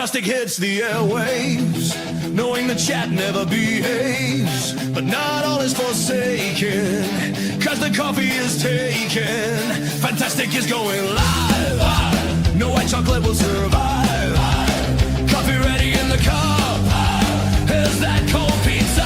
Fantastic hits the airwaves, knowing the chat never behaves. But not all is forsaken, cause the coffee is taken. Fantastic is going live, no white chocolate will survive. Coffee ready in the cup, is that cold pizza?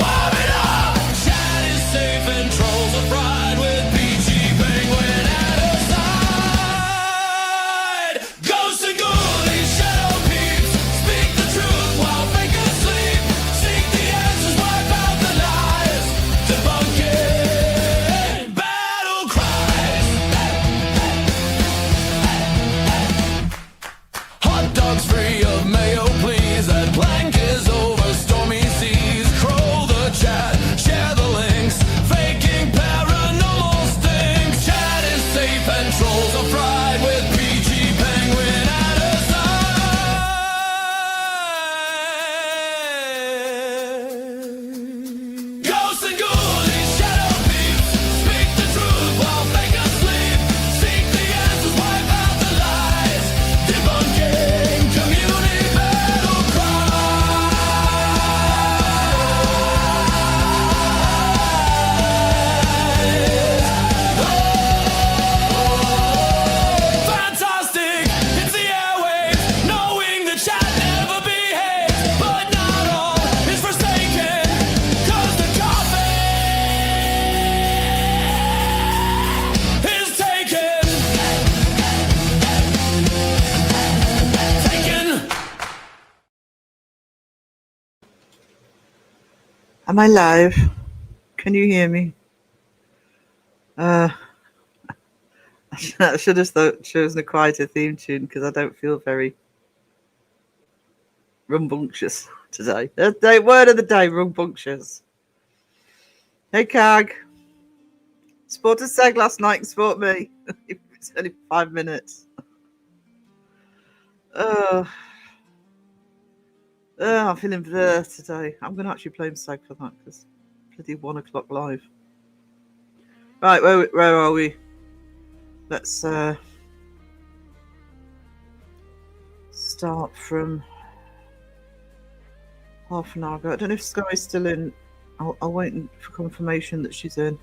Warm it up! Chat is safe and trolls are fried with peachy penguin at her side. Ghosts and ghoulies, shadow peeps, speak the truth while fake asleep. Seek the answers, wipe out the lies, debunking battle cries. Hot dogs free of mayo, please. That plank is over stormy seas. Crow the chat, share the links. Faking paranormal stinks. Chat is safe and trolls are fried with PG Penguin at her side. Ghosts and ghoulies, shadow peeps, speak the truth while fake asleep. Seek the answers, wipe out the lies, debunking community battle Fantastic, it's the airwaves, knowing the chat never behaves. But not all is forsaken, cause the coffee is taken. Am I live? Can you hear me? I should have chosen a quieter theme tune because I don't feel very rambunctious today. Word of the day, rambunctious. Hey, Cag. Sport a seg last night and sport me. It's only 5 minutes. I'm feeling blur today. I'm going to actually play seg for that because bloody 1 o'clock live. Right, where are we? Let's start from half an hour ago. I don't know if Sky's still in. I'll wait for confirmation that she's in.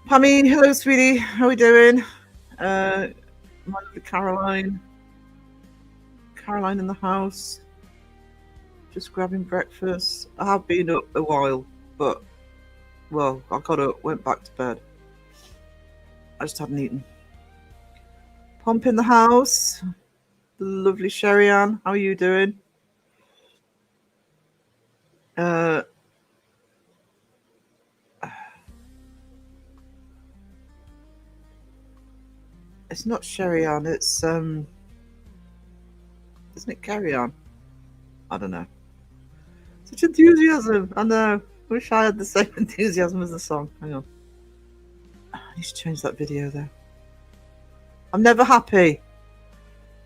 Pammy, hello, sweetie. How are we doing? My lovely Caroline. Caroline in the house. Just grabbing breakfast. I have been up a while, but, well, I got up, went back to bed. I just hadn't eaten. Pomp in the house. The lovely Sherry Ann. How are you doing? It's not Sherry Ann, it's isn't it Carry On? I don't know. Such enthusiasm. I know. Wish I had the same enthusiasm as the song. Hang on. I need to change that video though. I'm never happy.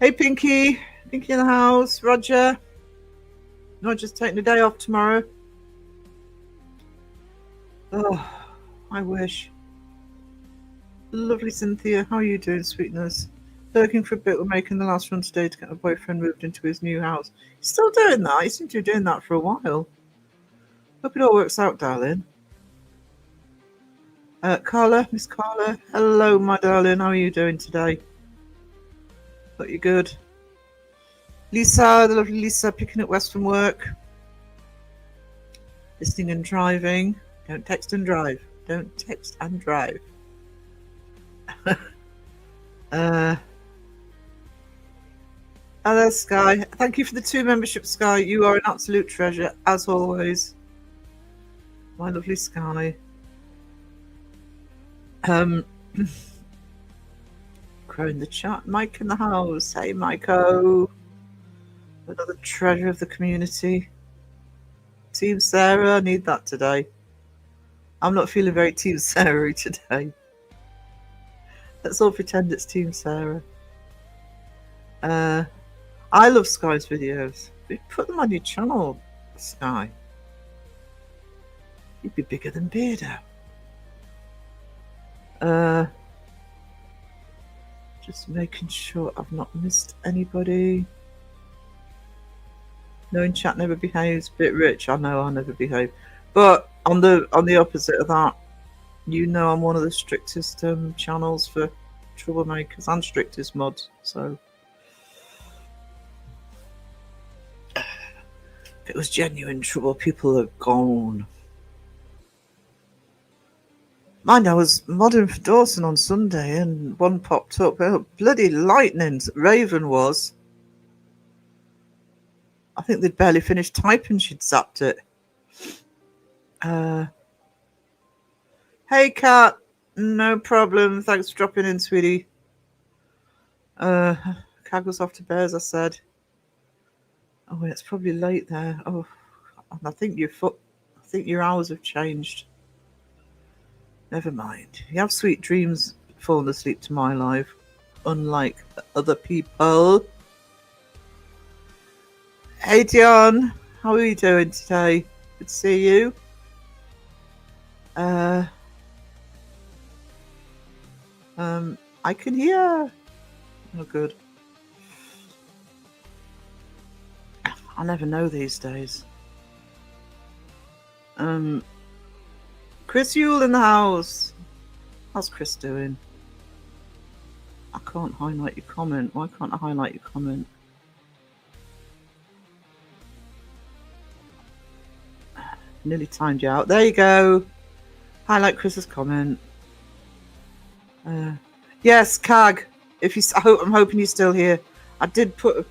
Hey Pinky. Pinky in the house. Roger. Not just taking the day off tomorrow. Oh, I wish. Lovely Cynthia. How are you doing, sweetness? Lurking for a bit. We're making the last run today to get my boyfriend moved into his new house. He's still doing that. He seems to be doing that for a while. Hope it all works out, darling. Carla, Miss Carla. Hello, my darling. How are you doing today? Thought you're good. Lisa, the lovely Lisa, picking up West from work. Listening and driving. Don't text and drive. Don't text and drive. Hello, Sky. Thank you for the 2 memberships, Sky. You are an absolute treasure, as always. My lovely Sky. Crow in the chat. Mike in the house. Hey, Maiko. Another treasure of the community. Team Sarah. I need that today. I'm not feeling very Team Sarah today. Let's all pretend it's Team Sarah. I love Sky's videos. Put them on your channel, Sky. You'd be bigger than Beardo. Just making sure I've not missed anybody. Knowing chat never behaves. Bit rich, I know I never behave. But on the opposite of that, you know I'm one of the strictest channels for troublemakers and strictest mods. So if it was genuine trouble, people are gone. Mind, I was modding for Dawson on Sunday and one popped up. Oh, bloody lightning! Raven was. I think they'd barely finished typing, she'd zapped it. Hey, Kat. No problem. Thanks for dropping in, sweetie. Cag was off to Bears, I said. Oh, it's probably late there. Oh, I think your hours have changed. Never mind. You have sweet dreams falling asleep to my life, unlike other people. Hey, Dion. How are you doing today? Good to see you. I can hear. Oh, good. I never know these days. Chris Yule in the house. How's Chris doing? I can't highlight your comment. Why can't I highlight your comment? Nearly timed you out. There you go. Highlight Chris's comment. Yes, Cag. I'm hoping you're still here. I did put a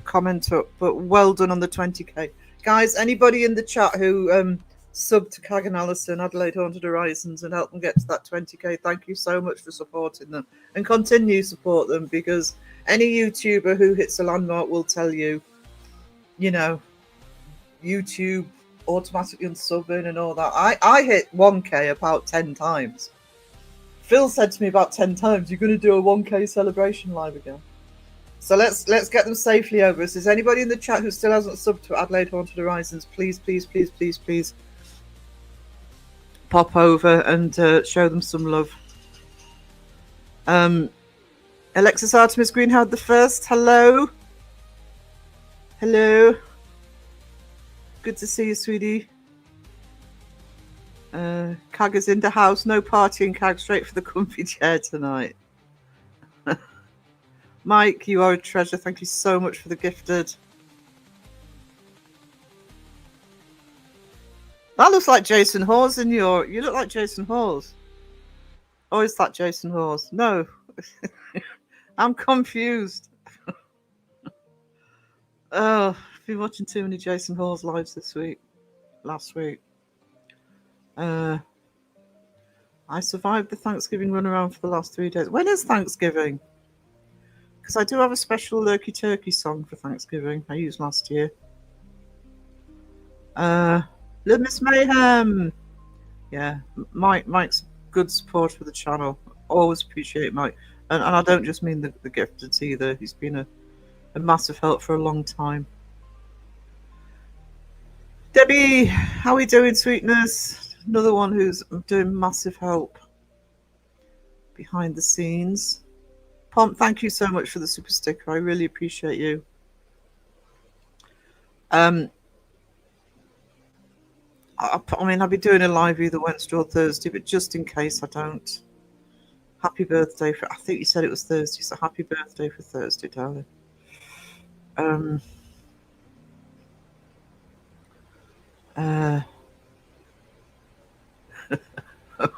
comment up, but well done on the 20k. Guys, anybody in the chat who subbed to Cag and Alison, Adelaide Haunted Horizons, and helped them get to that 20k, thank you so much for supporting them. And continue to support them, because any YouTuber who hits a landmark will tell you, YouTube automatically unsubbing and all that. I hit 1k about 10 times. Phil said to me about 10 times, you're going to do a 1k celebration live again. So let's get them safely over. If there's anybody in the chat who still hasn't subbed to Adelaide Haunted Horizons, please pop over and show them some love. Alexis Artemis Greenhound the First, hello. Hello. Good to see you, sweetie. Cag is in the house. No partying, Cag. Straight for the comfy chair tonight. Mike, you are a treasure. Thank you so much for the gifted. That looks like Jason Hawes in your... You look like Jason Hawes. Or is that Jason Hawes? No. I'm confused. Oh, I've been watching too many Jason Hawes lives last week. I survived the Thanksgiving run around for the last 3 days. When is Thanksgiving? Because I do have a special Lurky Turkey song for Thanksgiving I used last year. Little Miss Mayhem. Yeah, Mike's good support for the channel. Always appreciate Mike. And I don't just mean the gifteds either. He's been a massive help for a long time. Debbie, how are we doing, sweetness? Another one who's doing massive help behind the scenes. Pomp, thank you so much for the super sticker. I really appreciate you. I mean, I'll be doing a live either Wednesday or Thursday, but just in case I don't. Happy birthday for... I think you said it was Thursday, so happy birthday for Thursday, darling.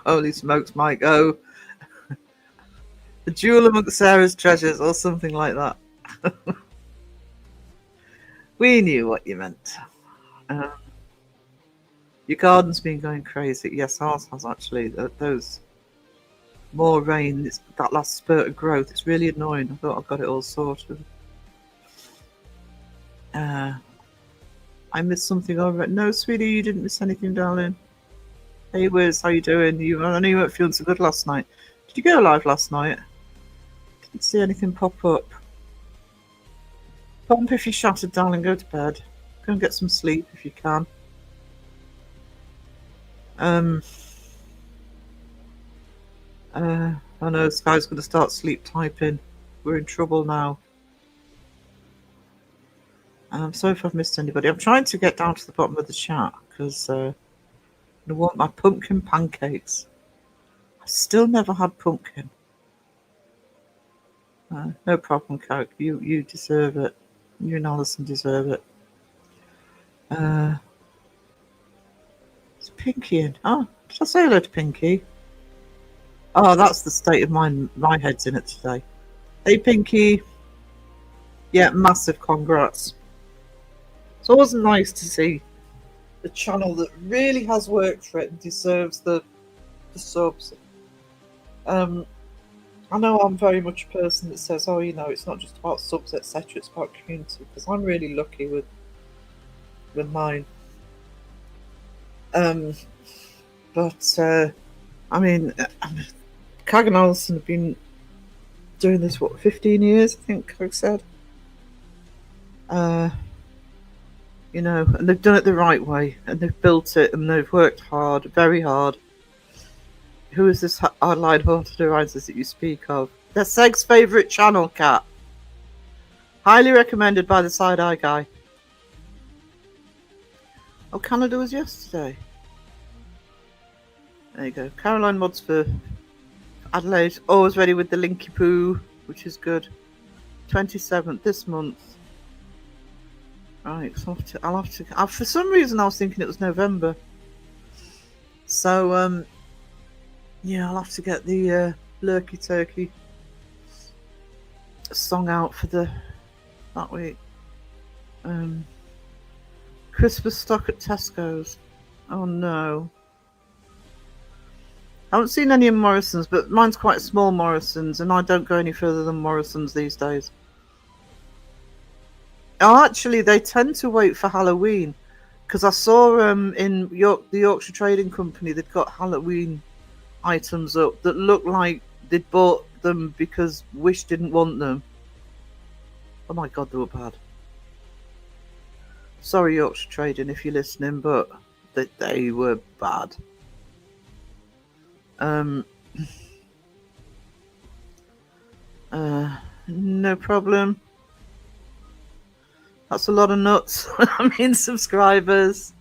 Holy smokes, Mike. Oh. The jewel among Sarah's treasures, or something like that. We knew what you meant. Your garden's been going crazy. Yes, ours has actually. Those more rain, that last spurt of growth, it's really annoying. I thought I got it all sorted. I missed something over it. No, sweetie, you didn't miss anything, darling. Hey, Wiz, how you doing? I know you weren't feeling so good last night. Did you go live last night? Didn't see anything pop up. Pomp, if you're shattered, darling, go to bed. Go and get some sleep if you can. I know Sky's going to start sleep typing. We're in trouble now. I'm sorry if I've missed anybody. I'm trying to get down to the bottom of the chat because I want my pumpkin pancakes. I still never had pumpkin. No problem, Coke. You deserve it. You and Alison deserve it. It's Pinky in. Oh, did I say hello to Pinky? Oh, that's the state of mind my head's in it today. Hey, Pinky. Yeah, massive congrats. It's always nice to see the channel that really has worked for it and deserves the subs. I know I'm very much a person that says, oh, it's not just about subs, etc. It's about community, because I'm really lucky with mine. But I mean, Cag and Alison have been doing this 15 years, I think Cag said. And they've done it the right way, and they've built it, and they've worked hard, very hard. Who is this hardline haunted horizons that you speak of? They're Seg's favourite channel, Cat. Highly recommended by the Side Eye guy. Oh, Canada was yesterday. There you go. Caroline mods for Adelaide. Always ready with the Linky Poo, which is good. 27th this month. Right, so I'll have to. For some reason, I was thinking it was November. So, yeah, I'll have to get the Lurky Turkey song out for that week. Christmas stock at Tesco's. Oh no. I haven't seen any in Morrison's, but mine's quite small Morrison's, and I don't go any further than Morrison's these days. Oh, actually, they tend to wait for Halloween, because I saw in the Yorkshire Trading Company, they've got Halloween items up that look like they'd bought them because Wish didn't want them. Oh my god, they were bad. Sorry, Yorkshire Trading, if you're listening, but they were bad. No problem. That's a lot of nuts. I mean, subscribers.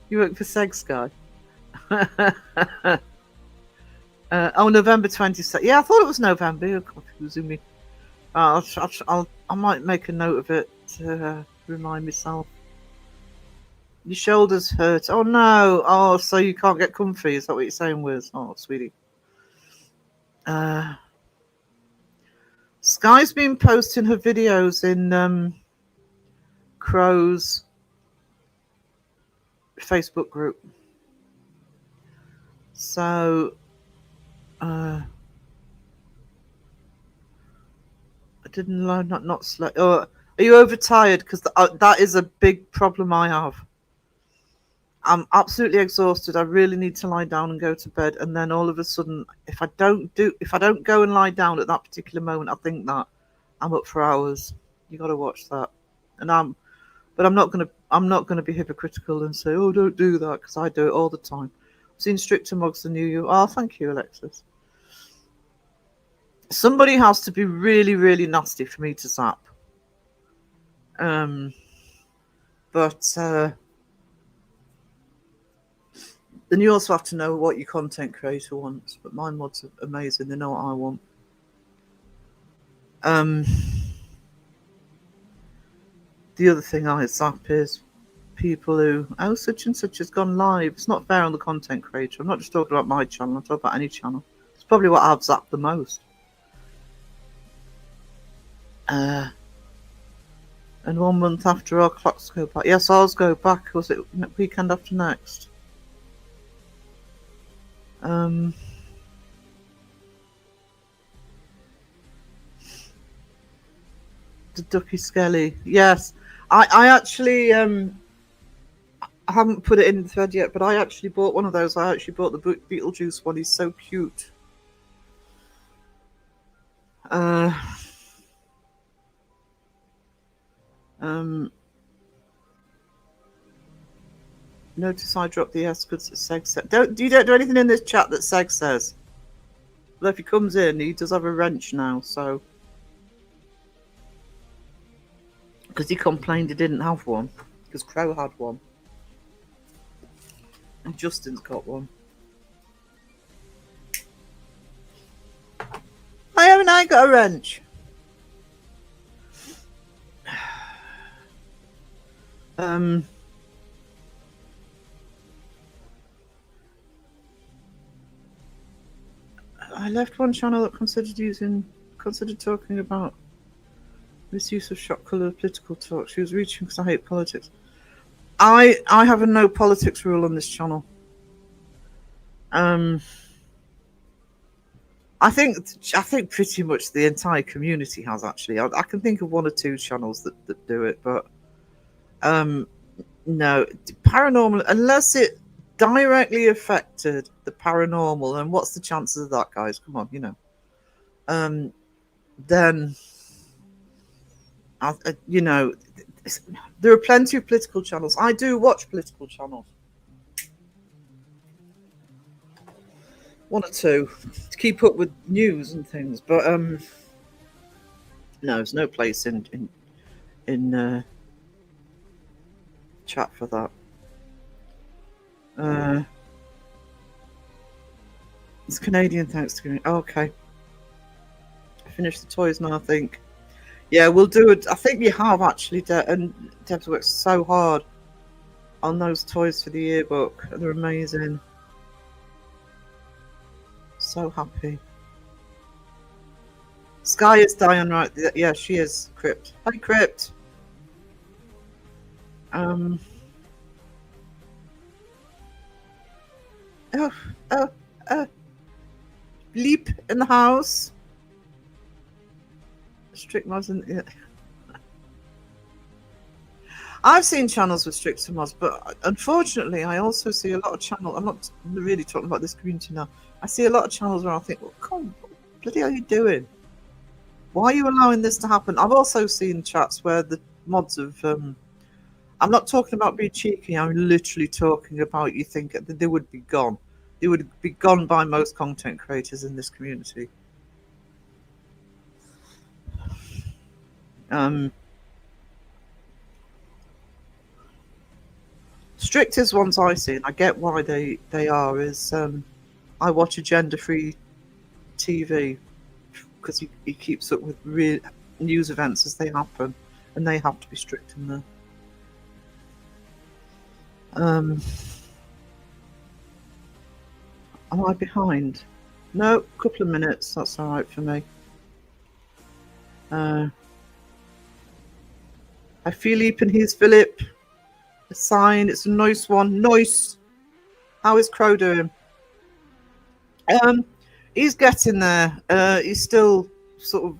You work for Segsky. November 22nd. Yeah, I thought it was November. You're confusing me. I might make a note of it to remind myself. Your shoulders hurt. Oh no. Oh, so you can't get comfy. Is that what you're saying, Wiz? Oh, sweetie. Sky's been posting her videos in Crow's Facebook group. So I didn't learn not slow. Oh, are you overtired? Because that is a big problem I have. I'm absolutely exhausted. I really need to lie down and go to bed. And then all of a sudden, if I don't go and lie down at that particular moment, I think that I'm up for hours. You got to watch that. And I'm not gonna be hypocritical and say, oh, don't do that, because I do it all the time. I've seen stricter mugs than you. Oh, thank you, Alexis. Somebody has to be really, really nasty for me to zap. But then you also have to know what your content creator wants. But my mods are amazing. They know what I want. The other thing I zap is people who, oh, such and such has gone live. It's not fair on the content creator. I'm not just talking about my channel. I'm talking about any channel. It's probably what I've zapped the most. And 1 month after our clocks go back. Yes, ours go back. Was it weekend after next? The Ducky Skelly. Yes. I actually I haven't put it in the thread yet, but I actually bought one of those. I actually bought the Beetlejuice one. He's so cute. Notice I dropped the S because Seg said. Don't do anything in this chat that Seg says. But if he comes in, he does have a wrench now, so because he complained he didn't have one, because Crow had one, and Justin's got one. I haven't I got a wrench? I left one channel that considered talking about misuse of shock-coloured political talk. She was reaching because I hate politics. I have a no politics rule on this channel. I think pretty much the entire community has, actually. I can think of one or two channels that do it, but no, paranormal, unless it directly affected the paranormal, and what's the chances of that, guys? Come on, you know. Then, you know, there are plenty of political channels. I do watch political channels. One or two to keep up with news and things, but no, there's no place in chat for that. It's Canadian Thanksgiving. Oh, okay. I finished the toys now, I think. Yeah, we'll do it. I think you have, actually, and Deb's worked so hard on those toys for the yearbook. They're amazing. So happy. Sky is dying, right? Yeah, she is. Crypt. Hi, Crypt. Bleep in the house. Strict mods in. Yeah. I've seen channels with strict mods, but unfortunately, I also see a lot of channels. I'm not really talking about this community now. I see a lot of channels where I think, well, come on, what bloody are you doing? Why are you allowing this to happen? I've also seen chats where the mods have. I'm not talking about being cheeky. I'm literally talking about you think that they would be gone. They would be gone by most content creators in this community. Strictest ones I see, and I get why they are, is I watch agenda-free TV because he keeps up with real news events as they happen, and they have to be strict in there. Am I behind? No, a couple of minutes. That's all right for me. I Philippe and he's Philip. A sign. It's a nice one. Nice. How is Crow doing? He's getting there. He's still sort of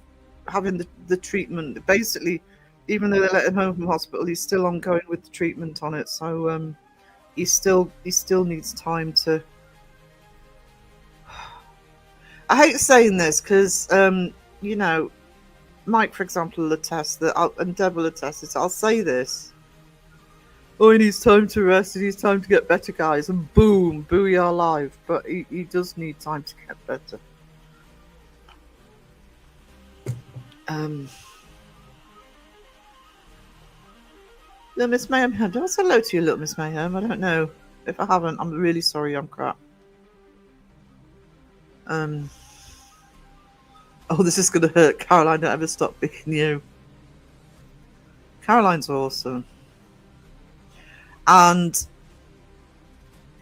having the treatment. Basically, even though they let him home from hospital, he's still ongoing with the treatment on it. So he still needs time to. I hate saying this because you know, Mike, for example, will attest that, and Deb will attest it. I'll say this. Oh, he needs time to rest. He needs time to get better, guys. And boom, booyah live. But he does need time to get better. Little Miss Mayhem, do I say hello to you, Little Miss Mayhem? I don't know. If I haven't, I'm really sorry. I'm crap. Oh, this is going to hurt. Caroline, don't ever stop being you. Caroline's awesome. And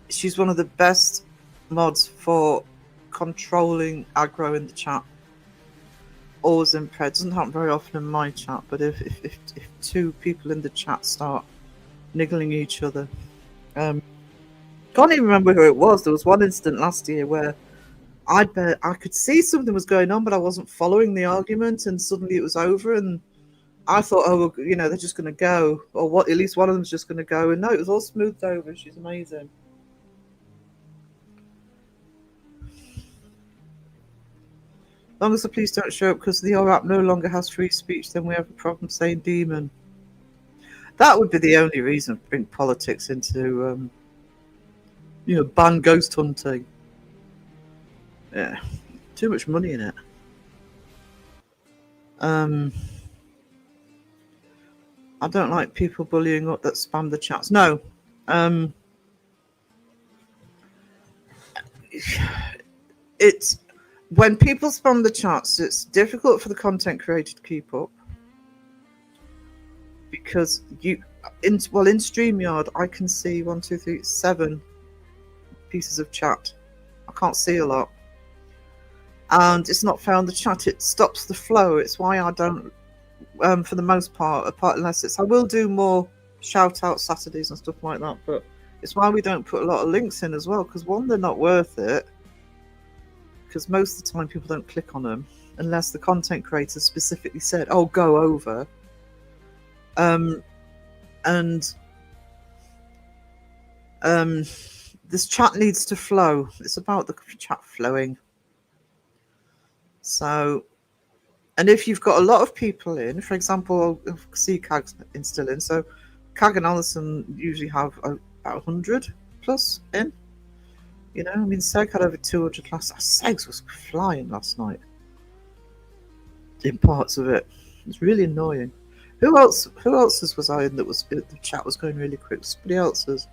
she's one of the best mods for controlling aggro in the chat. Always in prayer. It doesn't happen very often in my chat, but if two people in the chat start niggling each other. Can't even remember who it was. There was one incident last year where I could see something was going on, but I wasn't following the argument, and suddenly it was over, and I thought, oh, well, you know, they're just going to go, or what? At least one of them's just going to go, and no, it was all smoothed over. She's amazing. As long as the police don't show up because the ORAP no longer has free speech, then we have a problem saying demon. That would be the only reason to bring politics into ban ghost hunting. Yeah, too much money in it. I don't like people bullying up that spam the chats. No. It's when people spam the chats, it's difficult for the content creator to keep up because in StreamYard I can see 1, 2, 3, 7 pieces of chat. I can't see a lot, and it's not fair on the chat. It stops the flow. It's why I don't, for the most part, apart unless it's I will do more shout out Saturdays and stuff like that, but it's why we don't put a lot of links in as well, because one, they're not worth it, because most of the time people don't click on them unless the content creator specifically said, oh, go over. This chat needs to flow. It's about the chat flowing. So, and if you've got a lot of people in, for example, see CAG's still in, so CAG and Alison usually have about 100 plus in. I mean, Seg had over 200 last night. Segs was flying last night in parts of it. It's really annoying. Who else's was I in that was the chat was going really quick? Somebody else's.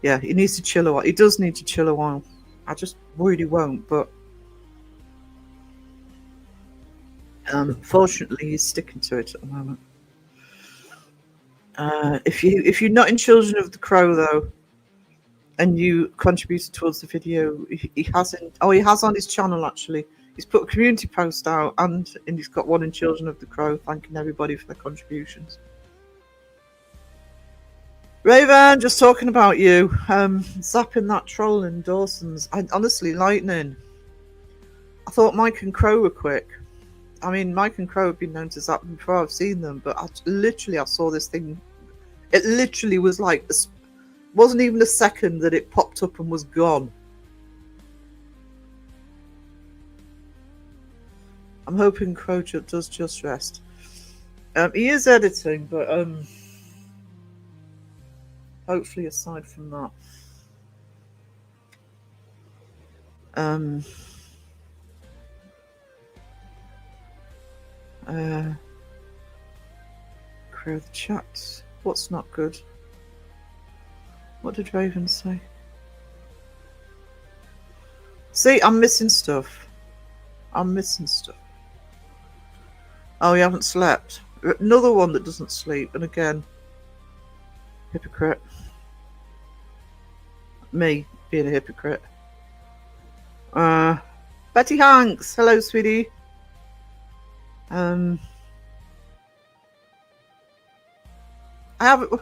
Yeah, he needs to chill a while. He does need to chill a while. I just worried he won't, but fortunately he's sticking to it at the moment. If you're not in Children of the Crow though, and you contributed towards the video, he has on his channel actually. He's put a community post out and he's got one in Children of the Crow thanking everybody for their contributions. Raven, just talking about you. Zapping that troll in Dawson's. Honestly, lightning. I thought Mike and Crow were quick. I mean, Mike and Crow have been known to zap before I've seen them, but I saw this thing. It literally was like, wasn't even a second that it popped up and was gone. I'm hoping Crow does just rest. He is editing, but hopefully aside from that. Crow the chat. What's not good? What did Raven say? See, I'm missing stuff. Oh, you haven't slept. Another one that doesn't sleep, and again, hypocrite. Me being a hypocrite. Betty Hanks, hello, sweetie. I haven't.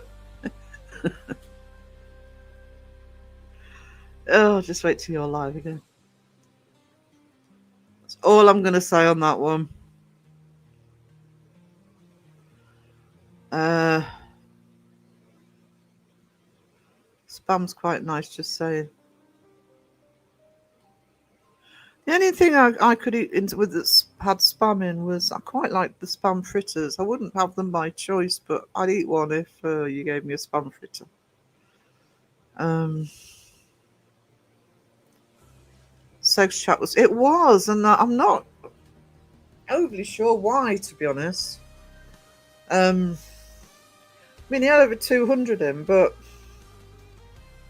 Oh, just wait till you're live again. That's all I'm going to say on that one. Spam's quite nice, just saying. The only thing I could eat with that had spam in was I quite like the spam fritters. I wouldn't have them by choice, but I'd eat one if you gave me a spam fritter. Sex chat was, and I'm not overly sure why, to be honest. I mean, he had over 200 in, but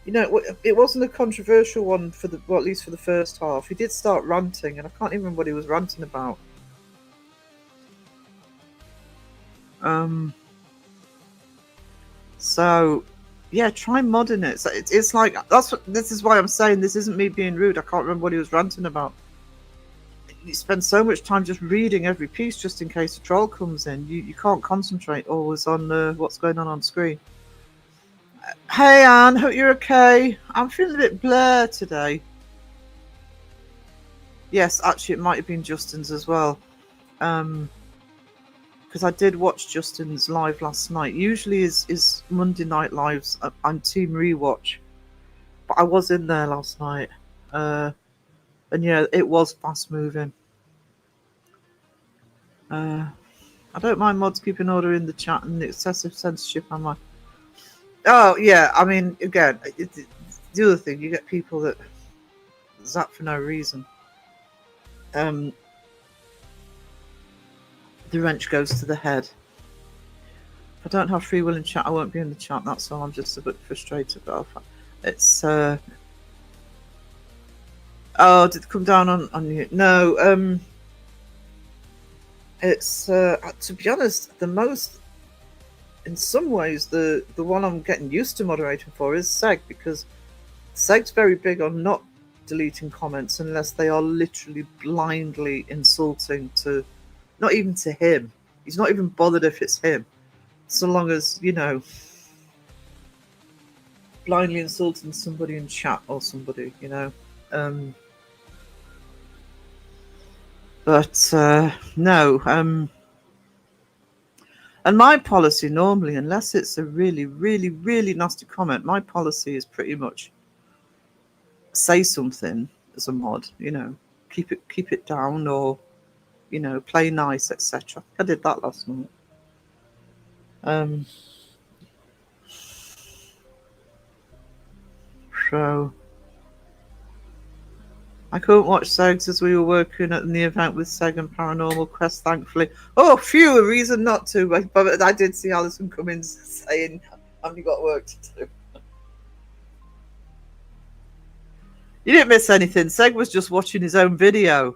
it wasn't a controversial one at least for the first half. He did start ranting, and I can't even remember what he was ranting about. So yeah, try modding it. So it's like this is why I'm saying this isn't me being rude. I can't remember what he was ranting about. You spend so much time just reading every piece just in case a troll comes in. You can't concentrate always on what's going on screen. Hey Anne, hope you're okay. I'm feeling a bit blur today. Yes, actually it might have been Justin's as well. Because I did watch Justin's live last night. Usually his Monday night lives on Team Rewatch. But I was in there last night. And yeah, it was fast moving. I don't mind mods keeping order in the chat and the excessive censorship on my. Oh yeah, I mean, again, the other thing, you get people that zap for no reason. The wrench goes to the head. If I don't have free will in chat, I won't be in the chat. That's all. I'm just a bit frustrated. But it's. Oh, did it come down on you? No. It's to be honest, the most. In some ways, the one I'm getting used to moderating for is Seg, because Seg's very big on not deleting comments unless they are literally blindly insulting to, not even to him. He's not even bothered if it's him, so long as, you know, blindly insulting somebody in chat or somebody, you know. But no. And my policy normally, unless it's a really, really, really nasty comment, my policy is pretty much say something as a mod, you know, keep it down, or, you know, play nice, etc. I did that last night. So I couldn't watch Segs as we were working at the event with Seg and Paranormal Quest, thankfully. Oh, phew, a reason not to. But I did see Alison come in saying, have you got work to do? You didn't miss anything. Seg was just watching his own video.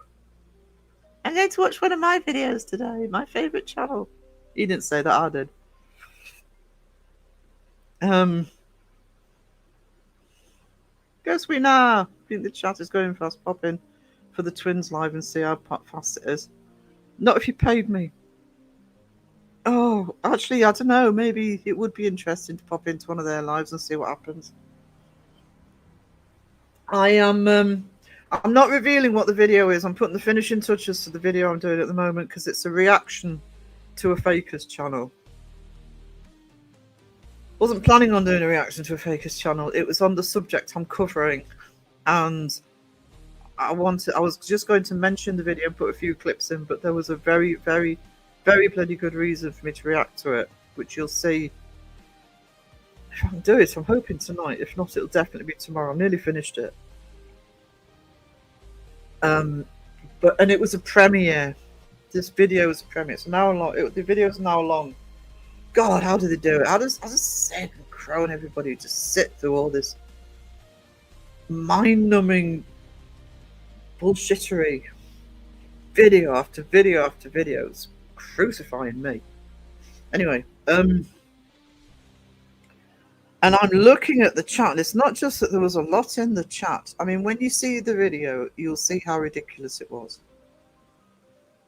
I'm going to watch one of my videos today, my favourite channel. He didn't say that, I did. Guess we now. I think the chat is going fast. Pop in for the twins live and see how fast it is. Not if you paid me. Oh, actually, I don't know. Maybe it would be interesting to pop into one of their lives and see what happens. I'm not revealing what the video is. I'm putting the finishing touches to the video I'm doing at the moment because it's a reaction to a Fakers channel. Wasn't planning on doing a reaction to a Fakers channel. It was on the subject I'm covering, and I was just going to mention the video and put a few clips in, but there was a very, very, very bloody good reason for me to react to it, which you'll see if I can do it. I'm hoping tonight. If not, it'll definitely be tomorrow. I'm nearly finished it. And it was a premiere. This video was a premiere. It's an hour long. The video is an hour long. God, how did they do it? How does Seg and Crow and everybody just sit through all this mind-numbing bullshittery, video after video after video? It's crucifying me. Anyway, and I'm looking at the chat, and it's not just that there was a lot in the chat. I mean, when you see the video, you'll see how ridiculous it was.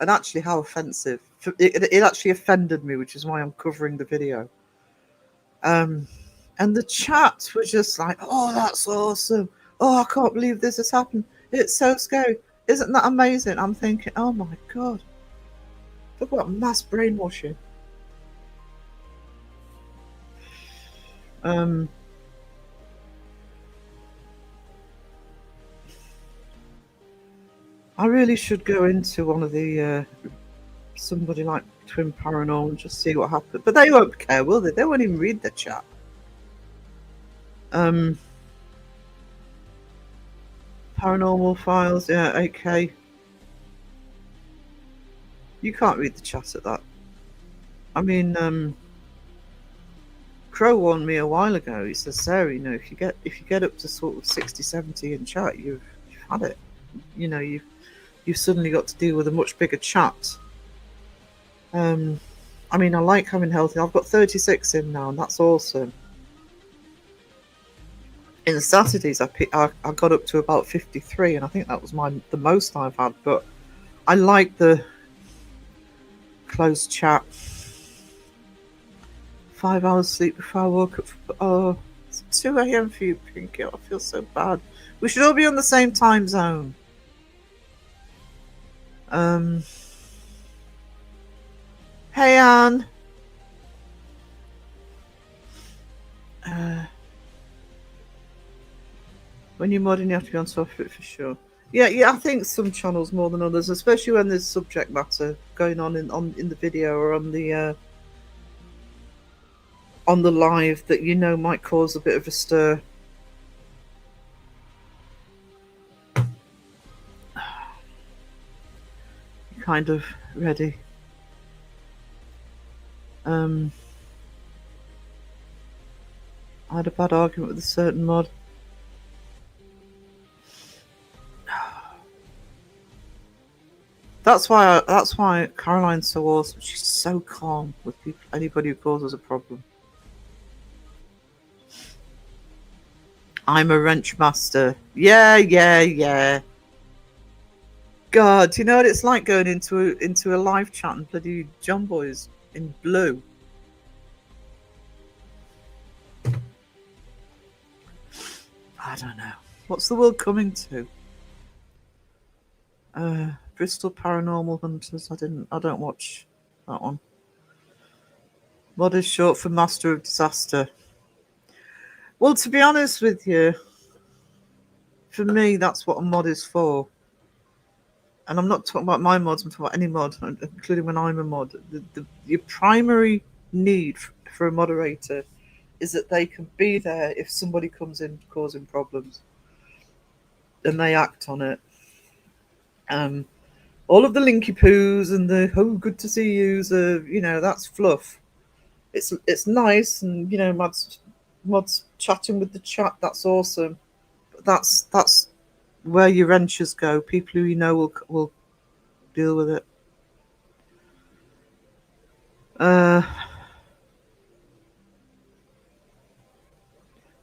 And actually how offensive. It actually offended me, which is why I'm covering the video. And the chat was just like, oh, that's awesome. Oh, I can't believe this has happened. It's so scary. Isn't that amazing? I'm thinking, oh my God. Talk about mass brainwashing. I really should go into one of the somebody like Twin Paranormal and just see what happened. But they won't care, will they? They won't even read the chat. Paranormal Files, yeah, okay. You can't read the chat at that. I mean, Crow warned me a while ago. He says, Sarah, you know, if you get up to sort of 60, 70 in chat, you've had it. You know, you've suddenly got to deal with a much bigger chat. I mean, I like having healthy. I've got 36 in now, and that's awesome. In Saturdays, I got up to about 53, and I think that was the most I've had. But I like the closed chat. 5 hours sleep before I woke up. Oh, it's 2 a.m. for you, Pinky. I feel so bad. We should all be on the same time zone. Hey, Anne. When you're modding, you have to be on top of it for sure. Yeah. I think some channels more than others, especially when there's subject matter going on in the video or on the live that might cause a bit of a stir. Kind of ready. I had a bad argument with a certain mod. That's why Caroline's so awesome. She's so calm with people, anybody who causes a problem. I'm a wrench master. Yeah. God, you know what it's like going into a live chat and bloody John Boy's in blue. I don't know. What's the world coming to? Bristol Paranormal Hunters. I don't watch that one. Mod is short for Master of Disaster. Well, to be honest with you, for me, that's what a mod is for. And I'm not talking about my mods, I'm talking about any mod, including when I'm a mod. Your primary need for a moderator is that they can be there if somebody comes in causing problems. And they act on it. All of the linky poos and the good to see yous are, that's fluff. It's nice, and mods chatting with the chat, that's awesome. But that's where your wrenches go. People who will deal with it.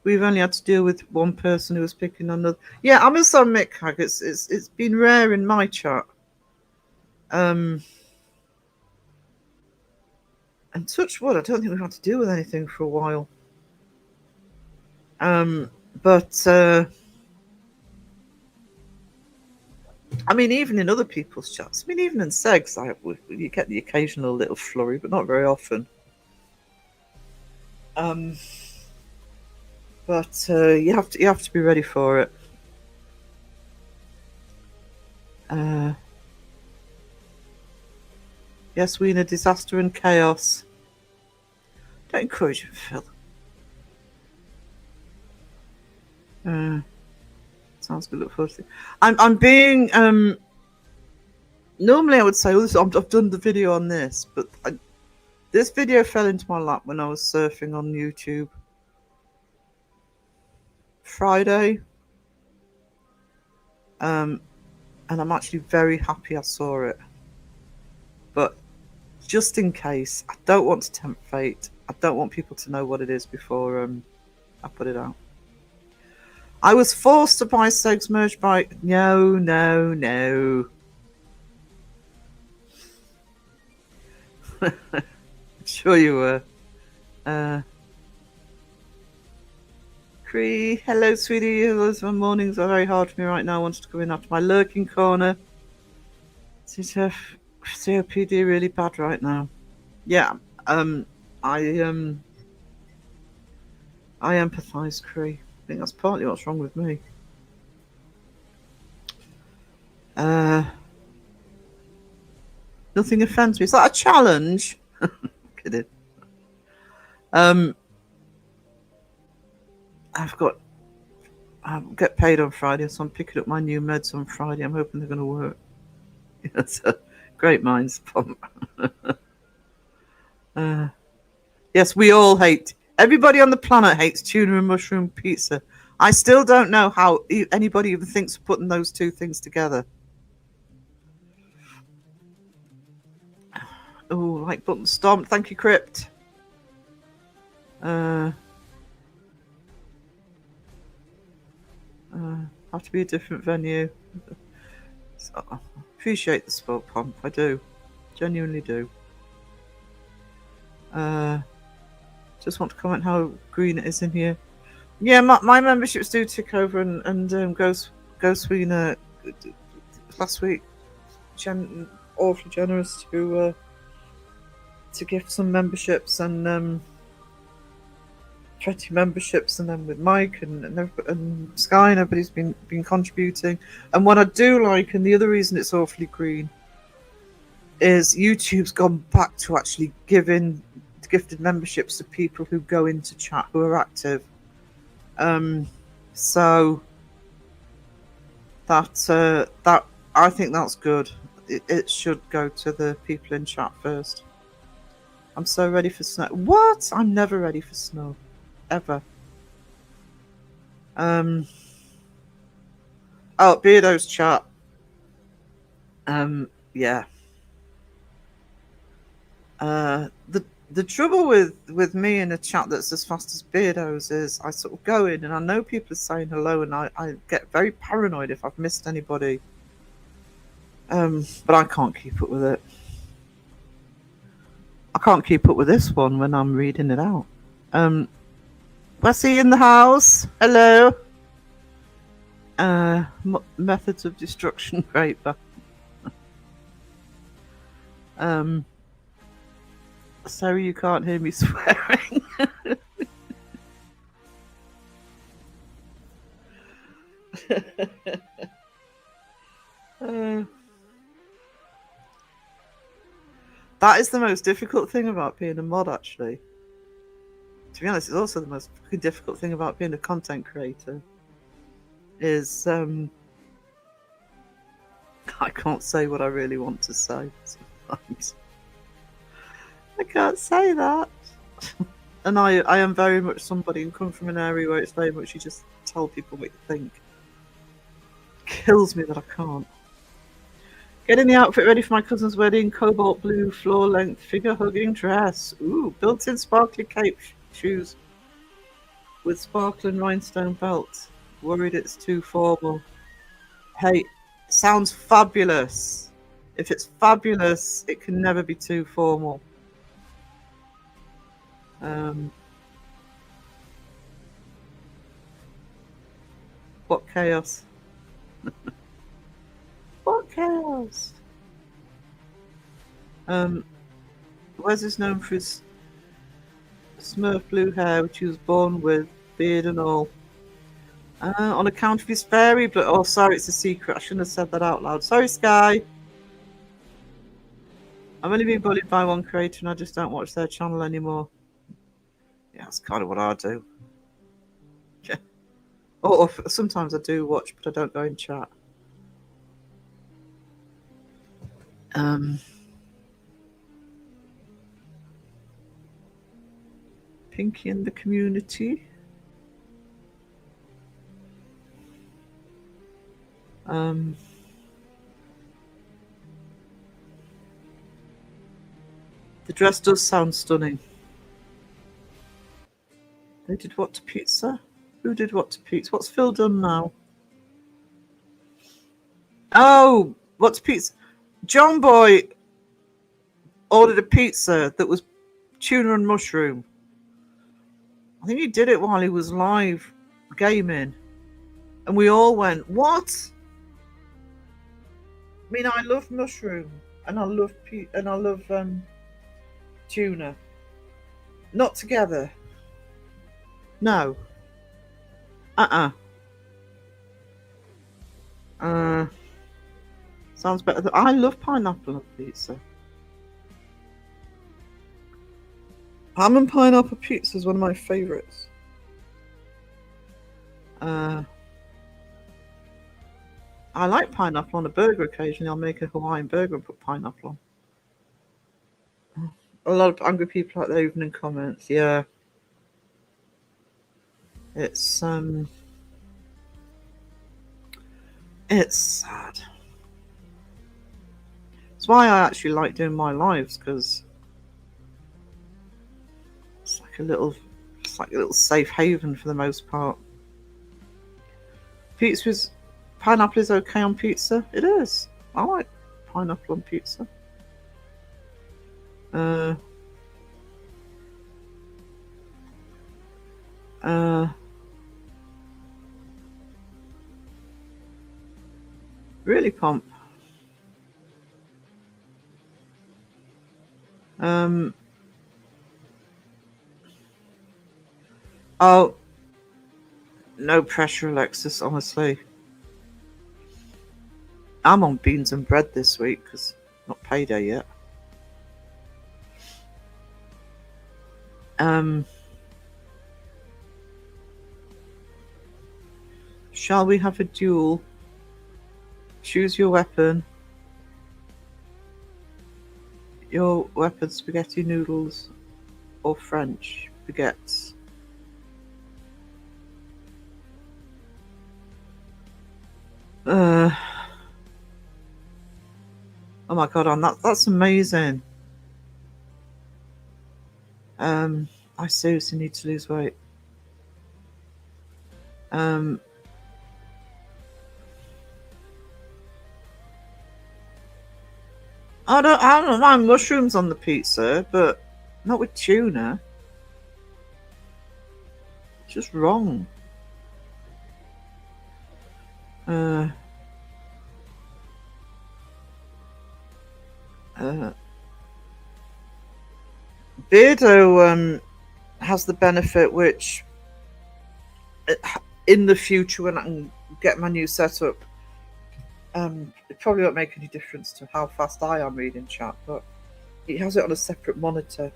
We've only had to deal with one person who was picking on another. Yeah, Amazon Mick Hag. It's been rare in my chat. And touch wood, I don't think we've had to deal with anything for a while. But I mean, even in other people's chats, I mean, even in Segs, you get the occasional little flurry, but not very often. But you have to be ready for it. Yes, we're in a disaster and chaos. Don't encourage him, Phil. Sounds good. Look forward to it. I'm being normally I would say, I've done the video on this, but this video fell into my lap when I was surfing on YouTube Friday. And I'm actually very happy I saw it. But just in case, I don't want to tempt fate. I don't want people to know what it is before I put it out. I was forced to buy Segs merch by... No. Sure you were. Cree, hello, sweetie. Those mornings are very hard for me right now. I wanted to come in after my lurking corner. COPD really bad right now. Yeah, I empathise, Cree. I think that's partly what's wrong with me. Nothing offends me. Is that a challenge? Kidding. I get paid on Friday, so I'm picking up my new meds on Friday. I'm hoping they're going to work. That's a great minds. Yes, we all hate. Everybody on the planet hates tuna and mushroom pizza. I still don't know how anybody even thinks of putting those two things together. Oh, like button stomped. Thank you, Crypt. Have to be a different venue. So, I appreciate the spot pump. I do. Genuinely do. Just want to comment how green it is in here. Yeah, my memberships do tick over, and Ghost Sweener last week, awfully generous to gift some memberships, and 20 memberships, and then with Mike and Sky, and everybody's been contributing. And what I do like, and the other reason it's awfully green, is YouTube's gone back to actually giving gifted memberships to people who go into chat who are active. So that I think that's good. It should go to the people in chat first. I'm so ready for snow. What? I'm never ready for snow, ever. Oh, Beardo's chat. Yeah. The trouble with me in a chat that's as fast as Beardo's is I sort of go in and I know people are saying hello, and I get very paranoid if I've missed anybody. But I can't keep up with it. I can't keep up with this one when I'm reading it out. Wesley in the house. Hello. Methods of destruction paper. Sorry you can't hear me swearing. That is the most difficult thing about being a mod, actually. To be honest, it's also the most difficult thing about being a content creator. Is I can't say what I really want to say sometimes. I can't say that. And I am very much somebody who come from an area where it's very much you just tell people what you think. It kills me that I can't. Getting the outfit ready for my cousin's wedding. Cobalt blue floor length figure hugging dress. Ooh, built-in sparkly cape shoes with sparkling rhinestone belt. Worried it's too formal. Hey, sounds fabulous. If it's fabulous, it can never be too formal. What chaos? What chaos? Wes is known for his Smurf blue hair, which he was born with, beard and all. On account of his fairy blood. Oh, sorry, it's a secret. I shouldn't have said that out loud. Sorry, Sky. I'm only being bullied by one creator, and I just don't watch their channel anymore. Yeah, that's kind of what I do. Yeah. Or sometimes I do watch, but I don't go in chat. Pinky in the community. The dress does sound stunning. They did what to pizza? Who did what to pizza? What's Phil done now? Oh, what's pizza? John Boy ordered a pizza that was tuna and mushroom. I think he did it while he was live gaming. And we all went, what? I mean, I love mushroom and I love tuna. Not together. No. Sounds better. I love pineapple on pizza. Ham and pineapple pizza is one of my favourites. I like pineapple on a burger occasionally. I'll make a Hawaiian burger and put pineapple on. A lot of angry people out there even in comments. Yeah. It's sad. It's why I actually like doing my lives, because it's like a little safe haven for the most part. Pineapple is okay on pizza. It is. I like pineapple on pizza. Really, Pomp. Oh, no pressure, Alexis, honestly. I'm on beans and bread this week because not payday yet. Shall we have a duel? Choose your weapon. Your weapon, spaghetti noodles or French baguettes. Oh my god, on that's amazing. I seriously need to lose weight. I don't mind mushrooms on the pizza, but not with tuna. It's just wrong. Uh, Beardo has the benefit which in the future when I can get my new setup, it probably won't make any difference to how fast I am reading chat, but he has it on a separate monitor.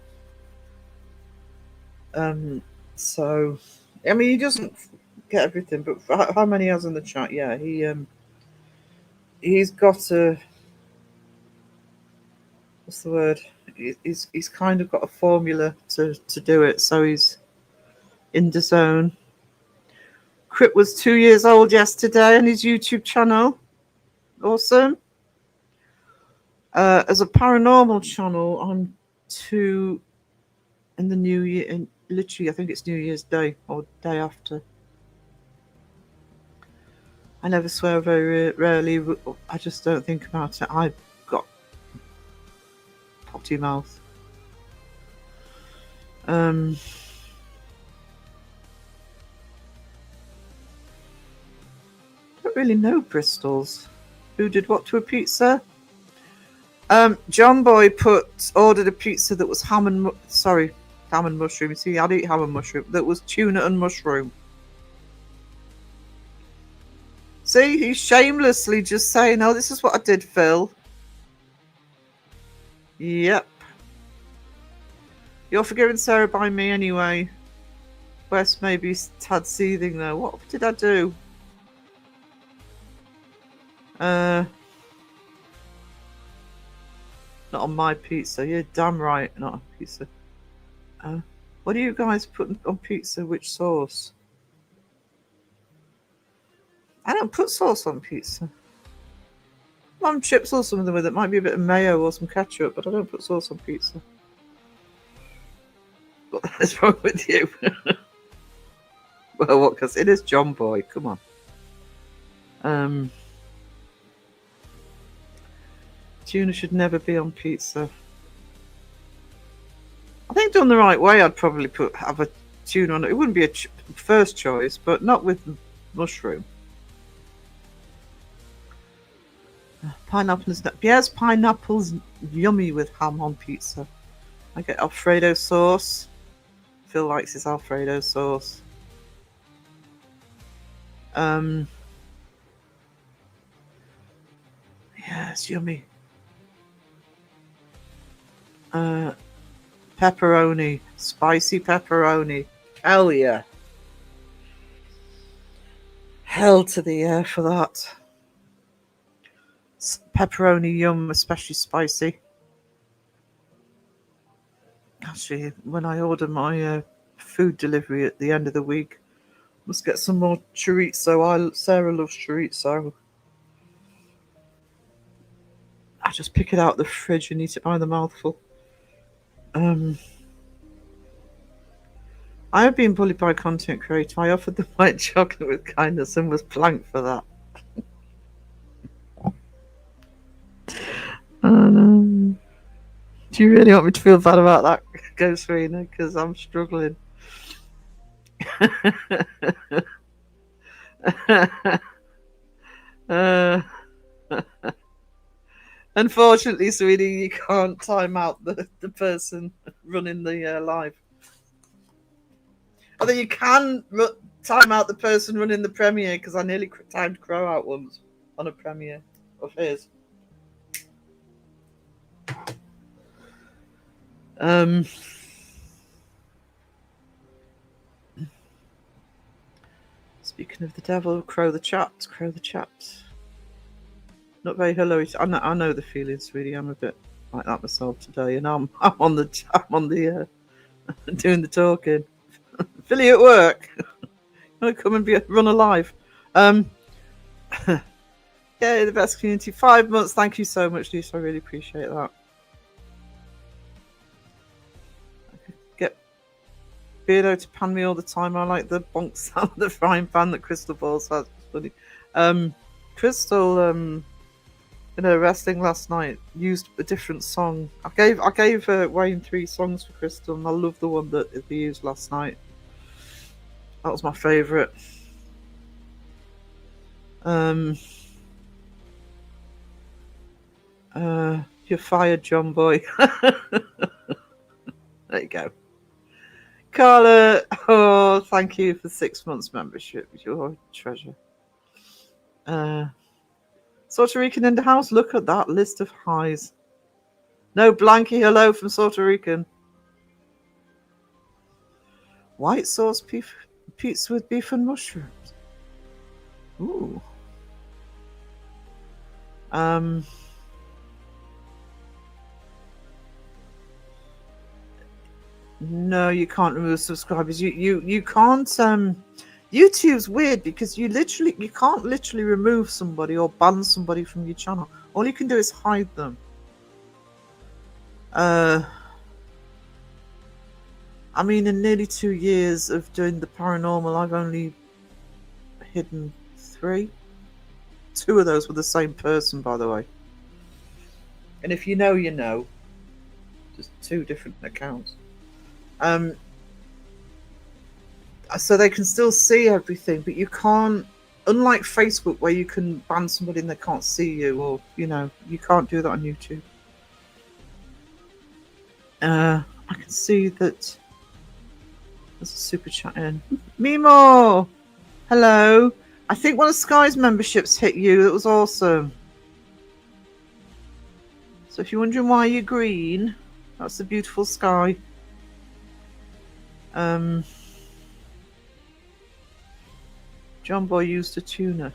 So I mean he doesn't get everything, but for how many he has in the chat, yeah, he's got a what's the word? He's kind of got a formula to do it, so he's in the zone. Crit was 2 years old yesterday on his YouTube channel. Awesome. As a paranormal channel, I'm 2 in the new year. In literally, I think it's New Year's Day or day after. I never swear very rarely. I just don't think about it. I've got potty mouth. Don't really know Bristol's. Who did what to a pizza? John Boy ordered a pizza that was ham and mushroom. See, I'd eat ham and mushroom. That was tuna and mushroom. See, he's shamelessly just saying, "Oh, this is what I did, Phil." Yep. You're forgiving Sarah by me anyway. Wes maybe tad seething though. What did I do? Not on my pizza. You're damn right, not on pizza. What are you guys putting on pizza? Which sauce? I don't put sauce on pizza. Mum chips or something with it. Might be a bit of mayo or some ketchup, but I don't put sauce on pizza. What is wrong with you? Well, what? Because it is John Boy. Come on. Tuna should never be on pizza. I think done the right way, I'd probably have a tuna on it. It wouldn't be a first choice, but not with mushroom. Pineapple is yes, pineapple's yummy with ham on pizza. I get Alfredo sauce. Phil likes his Alfredo sauce. Yeah, it's yummy. Pepperoni, spicy pepperoni. Hell yeah. Hell to the air for that. Pepperoni yum, especially spicy. Actually, when I order my food delivery at the end of the week, must get some more chorizo. Sarah loves chorizo. I just pick it out of the fridge and eat it by the mouthful. I have been bullied by a content creator. I offered them white chocolate with kindness and was planked for that. Do you really want me to feel bad about that, Ghost Rena? Because I'm struggling. Unfortunately, sweetie, you can't time out the person running the live. Although you can time out the person running the premiere, because I nearly timed Crow out once on a premiere of his. Speaking of the devil, Crow the chat. Not very hello. I know the feeling, sweetie. I'm a bit like that myself today, and I'm on the doing the talking. Philly at work. Want to come and run a live? Yeah, the best community. 5 months. Thank you so much, Lisa. I really appreciate that. Get Beardo to pan me all the time. I like the bonk sound of the frying pan that Crystal Balls has. It's funny. Crystal, in her wrestling last night, used a different song. I gave Wayne 3 songs for Crystal, and I love the one that he used last night. That was my favourite. You're fired, John Boy. There you go. Carla, oh, thank you for 6 months membership. You're a treasure. Puerto Rican in the house. Look at that list of highs. No blanky hello from Puerto Rican. White sauce pizza with beef and mushrooms. Ooh. No, you can't remove subscribers. You can't. YouTube's weird because you can't literally remove somebody or ban somebody from your channel. All you can do is hide them. I mean, in nearly 2 years of doing the paranormal, I've only hidden 3. 2 of those were the same person, by the way. And if you know, you know. Just 2 different accounts. So they can still see everything, but you can't, unlike Facebook where you can ban somebody and they can't see you, or you can't do that on YouTube. I can see that there's a super chat in. Mimo, hello. I think one of Sky's memberships hit you. It was awesome. So if you're wondering why you're green, that's the beautiful Sky. John Boy used a tuna.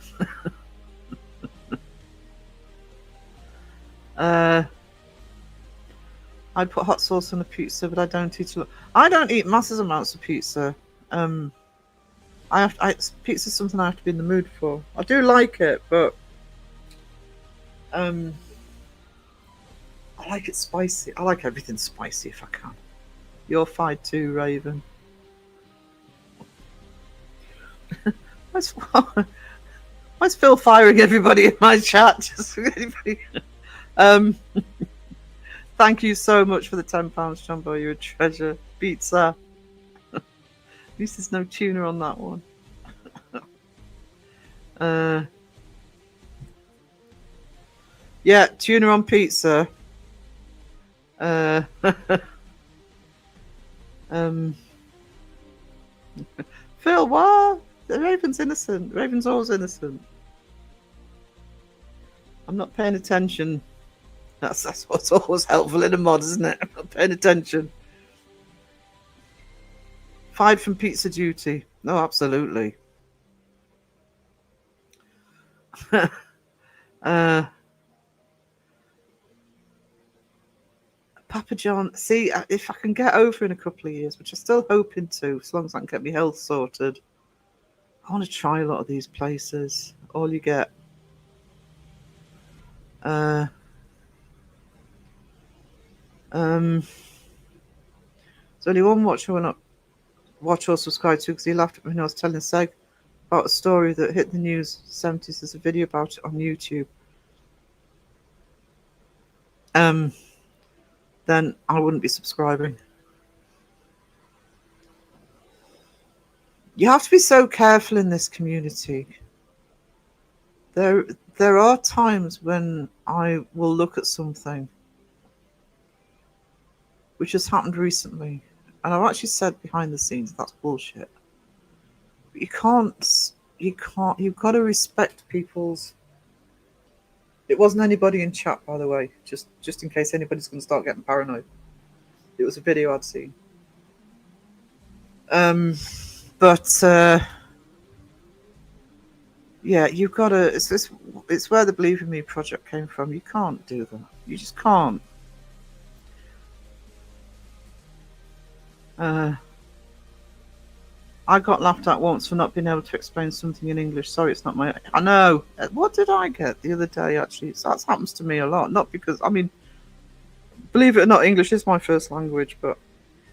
I'd put hot sauce on a pizza, but I don't eat a lot. I don't eat massive amounts of pizza. Pizza's something I have to be in the mood for. I do like it, but I like it spicy. I like everything spicy if I can. You're fired too, Raven. Why's Phil firing everybody in my chat? Just anybody. Thank you so much for the £10, Jumbo. You're a treasure. Pizza. At least there's no tuna on that one. Yeah, tuna on pizza. Phil, what? The Raven's innocent. The Raven's always innocent. I'm not paying attention. That's what's always helpful in a mod, isn't it? I'm not paying attention. Fired from pizza duty. No, absolutely. Papa John, see, if I can get over in a couple of years, which I'm still hoping to, as long as I can get my health sorted, I want to try a lot of these places. All you get. There's only one watcher I will not watch or subscribe to because he laughed at me when I was telling Seg about a story that hit the news 70s. There's a video about it on YouTube. Then I wouldn't be subscribing. You have to be so careful in this community. There are times when I will look at something, which has happened recently, and I've actually said behind the scenes that's bullshit. But you can't. You've got to respect people's. It wasn't anybody in chat, by the way. Just in case anybody's going to start getting paranoid. It was a video I'd seen. But yeah, you've got to. It's where the Believe in Me project came from. You can't do that. You just can't. I got laughed at once for not being able to explain something in English. Sorry, it's not my. I know. What did I get the other day? Actually, that happens to me a lot. Not because believe it or not, English is my first language, but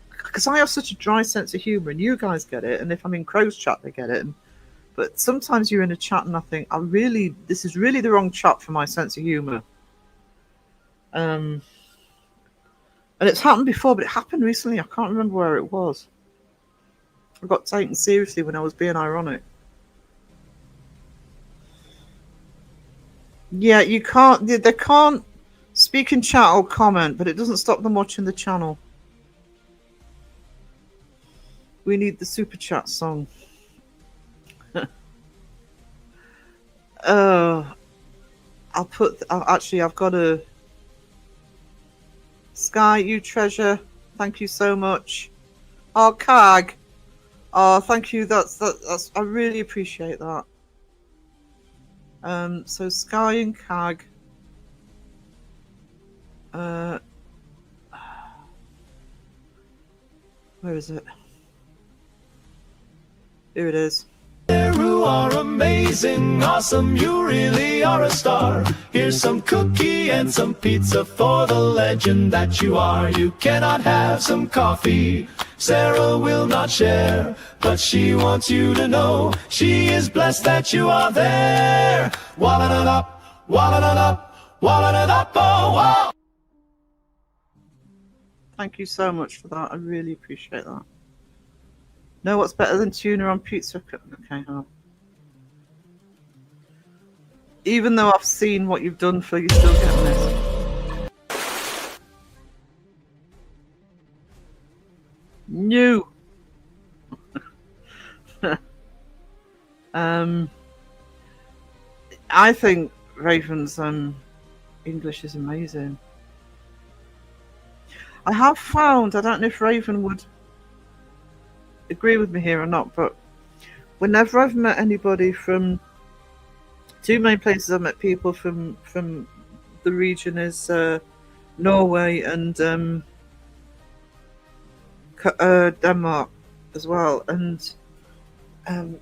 because I have such a dry sense of humour, and you guys get it. And if I'm in Crow's chat, they get it. But sometimes you're in a chat, and I think, this is really the wrong chat for my sense of humour. And it's happened before, but it happened recently. I can't remember where it was. I got taken seriously when I was being ironic. Yeah, you can't. They can't speak in chat or comment, but it doesn't stop them watching the channel. We need the super chat song. I've got a Sky, you treasure. Thank you so much. Oh, Cag. Oh, thank you. That's I really appreciate that. So Sky and Cag. Where is it? Here it is. You are amazing, awesome, you really are a star. Here's some cookie and some pizza for the legend that you are. You cannot have some coffee, Sarah will not share, but she wants you to know she is blessed that you are there. Walla-da-da, walla-da-da, walla-da-da, oh, wow. Thank you so much for that. I really appreciate that. Know what's better than tuna on pizza? Okay, even though I've seen what you've done for, you're still getting this. New. I think Raven's English is amazing. I have found, I don't know if Raven would agree with me here or not, but whenever I've met anybody from two main places, I've met people from the region is Norway and Denmark as well, and I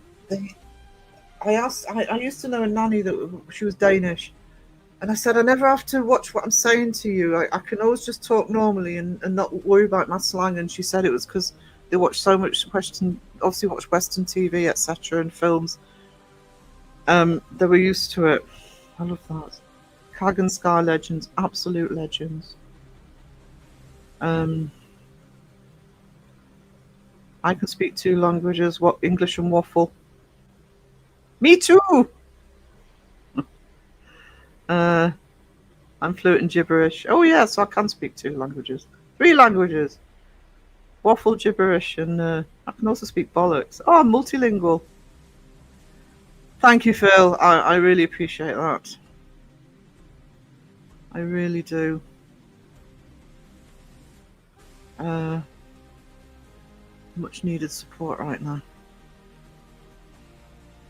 used to know a nanny that she was Danish, and I said, I never have to watch what I'm saying to you. I can always just talk normally and not worry about my slang. And she said it was because they watch so much Western TV, etc., and films. They were used to it. I love that. Cag and Sky legends, absolute legends. I can speak 2 languages, English and waffle. Me too! I'm fluent in gibberish. Oh yeah, so I can speak 2 languages. 3 languages. Waffle, gibberish, and I can also speak bollocks. Oh, I'm multilingual. Thank you, Phil. I really appreciate that. I really do. Much needed support right now.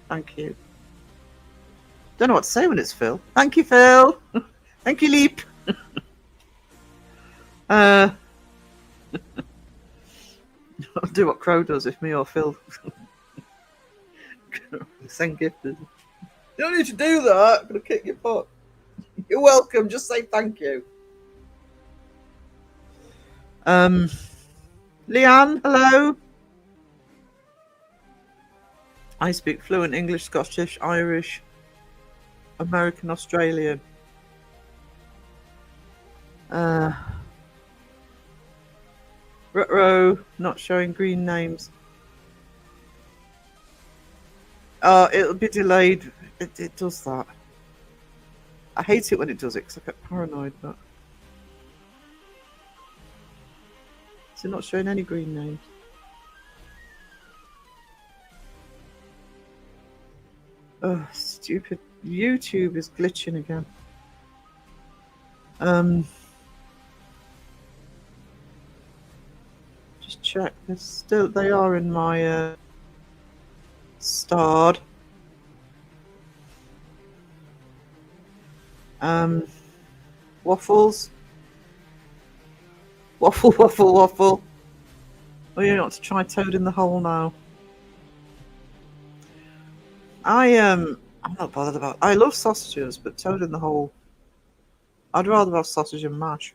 Thank you. Don't know what to say when it's Phil. Thank you, Phil. Thank you, Leap. I'll do what Crow does if me or Phil send gifts. You don't need to do that. I'm going to kick your butt. You're welcome. Just say thank you. Leanne, hello. I speak fluent English, Scottish, Irish, American, Australian. Ruh-roh, not showing green names. It'll be delayed. It does that. I hate it when it does it because I get paranoid. But Is it not showing any green names? Oh, stupid. YouTube is glitching again. Just check. They are in my starred. Waffles. Waffle, waffle, waffle. Oh, you want to try Toad in the Hole now? I'm not bothered about. I love sausages, but Toad in the Hole. I'd rather have sausage and mash.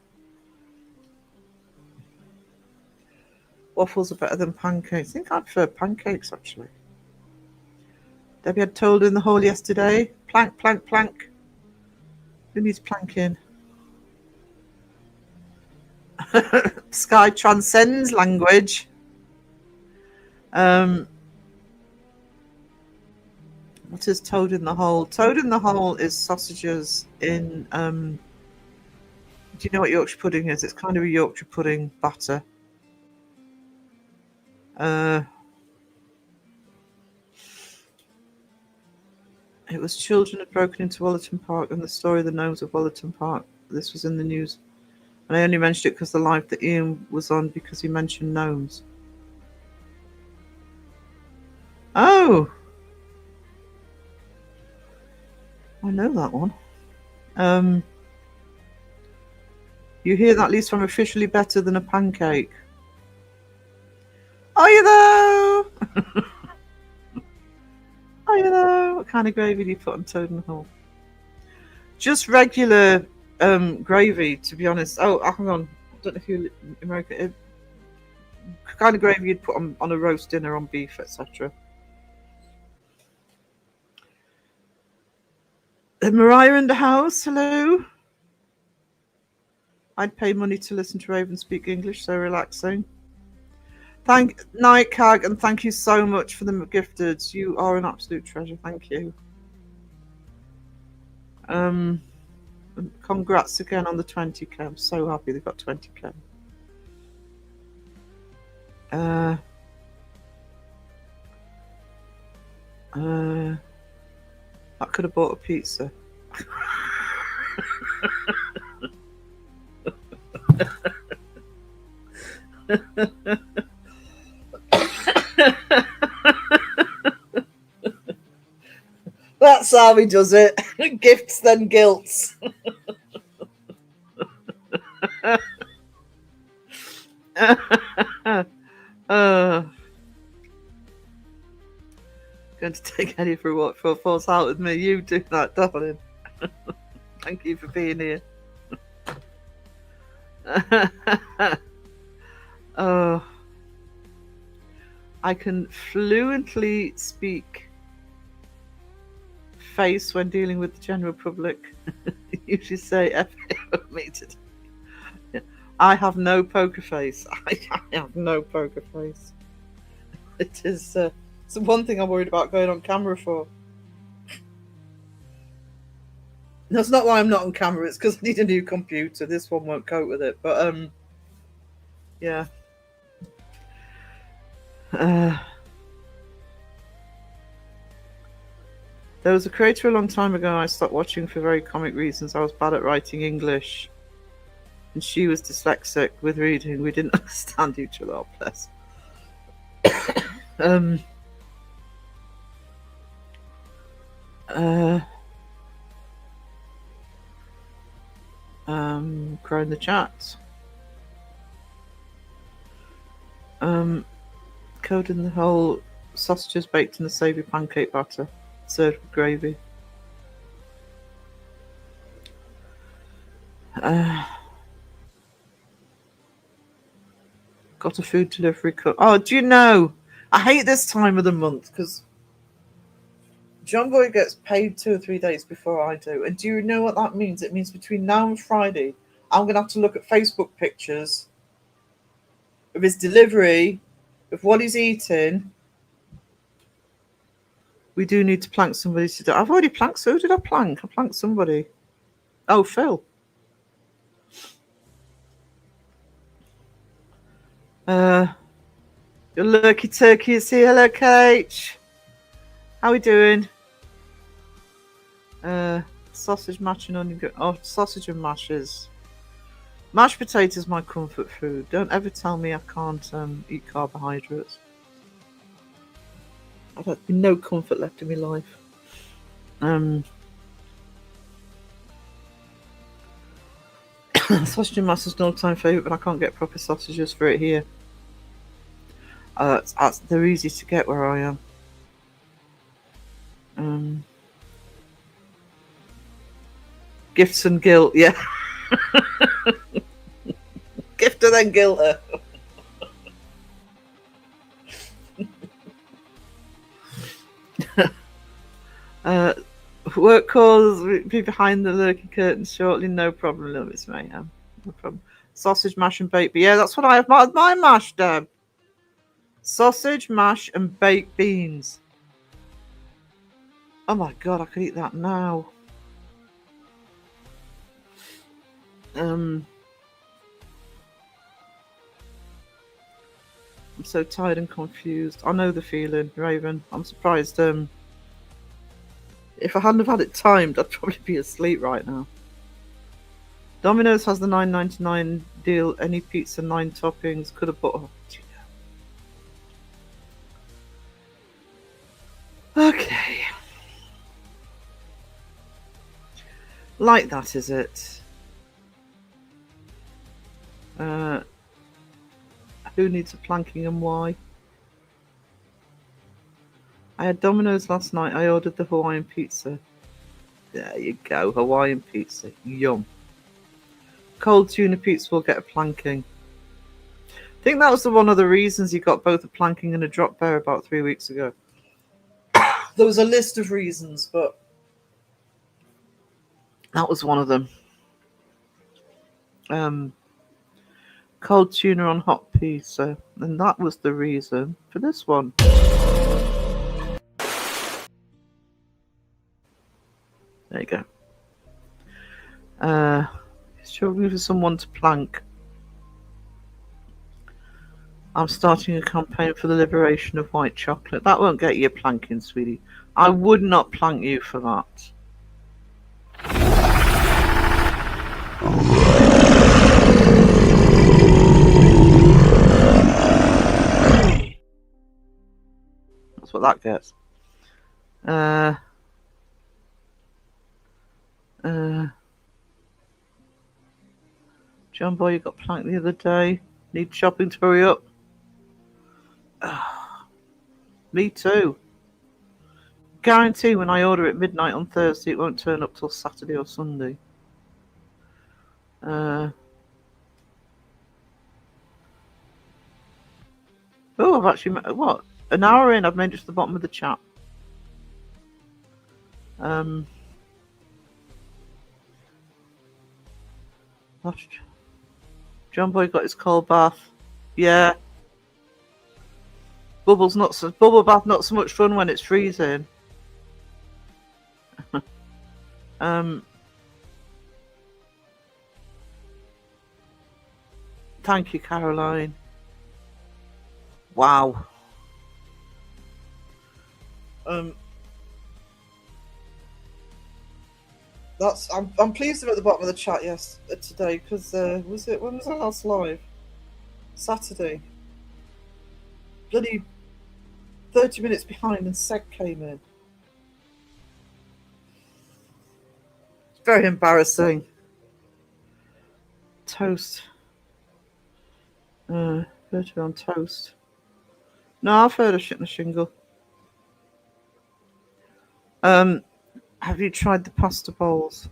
Waffles are better than pancakes. I think I prefer pancakes actually. Debbie had Toad in the Hole yesterday. Plank, plank, plank. Who needs planking? Sky transcends language. What is Toad in the Hole? Toad in the Hole is sausages in. Do you know what Yorkshire pudding is? It's kind of a Yorkshire pudding batter. It was children had broken into Wollerton Park and the story of the gnomes of Wollerton Park. This was in the news. And I only mentioned it because the live that Ian was on because he mentioned gnomes. Oh! I know that one. You hear that, Lisa? I'm officially better than a pancake. Are you though? Are you though? What kind of gravy do you put on Toad in the Hole? Just regular gravy, to be honest. Oh, hang on. I don't know if you in America. Kind of gravy you'd put on a roast dinner on beef, etc. Mariah in the house. Hello. I'd pay money to listen to Raven speak English. So relaxing. Thank Night Cag, and thank you so much for the gifted. You are an absolute treasure. Thank you. Congrats again on the 20k. I'm so happy they got 20k. I could have bought a pizza. That's how he does it. Gifts then guilts. Going to take Eddie for a walk for a false out with me. You do that, darling. Thank you for being here. Oh, I can fluently speak face when dealing with the general public. Usually say F me today. I have no poker face. I have no poker face. It is it's the one thing I'm worried about going on camera for. That's not why I'm not on camera. It's because I need a new computer. This one won't cope with it. But yeah. There was a creator a long time ago I stopped watching for very comic reasons. I was bad at writing English. And she was dyslexic with reading. We didn't understand each other. Oh, bless. Crow in the chat. Code in the Hole. Sausages baked in a savoury pancake batter, served with gravy. Got a food delivery cook. Oh, do you know? I hate this time of the month because John Boy gets paid 2 or 3 days before I do. And do you know what that means? It means between now and Friday, I'm going to have to look at Facebook pictures of his delivery, of what he's eating. We do need to plank somebody today. I've already planked. So who did I plank? I planked somebody. Oh, Phil. Uh, your lurky turkey is here. Hello, Kate. How we doing? Sausage, mash, and onion. Oh, sausage and mashes. Mashed potatoes is my comfort food. Don't ever tell me I can't eat carbohydrates. I've had no comfort left in my life. Sausage and mash is an all-time favourite, but I can't get proper sausages for it here. They're easy to get where I am. Gifts and guilt, yeah. Gift and then guilt her. Work calls, be behind the lurky curtains shortly. No problem, little Miss Mayhem. No problem. Sausage, mash, and baked. Yeah, that's what I have. My mash, Deb. Sausage, mash, and baked beans. Oh my god, I could eat that now. I'm so tired and confused. I know the feeling, Raven. I'm surprised. If I hadn't have had it timed, I'd probably be asleep right now. Domino's has the $9.99 deal. Any pizza, 9 toppings. Could have bought. Oh, okay. Like that, is it? Who needs a planking and why? I had Domino's last night. I ordered the Hawaiian pizza. There you go, Hawaiian pizza. Yum. Cold tuna pizza will get a planking. I think that was one of the reasons you got both a planking and a drop bear about 3 weeks ago. There was a list of reasons, but that was one of them. Cold tuna on hot pizza, and that was the reason for this one. There you go. Struggling for someone to plank. I'm starting a campaign for the liberation of white chocolate. That won't get you planking, sweetie. I would not plank you for that. That's what that gets. John Boy, you got planked the other day. Need shopping to hurry up. Me too. Guarantee when I order at midnight on Thursday, it won't turn up till Saturday or Sunday. Oh, I've actually what? An hour in, I've made it to the bottom of the chat. John Boy got his cold bath. Yeah. Bubble bath not so much fun when it's freezing. Thank you, Caroline. Wow. I'm pleased I'm at the bottom of the chat today because when was our last live? Saturday. Bloody 30 minutes behind and Seg came in. It's very embarrassing. Toast. Virtually on toast. No, I've heard of shit in a shingle. Have you tried the pasta bowls?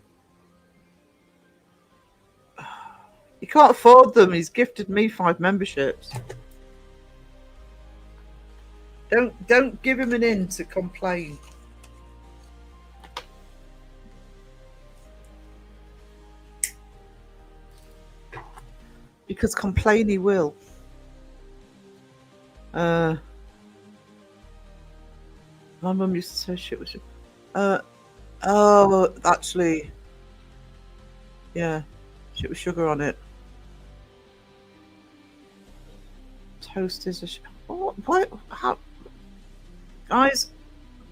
He can't afford them. He's gifted me 5 memberships. Don't give him an in to complain. Because complain he will. My mum used to say shit with you. Oh, actually, yeah, shit with sugar on it. toast is a what? How? Guys,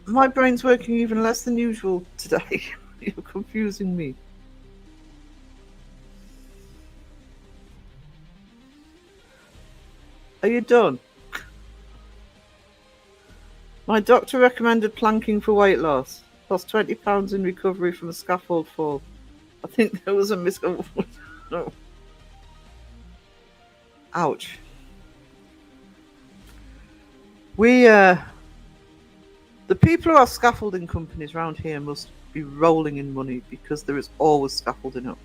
my brain's working even less than usual today. You're confusing me. Are you done? My doctor recommended planking for weight loss. Lost 20 pounds in recovery from a scaffold fall. I think there was a no. Ouch. The people who have scaffolding companies around here must be rolling in money because there is always scaffolding up.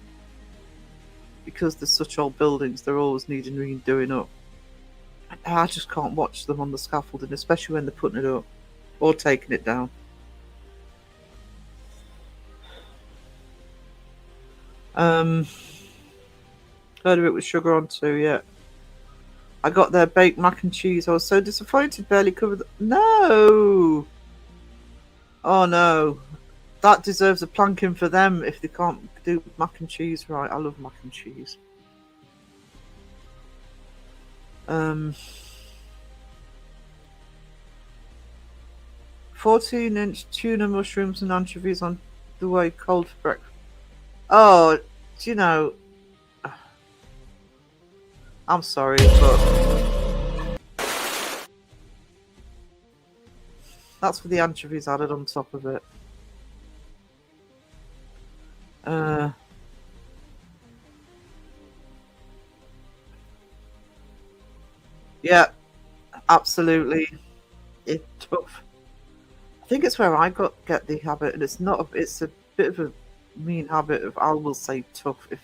Because there's such old buildings, they're always needing redoing up. I just can't watch them on the scaffolding, especially when they're putting it up or taking it down. Heard of it with sugar on too, yeah. I got their baked mac and cheese. I was so disappointed, barely covered No! Oh no. That deserves a planking for them if they can't do mac and cheese right. I love mac and cheese. 14-inch tuna, mushrooms and anchovies on the way, cold for breakfast. Oh, do you know, I'm sorry, but that's for the anchovies added on top of it. Yeah, absolutely. It's tough. I think it's where I get the habit, and it's not. It's a bit of a mean habit of I will say tough if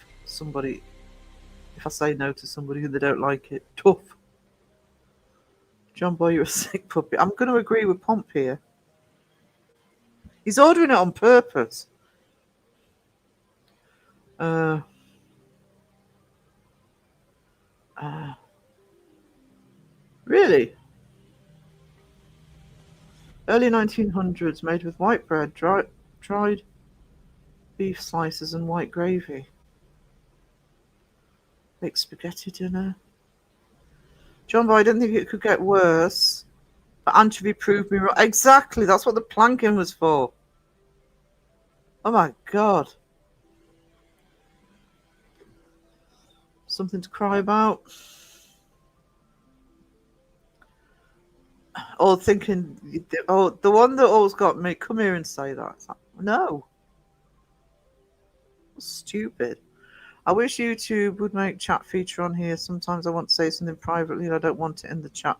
I say no to somebody who they don't like it. Tough. John Boy, you're a sick puppy. I'm going to agree with Pomp here. He's ordering it on purpose. Really? Early 1900s, made with white bread, dried beef slices and white gravy. Baked spaghetti dinner. John Boy, I didn't think it could get worse. But anchovy proved me wrong. Exactly, that's what the planking was for. Oh my god. Something to cry about. Or thinking, the one that always got me, come here and say that. Like, no. Stupid. I wish YouTube would make chat feature on here. Sometimes I want to say something privately and I don't want it in the chat.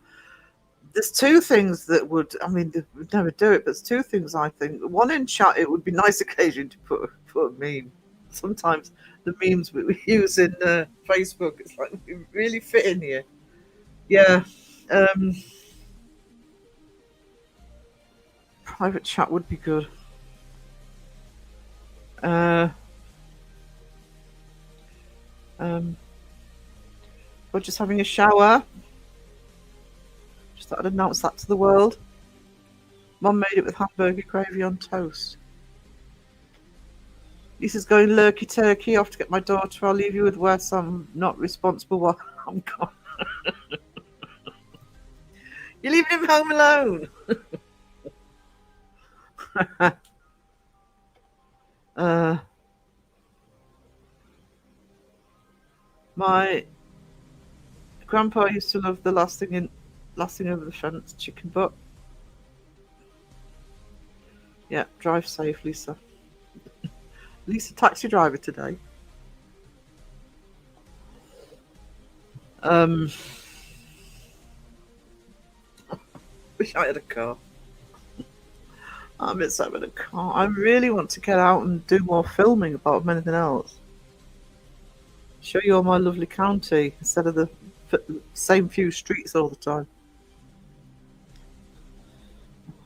There's two things that would, I mean, they would never do it, but there's two things I think. One, in chat, it would be nice occasion to put a meme. Sometimes the memes we use in Facebook, it's like, we really fit in here. Yeah. Private chat would be good. We're just having a shower. Just thought I'd announce that to the world. Mum made it with hamburger gravy on toast. Lisa's going lurky turkey off to get my daughter. I'll leave you with Wes. I'm not responsible while I'm gone. You're leaving him home alone. My grandpa used to love the last thing over the fence chicken butt. Yeah, drive safe, Lisa. Lisa, taxi driver today. Wish I had a car. I miss having a car. I really want to get out and do more filming apart from anything else. Show you all my lovely county instead of the same few streets all the time.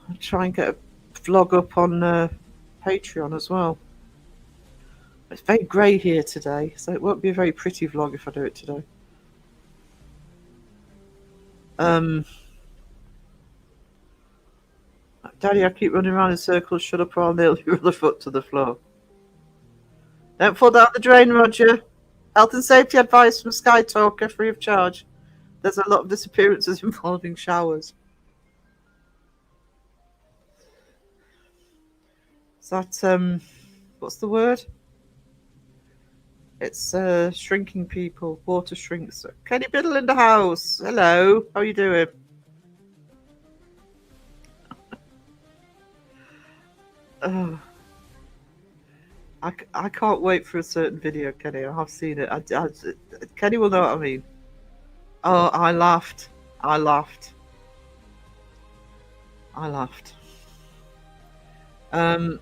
I'll try and get a vlog up on Patreon as well. It's very grey here today, so it won't be a very pretty vlog if I do it today. Daddy, I keep running around in circles. Shut up or I'll nail your other foot to the floor. Don't fall down the drain, Roger. Health and safety advice from Sky Talker, free of charge. There's a lot of disappearances involving showers. Is that what's the word? It's shrinking people. Water shrinks. Kenny Biddle in the house. Hello. How are you doing? Oh, I can't wait for a certain video, Kenny. I have seen it. Kenny will know what I mean. Oh, I laughed. I laughed. I laughed. Have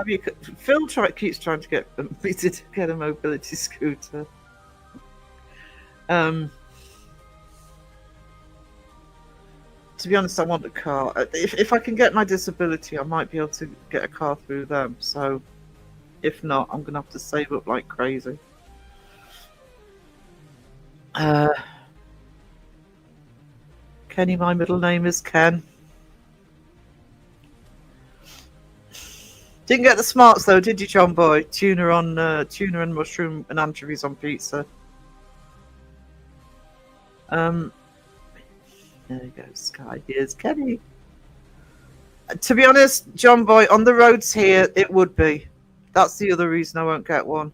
you? Phil keeps trying to get me to get a mobility scooter. To be honest, I want a car. If I can get my disability, I might be able to get a car through them. So, if not, I'm gonna have to save up like crazy. Kenny, my middle name is Ken. Didn't get the smarts though, did you, John Boy? Tuna and mushroom and anchovies on pizza. There you go, Sky. Here's Kenny. To be honest, John Boy, on the roads here, it would be. That's the other reason I won't get one.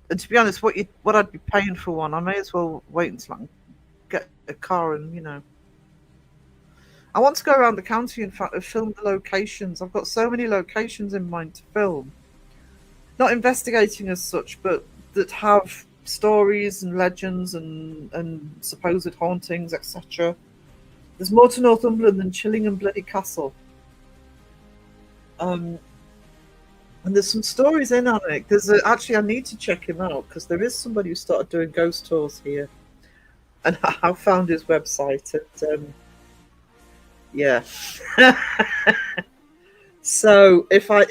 And to be honest, what I'd be paying for one, I may as well wait until I can get a car and, you know. I want to go around the county and film the locations. I've got so many locations in mind to film. Not investigating as such, but that have stories and legends and supposed hauntings, etc. There's more to Northumberland than Chillingham bloody Castle. And there's some stories in on it. Actually, I need to check him out because there is somebody who started doing ghost tours here, and I found his website. And yeah. So if I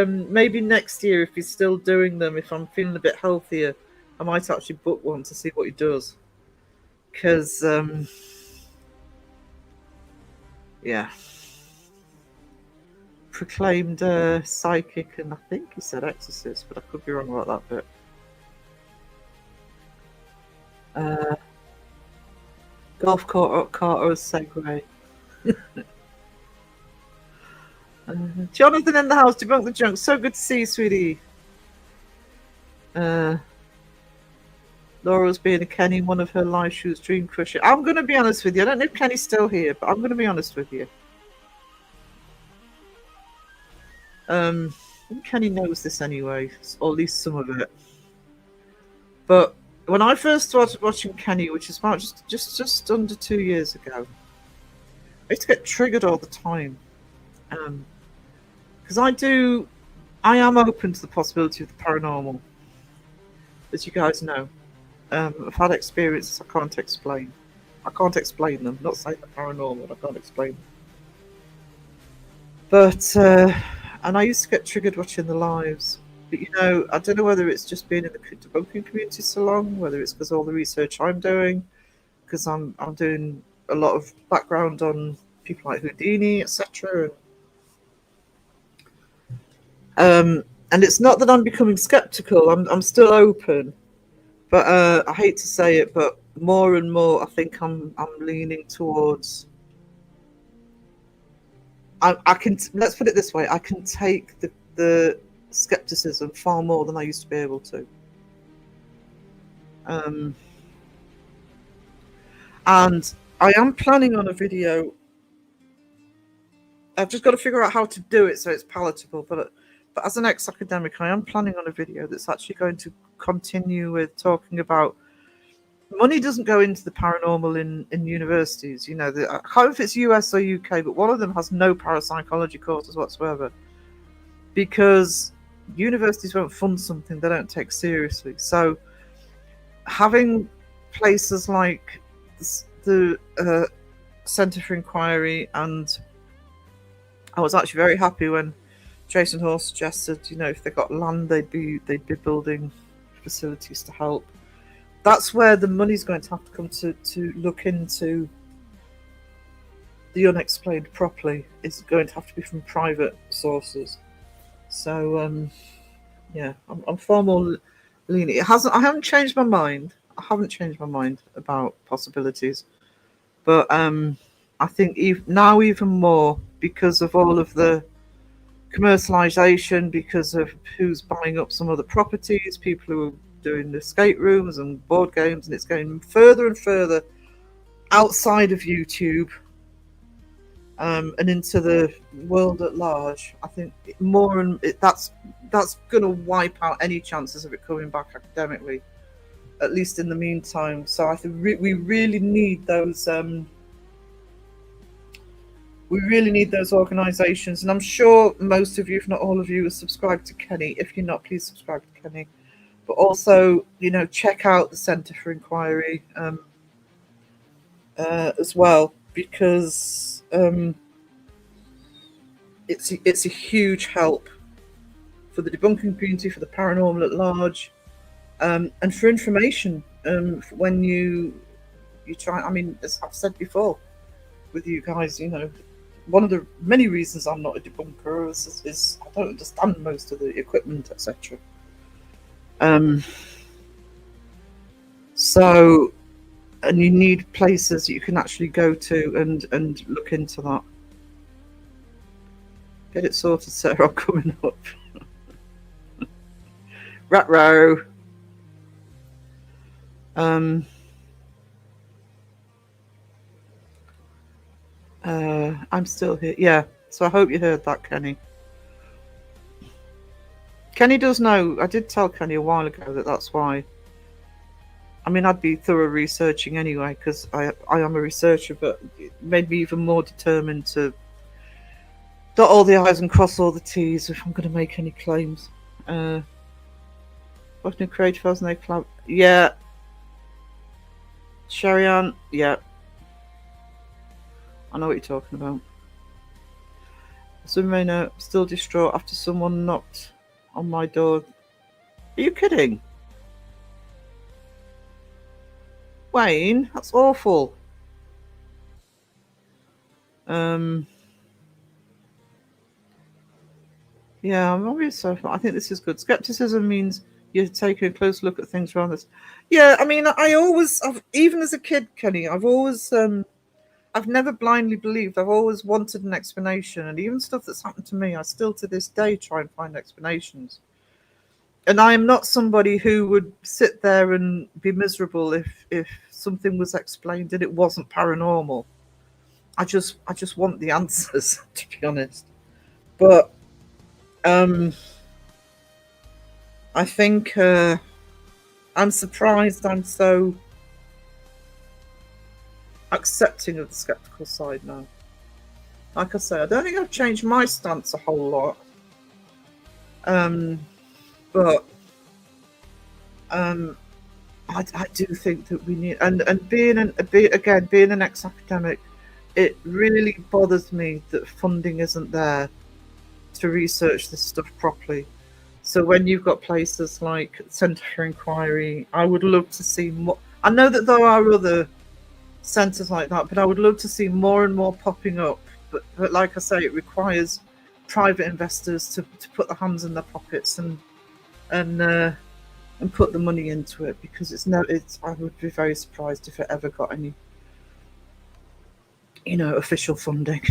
maybe next year, if he's still doing them, if I'm feeling a bit healthier, I might actually book one to see what he does. Because yeah. Proclaimed psychic, and I think he said exorcist, but I could be wrong about that bit. Golf cart or Segway. Jonathan in the house, debunk the junk. So good to see you, sweetie. Laura's being a Kenny, one of her live shoots, Dream Crusher. I'm going to be honest with you. I don't know if Kenny's still here, but I'm going to be honest with you. I think Kenny knows this anyway, or at least some of it. But when I first started watching Kenny, which is about just under 2 years ago, I used to get triggered all the time. Because I am open to the possibility of the paranormal, as you guys know. I've had experiences I can't explain. I can't explain them. Not saying they're paranormal, I can't explain them. But and I used to get triggered watching the lives. But you know, I don't know whether it's just being in the debunking community so long, whether it's because all the research I'm doing, because I'm doing a lot of background on people like Houdini, etc. And it's not that I'm becoming skeptical. I'm still open, but I hate to say it, but more and more, I think I'm leaning towards. I can, let's put it this way, I can take the skepticism far more than I used to be able to. And I am planning on a video. I've just got to figure out how to do it so it's palatable. But as an ex-academic, I am planning on a video that's actually going to continue with talking about money doesn't go into the paranormal in universities. You know, I can't know if it's US or UK, but one of them has no parapsychology courses whatsoever because universities won't fund something they don't take seriously. So having places like the Centre for Inquiry, and I was actually very happy when Jason Hall suggested, you know, if they got land, they'd be building facilities to help. That's where the money's going to have to come to look into the unexplained properly. It's going to have to be from private sources. So Yeah, I'm far more lenient. It hasn't. I haven't changed my mind. I haven't changed my mind about possibilities, but I think now even more because of all of the commercialization, because of who's buying up some other properties, people who are doing escape rooms and board games, and it's going further and further outside of YouTube and into the world at large. I think more and that's going to wipe out any chances of it coming back academically, at least in the meantime. So I think we really need those. We really need those organisations, and I'm sure most of you, if not all of you, are subscribed to Kenny. If you're not, please subscribe to Kenny. But also, check out the Centre for Inquiry as well, because it's a huge help for the debunking community, for the paranormal at large, and for information when you try. I mean, as I've said before with you guys, one of the many reasons I'm not a debunker is I don't understand most of the equipment, etc. So, and you need places you can actually go to and look into that. Get it sorted, Sarah. Coming up. Rat row. I'm still here. Yeah. So I hope you heard that, Kenny. Kenny does know. I did tell Kenny a while ago that's why. I mean, I'd be thorough researching anyway because I am a researcher, but it made me even more determined to dot all the I's and cross all the T's if I'm going to make any claims. What new creative has no club? Yeah. Sherry-Ann, yeah. I know what you're talking about. Submariner still distraught after someone knocked on my door. Are you kidding? Wayne, that's awful. Yeah, I'm obvious so far. I think this is good. Skepticism means you're taking a close look at things around this. Yeah, I mean, even as a kid, Kenny, I've never blindly believed. I've always wanted an explanation, and even stuff that's happened to me, I still to this day try and find explanations. And I am not somebody who would sit there and be miserable if something was explained and it wasn't paranormal. I just want the answers, to be honest. But I think I'm surprised I'm so accepting of the skeptical side now. Like I say, I don't think I've changed my stance a whole lot. But I do think that we need, and being an ex-academic, it really bothers me that funding isn't there to research this stuff properly. So when you've got places like Centre for Inquiry, I would love to see more. I know that there are other centres like that, but I would love to see more and more popping up. But like I say, it requires private investors to put their hands in their pockets and put the money into it, because I would be very surprised if it ever got any official funding.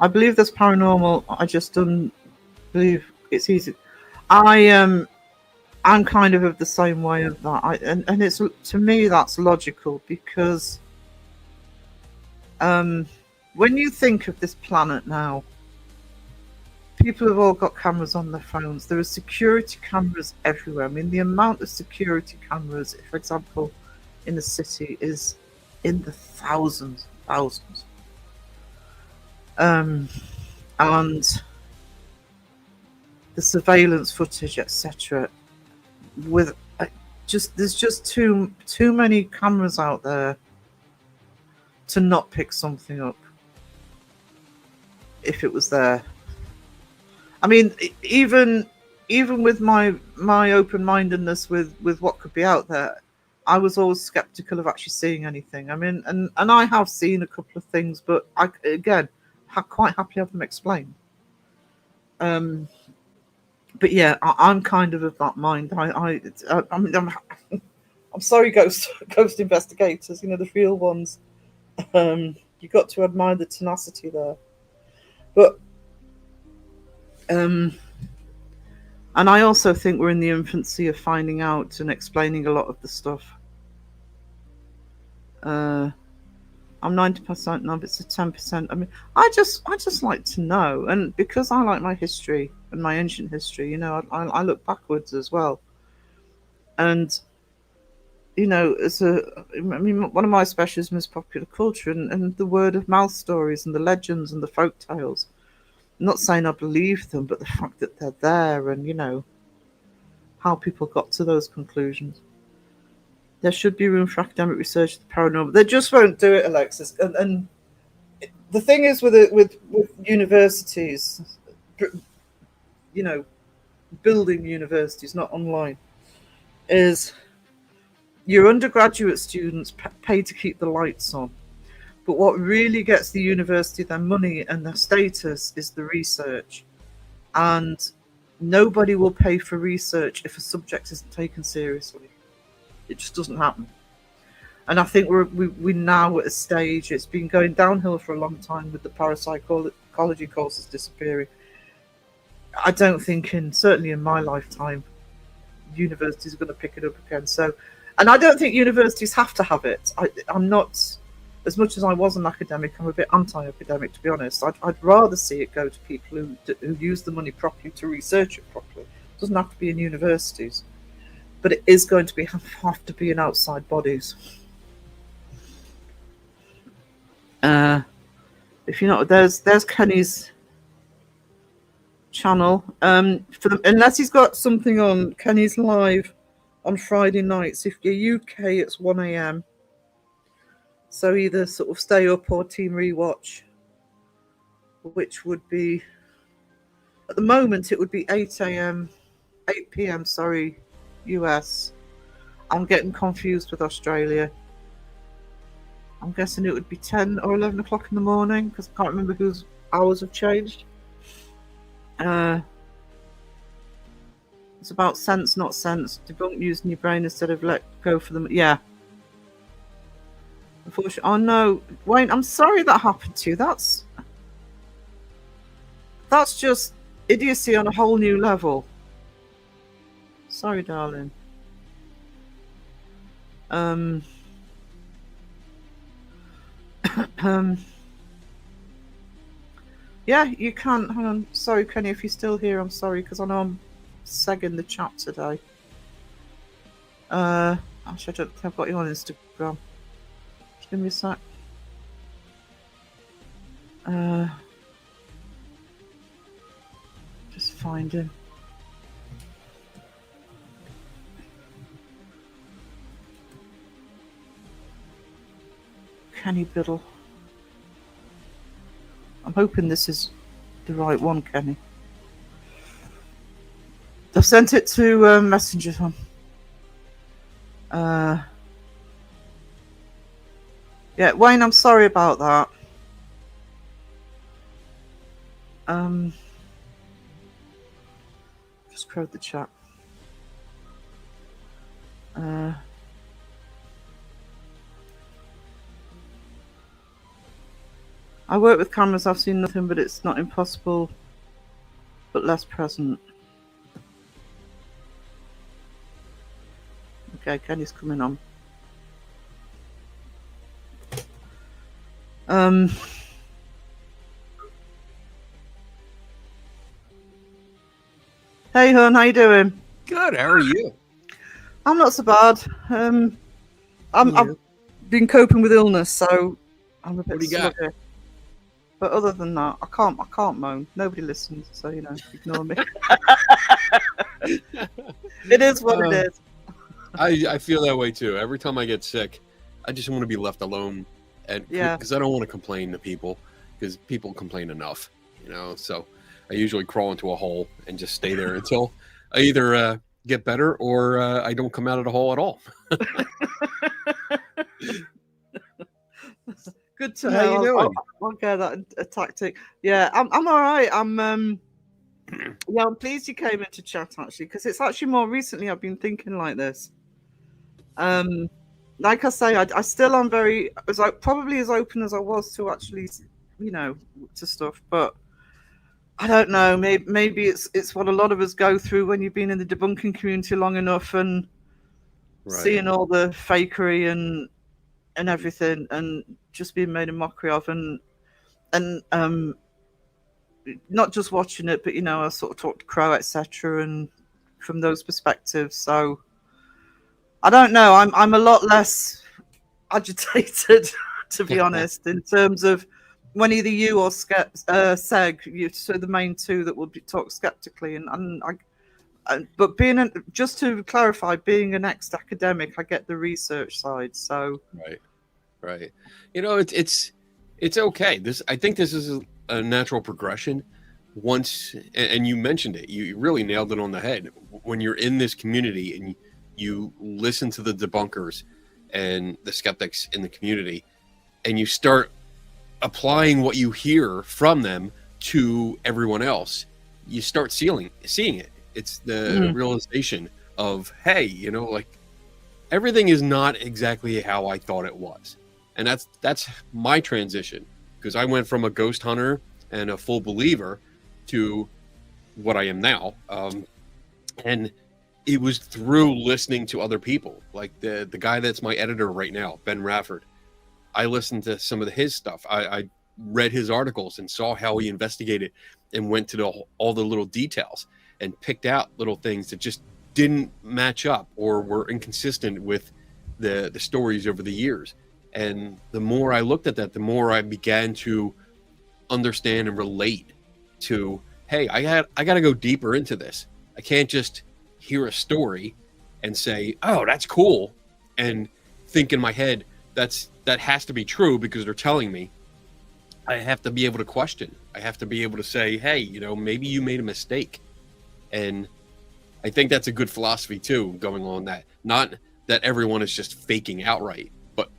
I believe there's paranormal. I just don't believe it's easy. I'm kind of the same way of that. And it's, to me, that's logical, because when you think of this planet now, people have all got cameras on their phones. There are security cameras everywhere. I mean, the amount of security cameras, for example, in the city is in the thousands. And the surveillance footage, etc. With there's just too many cameras out there to not pick something up if it was there. I mean, even with my open-mindedness with what could be out there, I was always skeptical of actually seeing anything. I mean, and I have seen a couple of things, but I again quite happily have them explained. But yeah, I'm kind of that mind. I mean, I'm sorry, ghost investigators. You know, the real ones. You got to admire the tenacity there. But and I also think we're in the infancy of finding out and explaining a lot of the stuff. I'm 90% now, but it's a 10%. I mean, I just like to know, and because I like my history and my ancient history, you know, I look backwards as well. And you know, I mean, one of my specialisms is popular culture and the word of mouth stories and the legends and the folk tales. I'm not saying I believe them, but the fact that they're there and, you know, how people got to those conclusions. There should be room for academic research of the paranormal. They just won't do it, Alexis. And the thing is with universities, you know, building universities, not online, is your undergraduate students pay to keep the lights on. But what really gets the university their money and their status is the research. And nobody will pay for research if a subject isn't taken seriously. It just doesn't happen. And I think we're now at a stage, it's been going downhill for a long time with the parapsychology courses disappearing. I don't think certainly in my lifetime, universities are going to pick it up again. So, and I don't think universities have to have it. I'm not, as much as I was an academic, I'm a bit anti-academic, to be honest. I'd rather see it go to people who use the money properly to research it properly. It doesn't have to be in universities, but it is going to have to be in outside bodies. If you're not, there's Kenny's channel. Unless he's got something on, Kenny's live on Friday nights. If you're UK, it's 1 a.m. So either sort of stay up or team rewatch, which would be, at the moment, it would be 8 p.m. Sorry, US. I'm getting confused with Australia. I'm guessing it would be 10 or 11 o'clock in the morning because I can't remember whose hours have changed. It's about sense, not sense. Debunk using your brain instead of let go for them. Yeah. Unfortunately, oh no, Wayne, I'm sorry that happened to you. That's just idiocy on a whole new level. Sorry, darling. Yeah, you can. Hang on. Sorry, Kenny, if you're still here, I'm sorry, because I know I'm segging the chat today. Actually, I don't think I've got you on Instagram. Just give me a sec. Just find him. Kenny Biddle. I'm hoping this is the right one, Kenny. I've sent it to Messenger. Yeah, Wayne, I'm sorry about that. Just crowd the chat. I work with cameras, I've seen nothing, but it's not impossible, but less present. Okay, Kenny's coming on. Hey, hon, how you doing? Good, how are you? I'm not so bad. I've been coping with illness, so I'm a bit sluggish. But other than that, I can't moan. Nobody listens, so you know, ignore me. It is what it is. I feel that way too. Every time I get sick, I just want to be left alone, and because I don't want to complain to people, because people complain enough, you know. So I usually crawl into a hole and just stay there until I either get better or I don't come out of the hole at all. Good to So know. how you doing? I'll get that a tactic. Yeah, I'm all right. Yeah, I'm pleased you came into chat actually, because it's actually more recently I've been thinking like this. Like I say, I still am very probably as open as I was to actually, to stuff, but I don't know. Maybe it's what a lot of us go through when you've been in the debunking community long enough and seeing all the fakery and everything, and just being made a mockery of, and not just watching it, but I sort of talked to Crow, etc., and from those perspectives. So I don't know. I'm a lot less agitated, to be honest, in terms of when either you or Seg, so the main two that will talk skeptically, but just to clarify, being an ex-academic, I get the research side. So right. It's okay. I think this is a natural progression. Once, and you mentioned it, you really nailed it on the head. When you're in this community and you listen to the debunkers and the skeptics in the community, and you start applying what you hear from them to everyone else, you start seeing it. It's the realization of, hey, like everything is not exactly how I thought it was. And that's my transition, because I went from a ghost hunter and a full believer to what I am now. And it was through listening to other people, like the guy that's my editor right now, Ben Rafford. I listened to some of his stuff. I read his articles and saw how he investigated and went to all the little details and picked out little things that just didn't match up or were inconsistent with the stories over the years. And the more I looked at that, the more I began to understand and relate to, hey, I got to go deeper into this. I can't just hear a story and say, oh, that's cool, and think in my head that has to be true because they're telling me. I have to be able to question. I have to be able to say, hey, maybe you made a mistake. And I think that's a good philosophy too, going on that. Not that everyone is just faking outright, but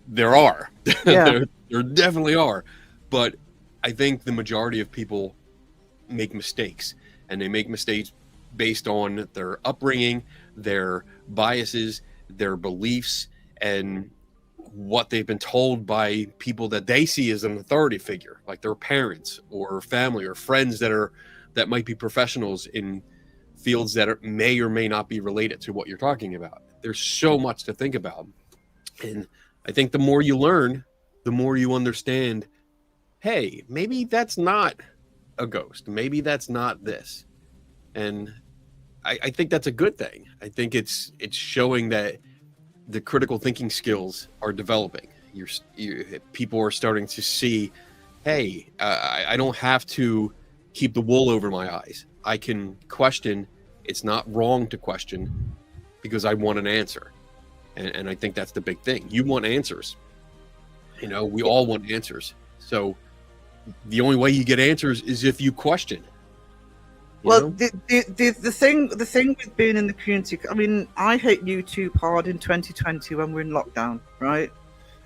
there are. Yeah. there definitely are. But I think the majority of people make mistakes, and they make mistakes based on their upbringing, their biases, their beliefs, and what they've been told by people that they see as an authority figure, like their parents or family or friends that might be professionals in fields that may or may not be related to what you're talking about. There's so much to think about. And I think the more you learn, the more you understand, hey, maybe that's not a ghost. Maybe that's not this. And I think that's a good thing. I think it's showing that the critical thinking skills are developing. People are starting to see, hey, I don't have to keep the wool over my eyes. I can question. It's not wrong to question because I want an answer. And I think that's the big thing. You want answers. We all want answers. So the only way you get answers is if you question. The thing with being in the community, I mean, I hit YouTube hard in 2020 when we're in lockdown, right?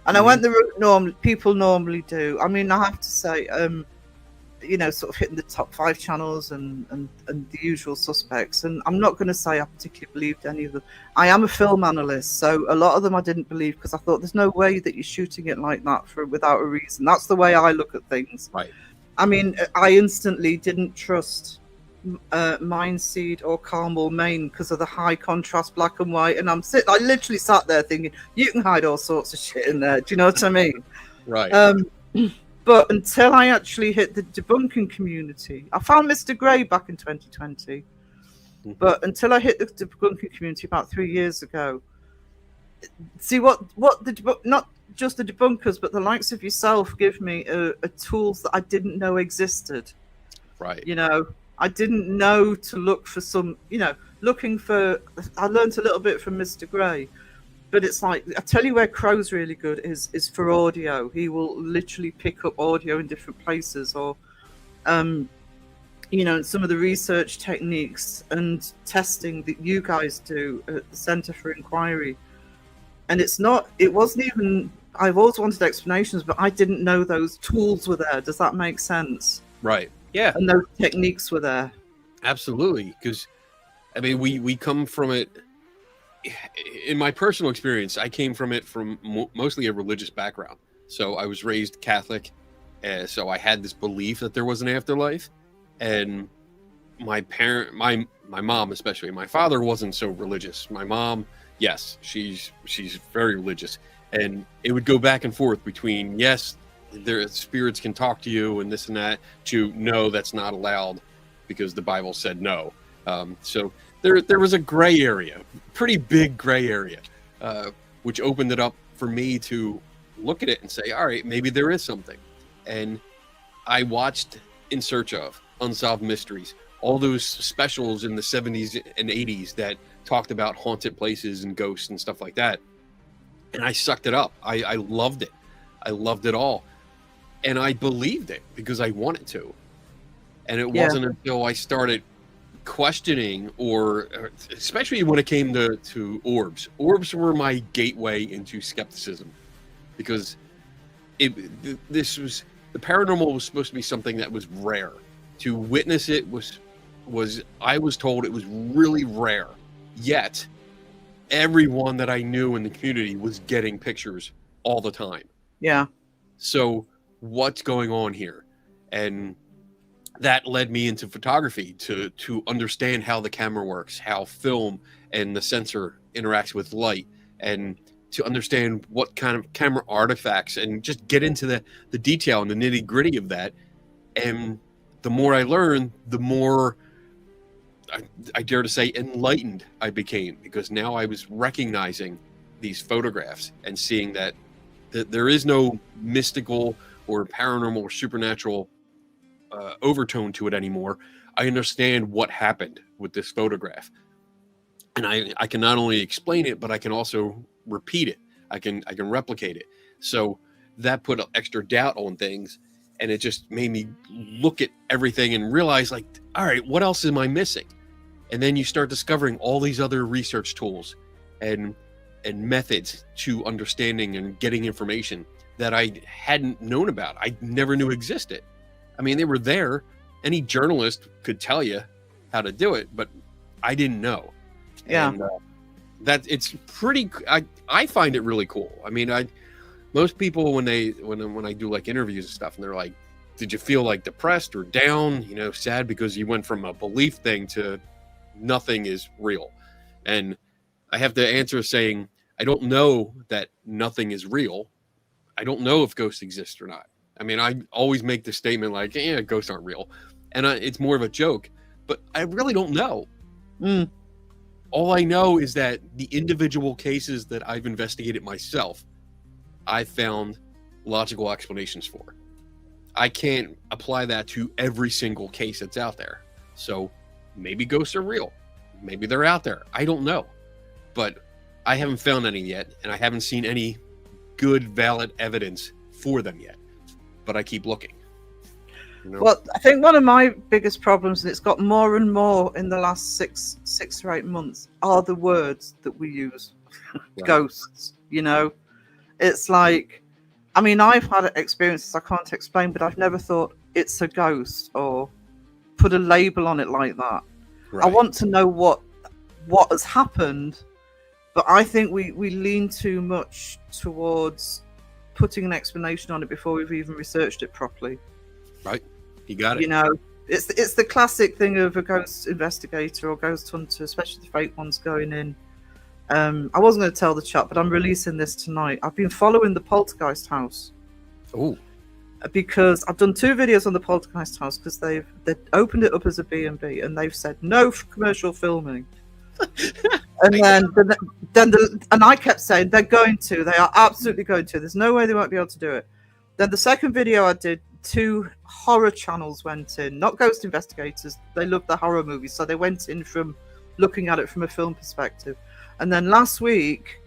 And I went the route people normally do. I mean, I have to say, sort of hitting the top 5 channels and the usual suspects. And I'm not going to say I particularly believed any of them. I am a film analyst, so a lot of them I didn't believe because I thought there's no way that you're shooting it like that without a reason. That's the way I look at things. Right. I mean, I instantly didn't trust Mindseed or Carmel Maine because of the high contrast black and white, and I literally sat there thinking you can hide all sorts of shit in there. Do you know what I mean? Right. But until I actually hit the debunking community, I found Mr. Gray back in 2020. But until I hit the debunking community about 3 years ago, see what not just the debunkers, but the likes of yourself give me are tools that I didn't know existed. Right. I didn't know to look for some, looking for. I learned a little bit from Mr. Gray, but it's like, I tell you where Crow's really good is for audio. He will literally pick up audio in different places, or, some of the research techniques and testing that you guys do at the Centre for Inquiry. And it wasn't even, I've always wanted explanations, but I didn't know those tools were there. Does that make sense? Right. Yeah. And those techniques were there. Absolutely. Because, I mean, we come from it. In my personal experience, I came from it from mostly a religious background. So I was raised Catholic. So I had this belief that there was an afterlife. And my mom especially, my father wasn't so religious. My mom, yes, she's very religious. And it would go back and forth between, yes, their spirits can talk to you and this and that, to no, that's not allowed because the Bible said no. So there was a gray area, pretty big gray area, which opened it up for me to look at it and say, all right, maybe there is something. And I watched In Search of, Unsolved Mysteries, all those specials in the 70s and 80s that talked about haunted places and ghosts and stuff like that. And I sucked it up. I loved it. I loved it all. And I believed it because I wanted to. And it wasn't until I started questioning, or especially when it came to orbs. Orbs were my gateway into skepticism, because this was, the paranormal was supposed to be something that was rare. To witness it was I was told it was really rare. Yet everyone that I knew in the community was getting pictures all the time. Yeah. So what's going on here? And that led me into photography to understand how the camera works, how film and the sensor interacts with light, and to understand what kind of camera artifacts, and just get into the detail and the nitty gritty of that. And the more I learned, the more I dare to say enlightened I became, because now I was recognizing these photographs and seeing that there is no mystical or paranormal or supernatural overtone to it anymore. I understand what happened with this photograph, and I can not only explain it, but I can also repeat it. I can replicate it. So that put extra doubt on things, and it just made me look at everything and realize, like, all right, what else am I missing? And then you start discovering all these other research tools and methods to understanding and getting information that I hadn't known about. I never knew existed. I mean, they were there. Any journalist could tell you how to do it, but I didn't know. Yeah. And that it's pretty. I find it really cool. I mean, most people when I do like interviews and stuff, and they're like, "Did you feel like depressed or down? You know, sad because you went from a belief thing to nothing is real?" And I have to answer saying, I don't know that nothing is real. I don't know if ghosts exist or not. I mean, I always make the statement like, yeah, ghosts aren't real. And it's more of a joke, but I really don't know. Mm. All I know is that the individual cases that I've investigated myself, I found logical explanations for. I can't apply that to every single case that's out there. So maybe ghosts are real. Maybe they're out there. I don't know. But I haven't found any yet, and I haven't seen any good, valid evidence for them yet. But I keep looking. You know? Well, I think one of my biggest problems, and it's got more and more in the last six or 8 months, are the words that we use. Right. Ghosts, you know? It's like, I mean, I've had experiences I can't explain, but I've never thought it's a ghost or put a label on it like that. Right. I want to know what has happened, but I think we lean too much towards putting an explanation on it before we've even researched it properly. Right. You got it. You know, it's the classic thing of a ghost investigator or ghost hunter, especially the fake ones going in. I wasn't going to tell the chat, but I'm releasing this tonight. I've been following the Poltergeist house. Oh. Because I've done 2 videos on the Poltergeist house, because they've opened it up as a B&B, and they've said no commercial filming. And and I kept saying they are absolutely going to. There's no way they won't be able to do it. Then the second video I did, 2 horror channels went in, not ghost investigators. They love the horror movies, so they went in from looking at it from a film perspective. And then last week,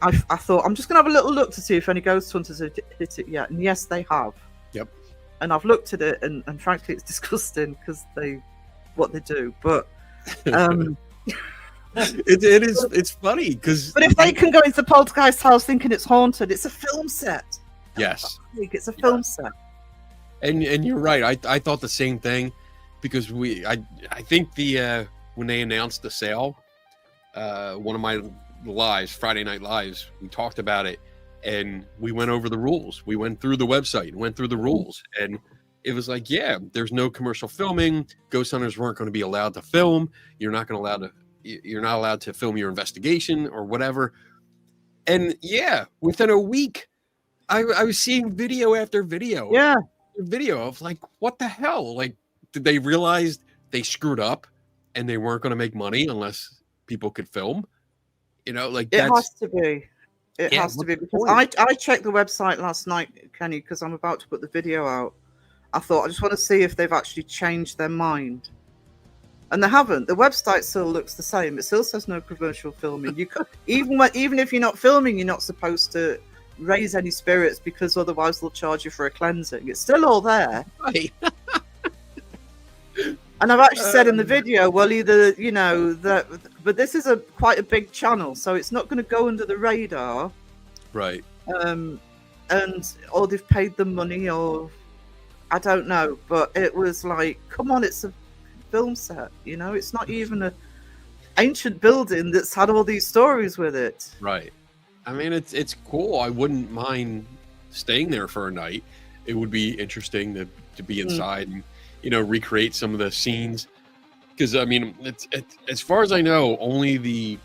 I thought, I'm just going to have a little look to see if any ghost hunters have hit it yet. And yes, they have. Yep. And I've looked at it, and frankly, it's disgusting because what they do. But It's funny because. But if they can go into the poltergeist house thinking it's haunted, it's a film set. Yes, It's a film set. and you're right. I thought the same thing because I think when they announced the sale, one of my lives, Friday Night Lives, we talked about it and we went over the rules. We went through the website, went through the rules, and it was like, yeah, there's no commercial filming. Ghost hunters weren't going to be allowed to film. You're not allowed to film your investigation or whatever. And yeah, within a week, I was seeing video after video. Yeah. Video of like, what the hell? Like, did they realize they screwed up and they weren't going to make money unless people could film? You know, like it has to be. It Yeah, has to what's be the because point? I checked the website last night, Kenny, because I'm about to put the video out. I thought I just want to see if they've actually changed their mind, and they haven't. The website still looks the same. It still says no commercial filming. You could even if you're not filming, you're not supposed to raise any spirits because otherwise they'll charge you for a cleansing. It's still all there. Right. And I've actually said in the video, well, either but this is quite a big channel, so it's not going to go under the radar. Right. Or they've paid them money, or I don't know. But it was like, come on, it's a film set. It's not even a ancient building that's had all these stories with it. Right. I mean, it's cool. I wouldn't mind staying there for a night. It would be interesting to be inside and recreate some of the scenes. Because I mean, it's as far as I know, only the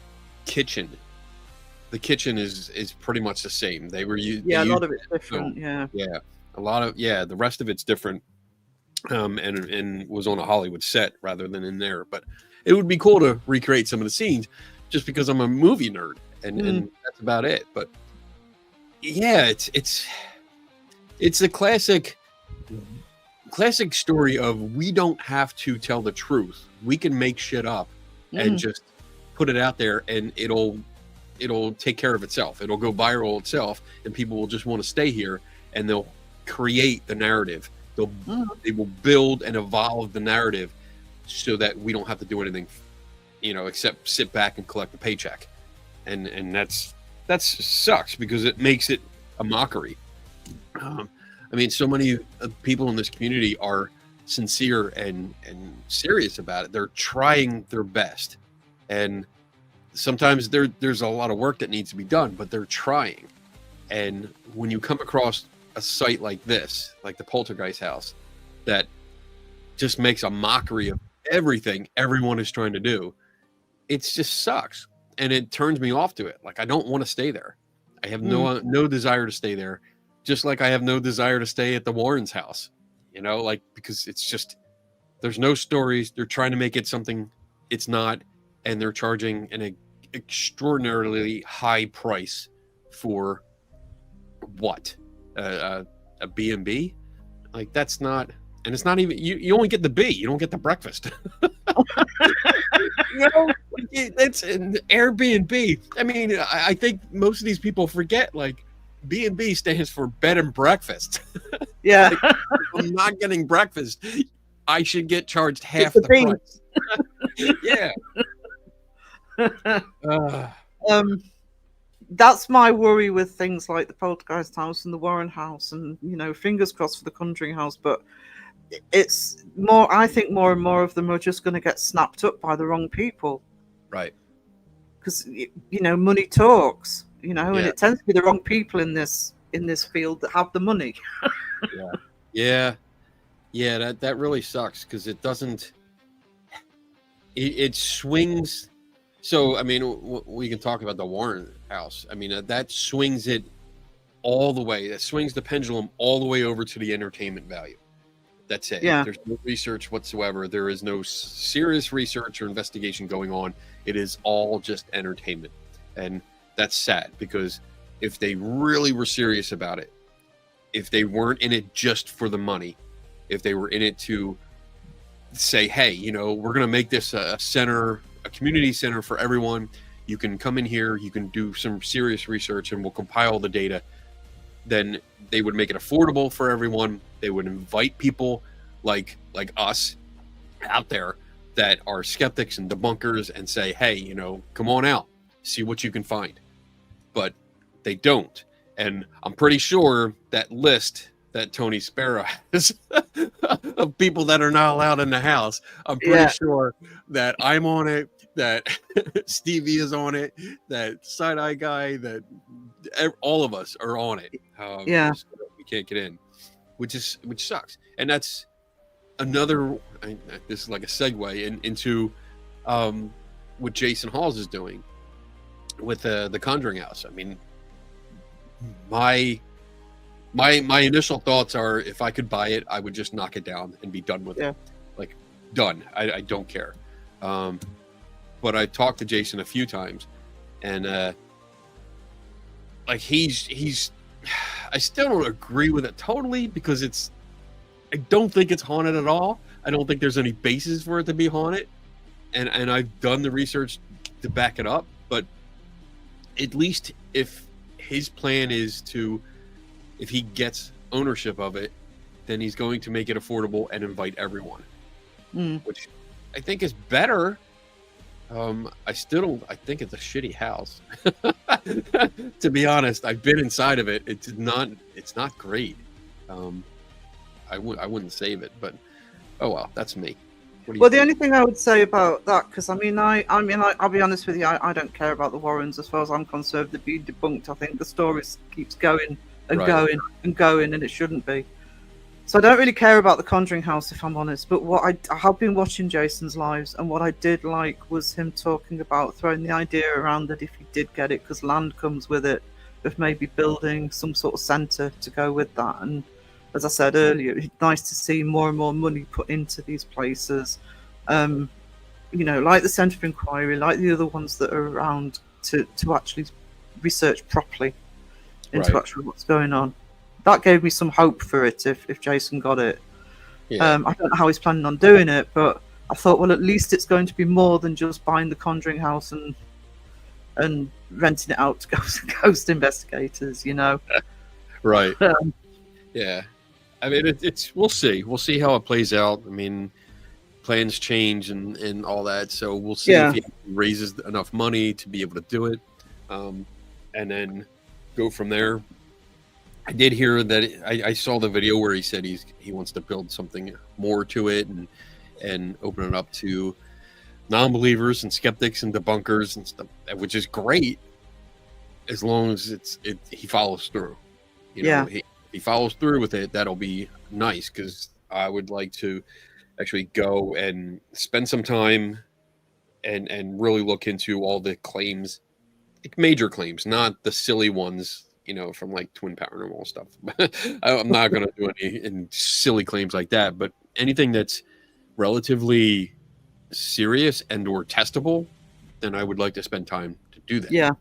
kitchen is pretty much the same. A lot of it's different. The rest of it's different. And was on a Hollywood set rather than in there. But it would be cool to recreate some of the scenes, just because I'm a movie nerd, and that's about it. But yeah, it's a classic story of, we don't have to tell the truth. We can make shit up and just put it out there, and it'll take care of itself. It'll go viral itself, and people will just want to stay here, and they'll create the narrative. They will build and evolve the narrative so that we don't have to do anything, except sit back and collect the paycheck. And that sucks, because it makes it a mockery. I mean, so many people in this community are sincere and serious about it. They're trying their best, and sometimes there's a lot of work that needs to be done, but they're trying. And when you come across a site like this, like the Poltergeist house, that just makes a mockery of everything everyone is trying to do, it just sucks, and it turns me off to it. Like, I don't want to stay there. I have no desire to stay there, just like I have no desire to stay at the Warrens' house, because it's just, there's no stories. They're trying to make it something it's not, and they're charging an extraordinarily high price for what? A B&B? Like, that's not, and it's not even, you only get the B, you don't get the breakfast. It's an Airbnb. I mean, I think most of these people forget, like, B&B stands for bed and breakfast. Yeah. Like, if I'm not getting breakfast, I should get charged half the price. Yeah. That's my worry with things like the Poltergeist house and the Warren house, and fingers crossed for the Conjuring house. But it's more, I think more and more of them are just going to get snapped up by the wrong people, Right? Because money talks, and it tends to be the wrong people in this field that have the money. Yeah. That really sucks, because it doesn't. It swings. So, I mean, we can talk about the Warren house. I mean, that swings it all the way. That swings the pendulum all the way over to the entertainment value. That's it. Yeah. There's no research whatsoever. There is no serious research or investigation going on. It is all just entertainment. And that's sad, because if they really were serious about it, if they weren't in it just for the money, if they were in it to say, hey, we're going to make this a community center for everyone. You can come in here, you can do some serious research, and we'll compile the data. Then they would make it affordable for everyone. They would invite people like us out there that are skeptics and debunkers and say, hey, you know, come on out, see what you can find. But they don't. And I'm pretty sure that list that Tony Sparrow has of people that are not allowed in the house, I'm pretty sure that I'm on it, that Stevie is on it, that Side-Eye Guy, that all of us are on it. We can't get in, which sucks. And that's another, this is like a segue into what Jason Hawes is doing with the Conjuring House. I mean, my initial thoughts are, if I could buy it, I would just knock it down and be done with it. Like, done. I don't care. But I talked to Jason a few times, and like he's I still don't agree with it totally, because I don't think it's haunted at all. I don't think there's any basis for it to be haunted, and I've done the research to back it up. But at least if his plan is to, if he gets ownership of it, then he's going to make it affordable and invite everyone, which I think is better. I think it's a shitty house. To be honest, I've been inside of it. It's not great. I wouldn't save it, but oh well, that's me. Well, the only thing I would say about that, because I'll be honest with you, I don't care about the Warrens as far as I'm concerned. They've been debunked. I think the story keeps going and going and going, and it shouldn't be. So I don't really care about the Conjuring House, if I'm honest. But what I have been watching Jason's lives, and what I did like was him talking about throwing the idea around that if he did get it, because land comes with it, of maybe building some sort of centre to go with that. And as I said earlier, it's nice to see more and more money put into these places. You know, like the Centre for Inquiry, like the other ones that are around to actually research properly into actually what's going on. That gave me some hope for it if Jason got it. I don't know how he's planning on doing it, but I thought, well, at least it's going to be more than just buying the Conjuring House and renting it out to ghost investigators, you know? Right. Yeah. I mean, it's we'll see. We'll see how it plays out. I mean, plans change and all that, so we'll see if he raises enough money to be able to do it, and then go from there. I did hear that I saw the video where he said he wants to build something more to it and open it up to non-believers and skeptics and debunkers and stuff, which is great as long as he follows through. You know, he follows through with it. That'll be nice, because I would like to actually go and spend some time and really look into all the claims, like major claims, not the silly ones, you know, from like Twin Paranormal stuff. I'm not going to do any silly claims like that, but anything that's relatively serious and or testable, then I would like to spend time to do that. Yeah.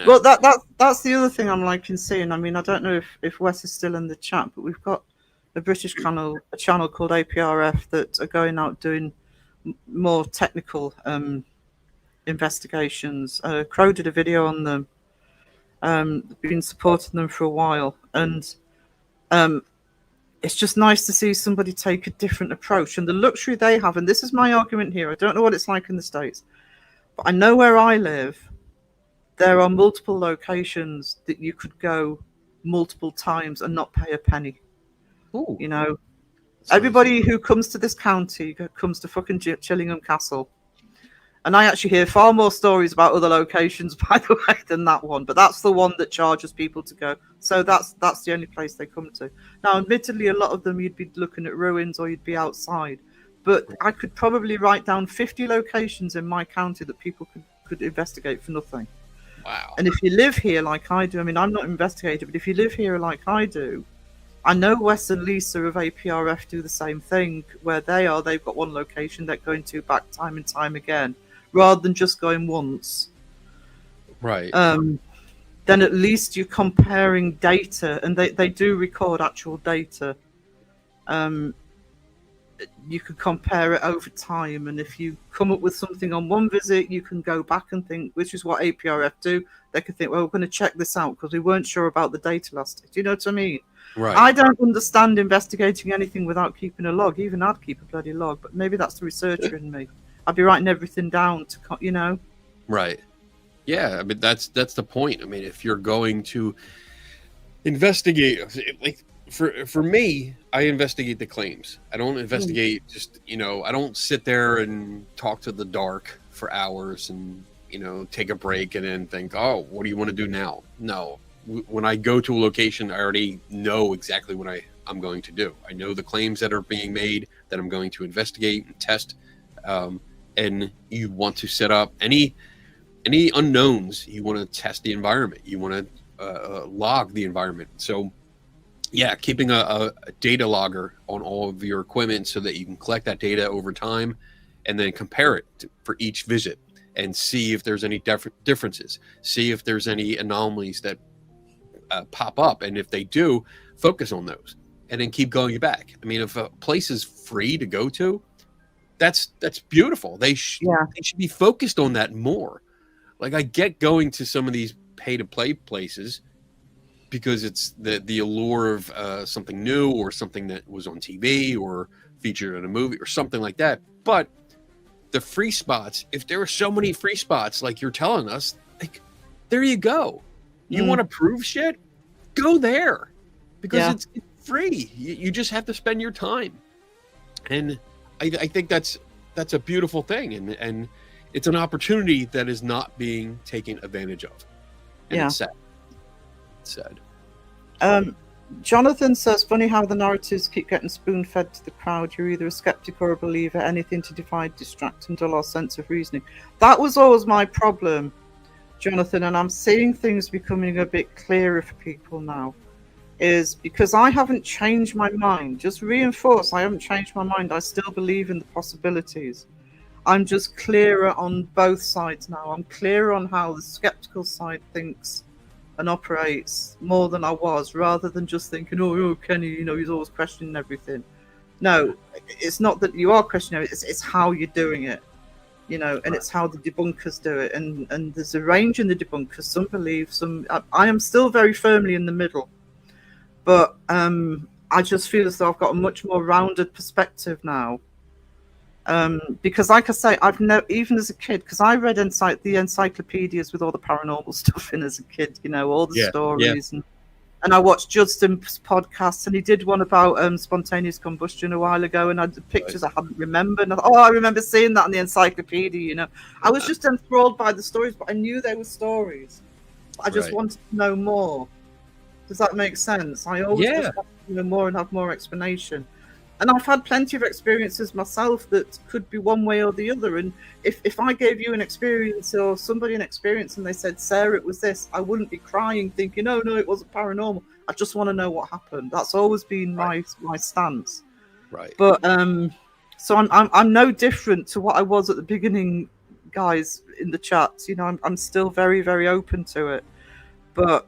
Well, that's the other thing I'm liking seeing. I mean, I don't know if Wes is still in the chat, but we've got a British channel called APRF that are going out doing more technical investigations. Crow did a video on them. Been supporting them for a while, and it's just nice to see somebody take a different approach. And the luxury they have, and this is my argument here, I don't know what it's like in the States, but I know where I live, there are multiple locations that you could go multiple times and not pay a penny. Ooh. You know, everybody who comes to this county comes to fucking Chillingham Castle. And I actually hear far more stories about other locations, by the way, than that one. But that's the one that charges people to go. So that's the only place they come to. Now, admittedly, a lot of them you'd be looking at ruins or you'd be outside. But I could probably write down 50 locations in my county that people could investigate for nothing. Wow. And if you live here like I do, I mean, I'm not an investigator, but if you live here like I do, I know Wes and Lisa of APRF do the same thing. Where they've got one location they're going to back time and time again, rather than just going once. Right. Then at least you're comparing data, and they do record actual data. you could compare it over time, and if you come up with something on one visit, you can go back and think, which is what APRF do. They can think, well, we're going to check this out because we weren't sure about the data last. Do you know what I mean? Right. I don't understand investigating anything without keeping a log. Even I'd keep a bloody log, but maybe that's the researcher in me. I'd be writing everything down to, you know. Right. Yeah. I mean, that's the point. I mean, if you're going to investigate, like for me, I investigate the claims. I don't investigate just, you know, I don't sit there and talk to the dark for hours and, you know, take a break and then think, oh, what do you want to do now? No. When I go to a location, I already know exactly what I'm going to do. I know the claims that are being made that I'm going to investigate and test. And you want to set up any unknowns. You want to test the environment. You want to log the environment. So, yeah, keeping a data logger on all of your equipment so that you can collect that data over time and then compare it for each visit and see if there's any differences. See if there's any anomalies that pop up, and if they do, focus on those and then keep going back. I mean, if a place is free to go to, that's beautiful. They should be focused on that more. Like, I get going to some of these pay to play places because it's the allure of something new or something that was on TV or featured in a movie or something like that. But the free spots, if there are so many free spots like you're telling us, like, there you go. You want to prove shit? Go there, because it's free. You just have to spend your time, and I think that's a beautiful thing, and it's an opportunity that is not being taken advantage of. And it's sad. It's sad. Jonathan says, funny how the narratives keep getting spoon-fed to the crowd. You're either a skeptic or a believer. Anything to divide, distract, and dull our sense of reasoning. That was always my problem, Jonathan, and I'm seeing things becoming a bit clearer for people now, is because I haven't changed my mind. Just reinforce, I haven't changed my mind. I still believe in the possibilities. I'm just clearer on both sides now. I'm clearer on how the skeptical side thinks and operates more than I was, rather than just thinking, oh, Kenny, you know, he's always questioning everything. No, it's not that you are questioning it, it's how you're doing it. You know, and it's how the debunkers do it, and there's a range in the debunkers. Some believe, some. I am still very firmly in the middle, but I just feel as though I've got a much more rounded perspective now. Because, like I say, I've never, even as a kid, because I read the encyclopedias with all the paranormal stuff in as a kid. You know, all the stories and I watched Judson's podcast, and he did one about spontaneous combustion a while ago, and I had pictures I hadn't remembered. And I remember seeing that in the encyclopedia, you know. I was just enthralled by the stories, but I knew they were stories. I just wanted to know more. Does that make sense? I always just wanted to know more and have more explanation. And I've had plenty of experiences myself that could be one way or the other. And if I gave you an experience or somebody an experience and they said, Sarah, it was this, I wouldn't be crying thinking, oh, no, it wasn't paranormal. I just want to know what happened. That's always been my stance. Right. But so I'm no different to what I was at the beginning, guys, in the chats. You know, I'm still very, very open to it. But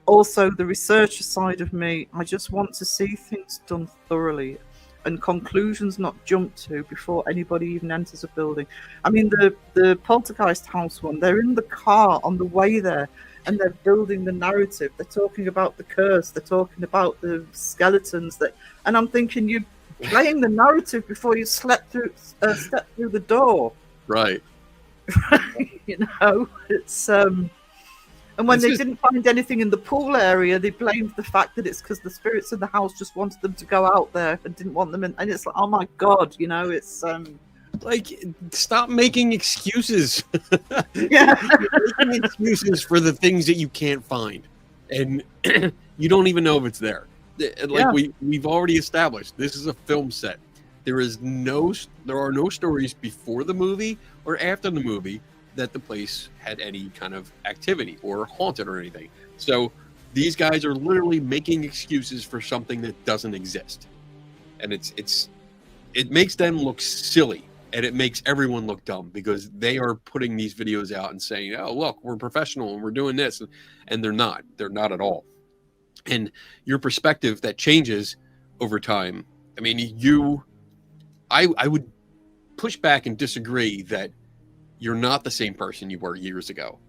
also the researcher side of me, I just want to see things done thoroughly and conclusions not jumped to before anybody even enters a building. I mean, the poltergeist house one, they're in the car on the way there and they're building the narrative. They're talking about the curse, they're talking about the skeletons, and I'm thinking, you're playing the narrative before you step through the door. Right. You know, it's and when they didn't find anything in the pool area, they blamed the fact that it's because the spirits in the house just wanted them to go out there and didn't want them in. And it's like, oh my God, you know, it's like, stop making excuses. Yeah. You're making excuses for the things that you can't find, and you don't even know if it's there. Like we've already established, this is a film set. There are no stories before the movie or after the movie that the place had any kind of activity or haunted or anything. So these guys are literally making excuses for something that doesn't exist, and it makes them look silly, and it makes everyone look dumb, because they are putting these videos out and saying, oh, look, we're professional and we're doing this, and they're not at all. And your perspective that changes over time. I mean, you I would push back and disagree that you're not the same person you were years ago.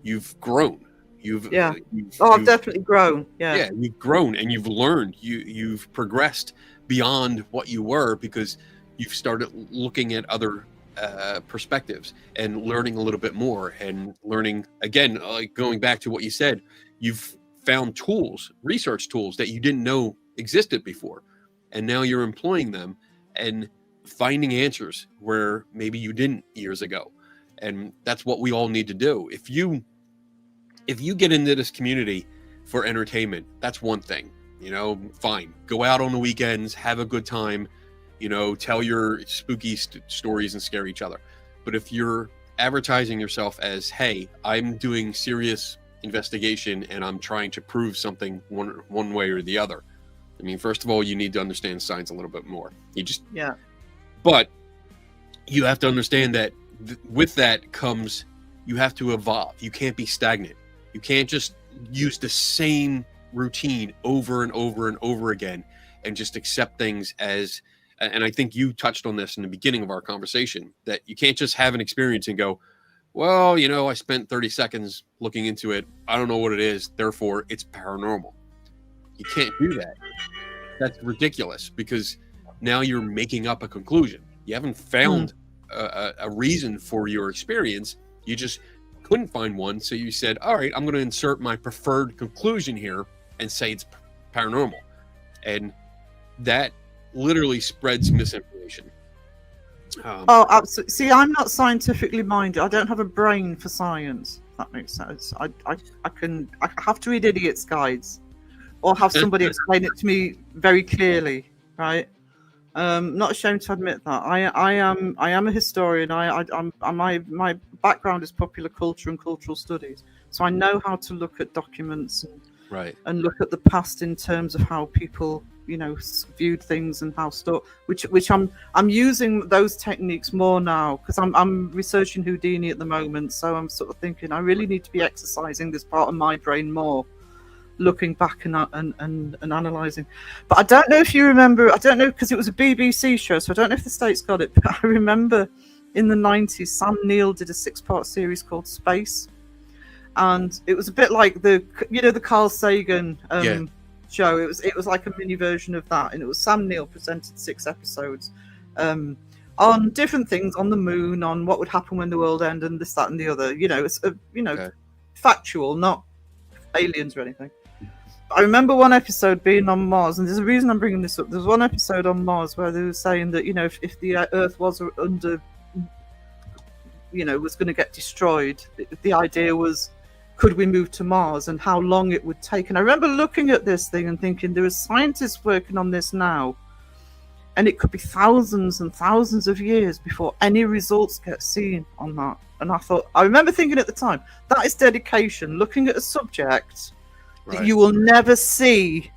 You've grown. I've definitely grown. Yeah, you've grown and you've learned. You've progressed beyond what you were because you've started looking at other perspectives and learning a little bit more and learning again, like going back to what you said, you've found tools, research tools that you didn't know existed before, and now you're employing them and finding answers where maybe you didn't years ago. And that's what we all need to do. If you get into this community for entertainment, that's one thing, fine, go out on the weekends, have a good time, tell your spooky stories and scare each other. But if you're advertising yourself as, hey, I'm doing serious investigation and I'm trying to prove something one way or the other, I mean, first of all, you need to understand science a little bit more. But you have to understand that with that comes, you have to evolve. You can't be stagnant. You can't just use the same routine over and over and over again and just accept things as, and I think you touched on this in the beginning of our conversation, that you can't just have an experience and go, well, I spent 30 seconds looking into it. I don't know what it is. Therefore, it's paranormal. You can't do that. That's ridiculous because now you're making up a conclusion. You haven't found a reason for your experience. You just couldn't find one. So you said, all right, I'm going to insert my preferred conclusion here and say it's paranormal. And that literally spreads misinformation. Absolutely. See, I'm not scientifically minded. I don't have a brain for science. If that makes sense. I have to read idiots' guides, or have somebody explain it to me very clearly. Right? Not ashamed to admit that. I am a historian. My background is popular culture and cultural studies, so I know how to look at documents and look at the past in terms of how people viewed things and how stuff, which I'm using those techniques more now because I'm researching Houdini at the moment. So I'm sort of thinking I really need to be exercising this part of my brain more, looking back and analysing. But I don't know if you remember, I don't know because it was a BBC show, so I don't know if the States got it, but I remember in the 90s Sam Neill did a 6-part series called Space, and it was a bit like the Carl Sagan show. It was like a mini version of that, and it was Sam Neill presented 6 episodes on different things, on the moon, on what would happen when the world ended, and this, that, and the other. It's factual, not aliens or anything. I remember one episode being on Mars, and there's a reason I'm bringing this up. There's one episode on Mars where they were saying that if the Earth was under, was going to get destroyed, the idea was, could we move to Mars and how long it would take? And I remember looking at this thing and thinking, there are scientists working on this now, and it could be thousands and thousands of years before any results get seen on that. And I remember thinking at the time, that is dedication, looking at a subject that you will never see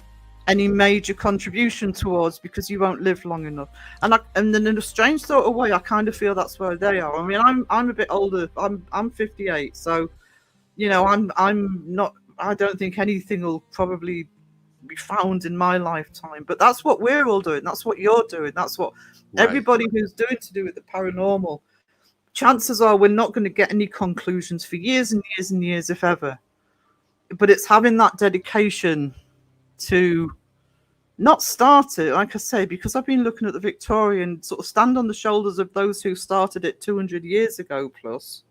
any major contribution towards because you won't live long enough. And then in a strange sort of way, I kind of feel that's where they are. I mean, I'm a bit older. I'm 58, so I'm not. I don't think anything will probably be found in my lifetime. But that's what we're all doing. That's what you're doing. That's what everybody who's doing to do with the paranormal. Chances are we're not going to get any conclusions for years and years and years, if ever. But it's having that dedication to not start it, like I say, because I've been looking at the Victorian, sort of stand on the shoulders of those who started it 200 years ago plus,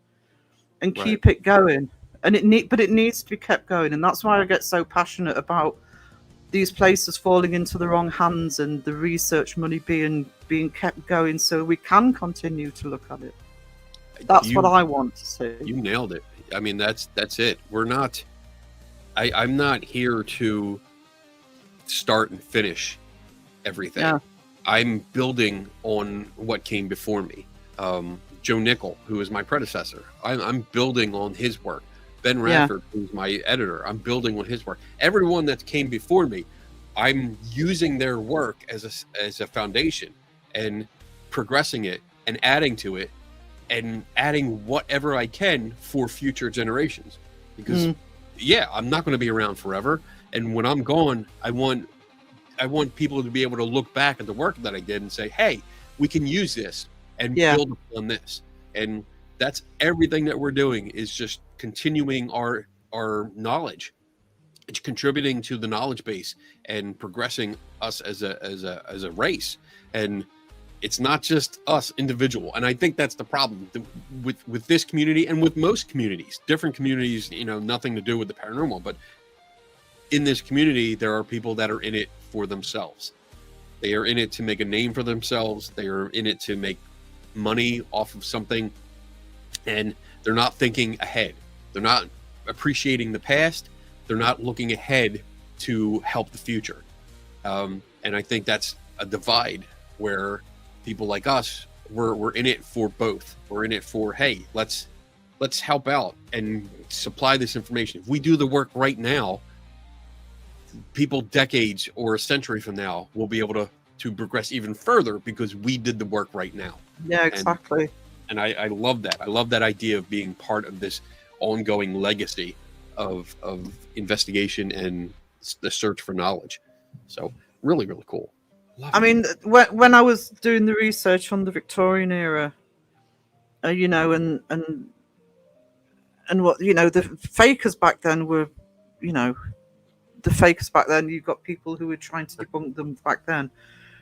and keep it going. And it needs to be kept going, and that's why I get so passionate about these places falling into the wrong hands and the research money being kept going, so we can continue to look at it. That's what I want to see. You nailed it. I mean, that's it. We're not. I'm not here to start and finish everything. Yeah. I'm building on what came before me. Joe Nickel, who is my predecessor, I'm building on his work. Ben Radford, who's my editor, I'm building on his work. Everyone that came before me, I'm using their work as a foundation and progressing it and adding to it and adding whatever I can for future generations. Because I'm not going to be around forever, and when I'm gone, I want people to be able to look back at the work that I did and say, hey, we can use this and Yeah. build upon this. And that's everything that we're doing, is just continuing our knowledge. It's contributing to the knowledge base and progressing us as a race. And it's not just us individual. And I think that's the problem with this community and with most communities. Different communities, nothing to do with the paranormal, but in this community, there are people that are in it for themselves. They are in it to make a name for themselves. They are in it to make money off of something, and they're not thinking ahead. They're not appreciating the past. They're not looking ahead to help the future. And I think that's a divide where people like us, we're in it for both. We're in it for, hey, let's help out and supply this information. If we do the work right now, people decades or a century from now will be able to progress even further because we did the work right now. Yeah, exactly. And I love that. I love that idea of being part of this ongoing legacy of investigation and the search for knowledge. So really, really cool. Love I mean, when I was doing the research on the Victorian era, and what, the fakers back then were, the fakers back then, you've got people who were trying to debunk them back then.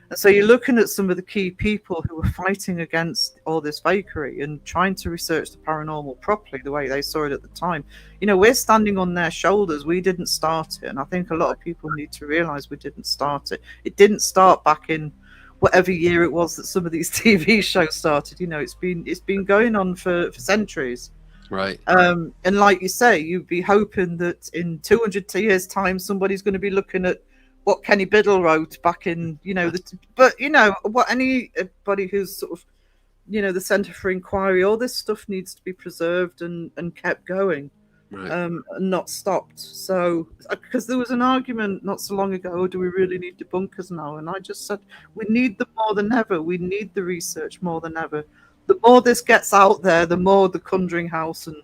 And so you're looking at some of the key people who were fighting against all this fakery and trying to research the paranormal properly the way they saw it at the time. We're standing on their shoulders. We didn't start it. And I think a lot of people need to realize we didn't start it. It didn't start back in whatever year it was that some of these TV shows started. It's been going on for centuries. Right. And like you say, you'd be hoping that in 200 years' time, somebody's going to be looking at what Kenny Biddle wrote back in, what anybody who's sort of, the Centre for Inquiry, all this stuff needs to be preserved and kept going, Right. and not stopped. So, because there was an argument not so long ago, do we really need debunkers now? And I just said, we need them more than ever. We need the research more than ever. The more this gets out there, the more the Conjuring House and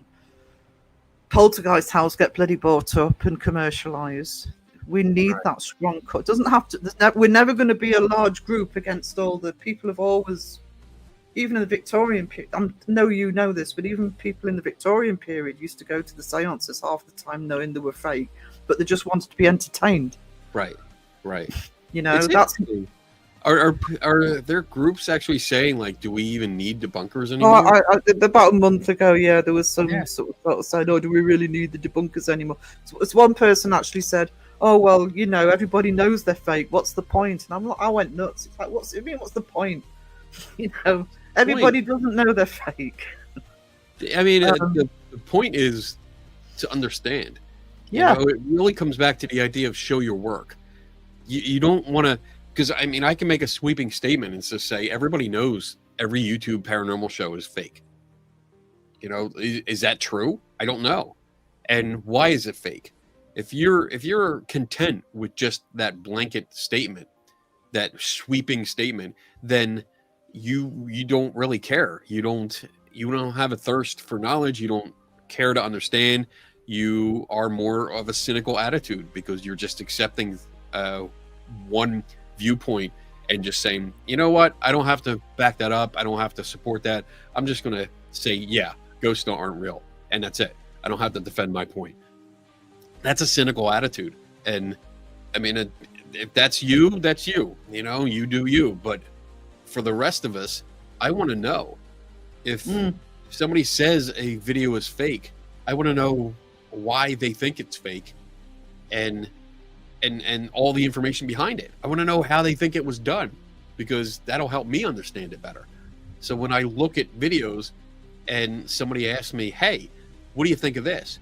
Poltergeist House get bloody bought up and commercialised. We need that strong cut. It doesn't have to. We're never going to be a large group against all the people have always, even in the Victorian period. I know you know this, but even people in the Victorian period used to go to the seances half the time knowing they were fake, but they just wanted to be entertained. Right. That's. Are there groups actually saying, like, do we even need debunkers anymore? About a month ago, there was some sort of saying, do we really need the debunkers anymore? So one person actually said, oh, well, everybody knows they're fake. What's the point? And I went nuts. It's like, what's the point? Everybody doesn't know they're fake. I mean, the point is to understand. Yeah. It really comes back to the idea of show your work. You don't want to, because I can make a sweeping statement and just say everybody knows every YouTube paranormal show is fake. Is that true? I don't know. And why is it fake? If you're content with just that blanket statement, that sweeping statement, then you don't really care. You don't have a thirst for knowledge. You don't care to understand. You are more of a cynical attitude because you're just accepting one viewpoint and just saying, you know what, I don't have to back that up. I don't have to support that. I'm just going to say, yeah, ghosts aren't real. And that's it. I don't have to defend my point. That's a cynical attitude. And I mean, if that's you, that's you. You do you. But for the rest of us, I want to know if somebody says a video is fake, I want to know why they think it's fake and all the information behind it. I want to know how they think it was done, because that'll help me understand it better. So when I look at videos and somebody asks me, hey, what do you think of this?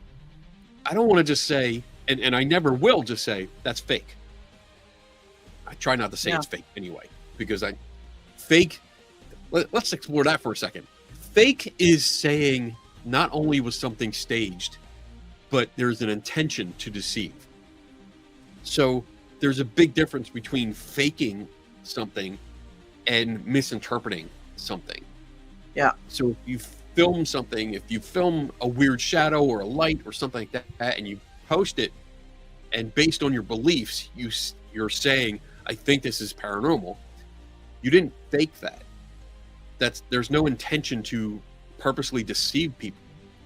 I don't want to just say, and I never will just say, that's fake. I try not to say it's fake anyway, because let's explore that for a second. Fake is saying not only was something staged, but there's an intention to deceive. So there's a big difference between faking something and misinterpreting something. Yeah. So if you film something, if you film a weird shadow or a light or something like that, and you post it, and based on your beliefs, you're saying, I think this is paranormal. You didn't fake that. there's no intention to purposely deceive people.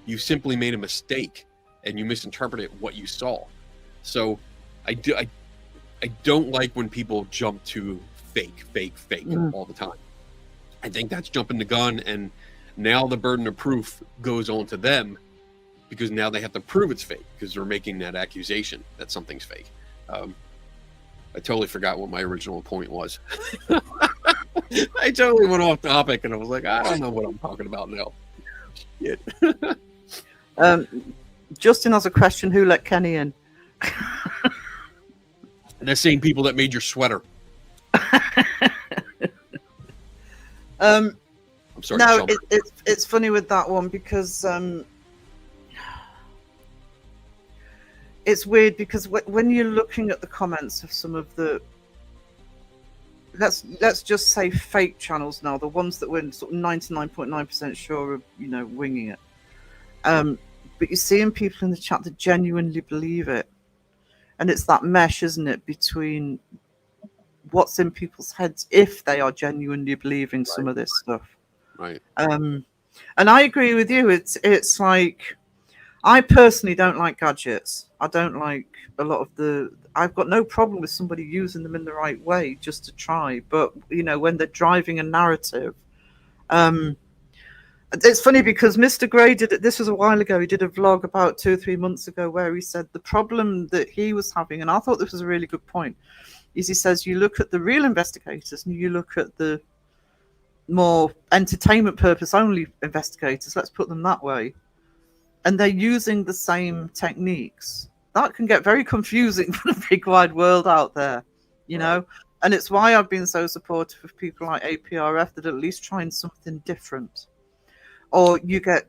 You simply made a mistake and you misinterpreted what you saw. So I don't like when people jump to fake all the time. I think that's jumping the gun, and now the burden of proof goes on to them, because now they have to prove it's fake because they're making that accusation that something's fake. I totally forgot what my original point was. I totally went off topic, and I was like, I don't know what I'm talking about now. Shit. Justin has a question. Who let Kenny in? The same people that made your sweater. I'm sorry. No, it's funny with that one because it's weird because when you're looking at the comments of some of the, let's just say fake channels now, the ones that we're sort of 99.9% sure of, winging it. But you're seeing people in the chat that genuinely believe it. And it's that mesh, isn't it, between what's in people's heads if they are genuinely believing some of this stuff. Right. And I agree with you. It's like, I personally don't like gadgets. I don't like a lot of I've got no problem with somebody using them in the right way just to try. But, when they're driving a narrative, it's funny because Mr. Gray this was a while ago. He did a vlog about 2 or 3 months ago where he said the problem that he was having, and I thought this was a really good point, is he says you look at the real investigators and you look at the more entertainment purpose only investigators, let's put them that way, and they're using the same techniques. That can get very confusing for the big wide world out there, know. And it's why I've been so supportive of people like APRF that are at least trying something different. Or you get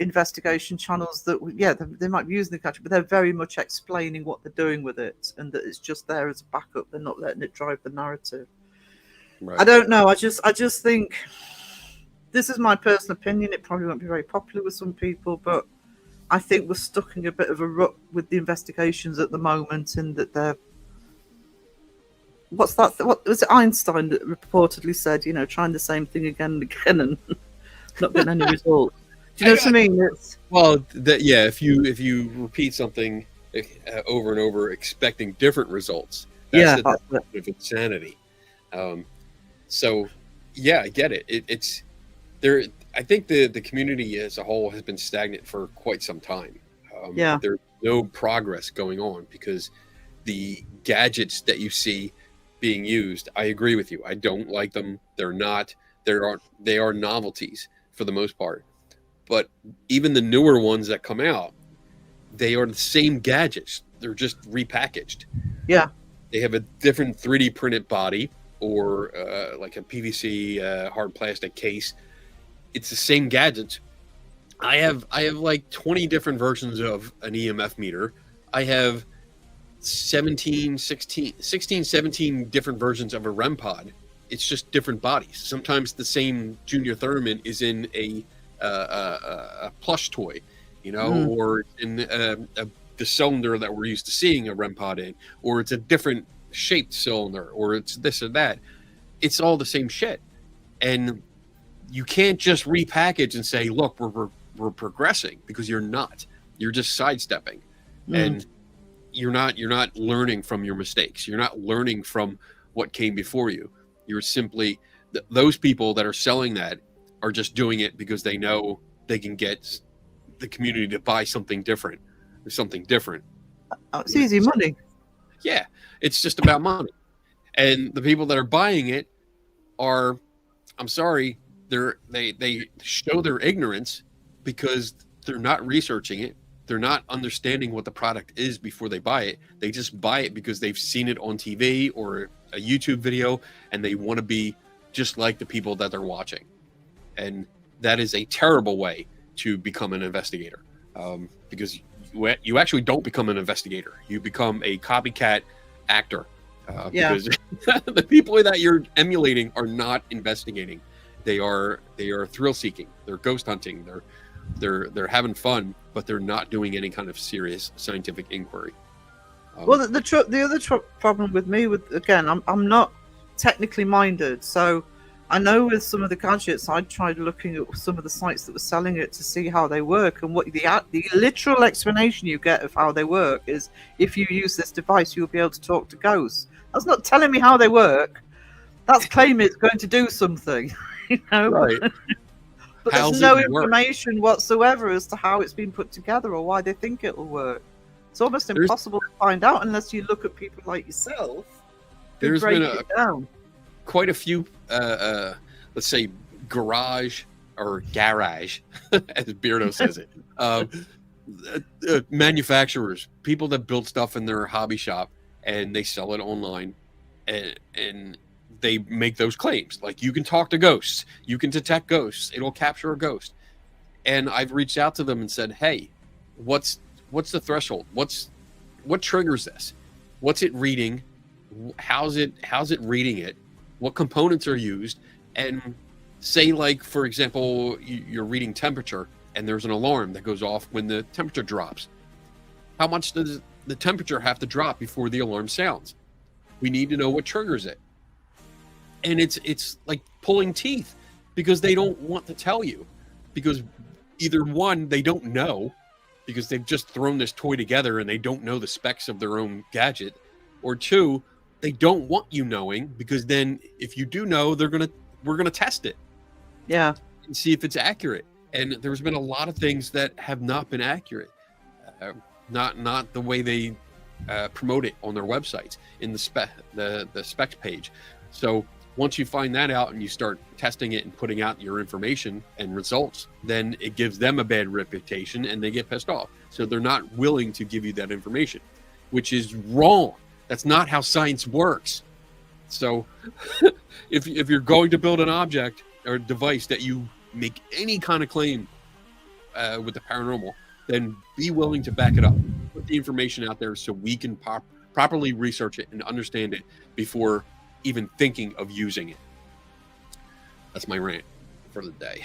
investigation channels that, they might be using the gadget, but they're very much explaining what they're doing with it, and that it's just there as a backup. They're not letting it drive the narrative. Right. I don't know. I just think, this is my personal opinion. It probably won't be very popular with some people, but I think we're stuck in a bit of a rut with the investigations at the moment, in that they're, what was it, Einstein that reportedly said, trying the same thing again and again and not getting any results. Do you know what I mean? If you repeat something over and over expecting different results, that's the definition of insanity. So I get it. It's there. I think the community as a whole has been stagnant for quite some time. There's no progress going on because the gadgets that you see being used, I agree with you. I don't like them. They're not. They are novelties for the most part. But even the newer ones that come out, they are the same gadgets. They're just repackaged. Yeah. They have a different 3D printed body or like a PVC hard plastic case. It's the same gadgets. I have like 20 different versions of an EMF meter. I have 17 different versions of a REM pod. It's just different bodies. Sometimes the same Junior Thurman is in a plush toy, or in the cylinder that we're used to seeing a REM pod in, or it's a different shaped cylinder, or it's this or that. It's all the same shit, and you can't just repackage and say, "Look, we're progressing," because you're not. You're just sidestepping, and you're not learning from your mistakes. You're not learning from what came before you. You're simply those people that are selling that are just doing it because they know they can get the community to buy something different or something different. It's easy money. Yeah, it's just about money. And the people that are buying it are, I'm sorry, they show their ignorance because they're not researching it. They're not understanding what the product is before they buy it. They just buy it because they've seen it on TV or a YouTube video, and they want to be just like the people that they're watching. And that is a terrible way to become an investigator, because you actually don't become an investigator. You become a copycat actor, because the people that you're emulating are not investigating. They are thrill seeking. They're ghost hunting. They're having fun, but they're not doing any kind of serious scientific inquiry. Well, the other problem with me, again, I'm not technically minded, so I know with some of the gadgets, I tried looking at some of the sites that were selling it to see how they work, and what the literal explanation you get of how they work is, if you use this device, you'll be able to talk to ghosts. That's not telling me how they work. That's claiming it's going to do something, you know. Right. But How's there's no it work? information whatsoever as to how it's been put together or why they think it'll work. It's almost impossible to find out unless you look at people like yourself who There's break been it down. quite a few, let's say, garage, as Beardo says it, manufacturers, people that build stuff in their hobby shop and they sell it online, and they make those claims like, you can talk to ghosts, you can detect ghosts, it'll capture a ghost. And I've reached out to them and said, hey, what's the threshold? What triggers this? What's it reading? How's it reading it? What components are used? And say, like, for example, you're reading temperature and there's an alarm that goes off when the temperature drops. How much does the temperature have to drop before the alarm sounds? We need to know what triggers it. And it's like pulling teeth, because they don't want to tell you, because either one, they don't know, because they've just thrown this toy together and they don't know the specs of their own gadget, or two, they don't want you knowing, because then if you do know, we're gonna test it, Yeah. and see if it's accurate. And there's been a lot of things that have not been accurate, not the way they promote it on their websites in the specs page. So once you find that out and you start testing it and putting out your information and results, then it gives them a bad reputation and they get pissed off. So they're not willing to give you that information, which is wrong. That's not how science works. So if you're going to build an object or a device that you make any kind of claim with the paranormal, then be willing to back it up. Put the information out there so we can properly research it and understand it before even thinking of using it. That's my rant for the day.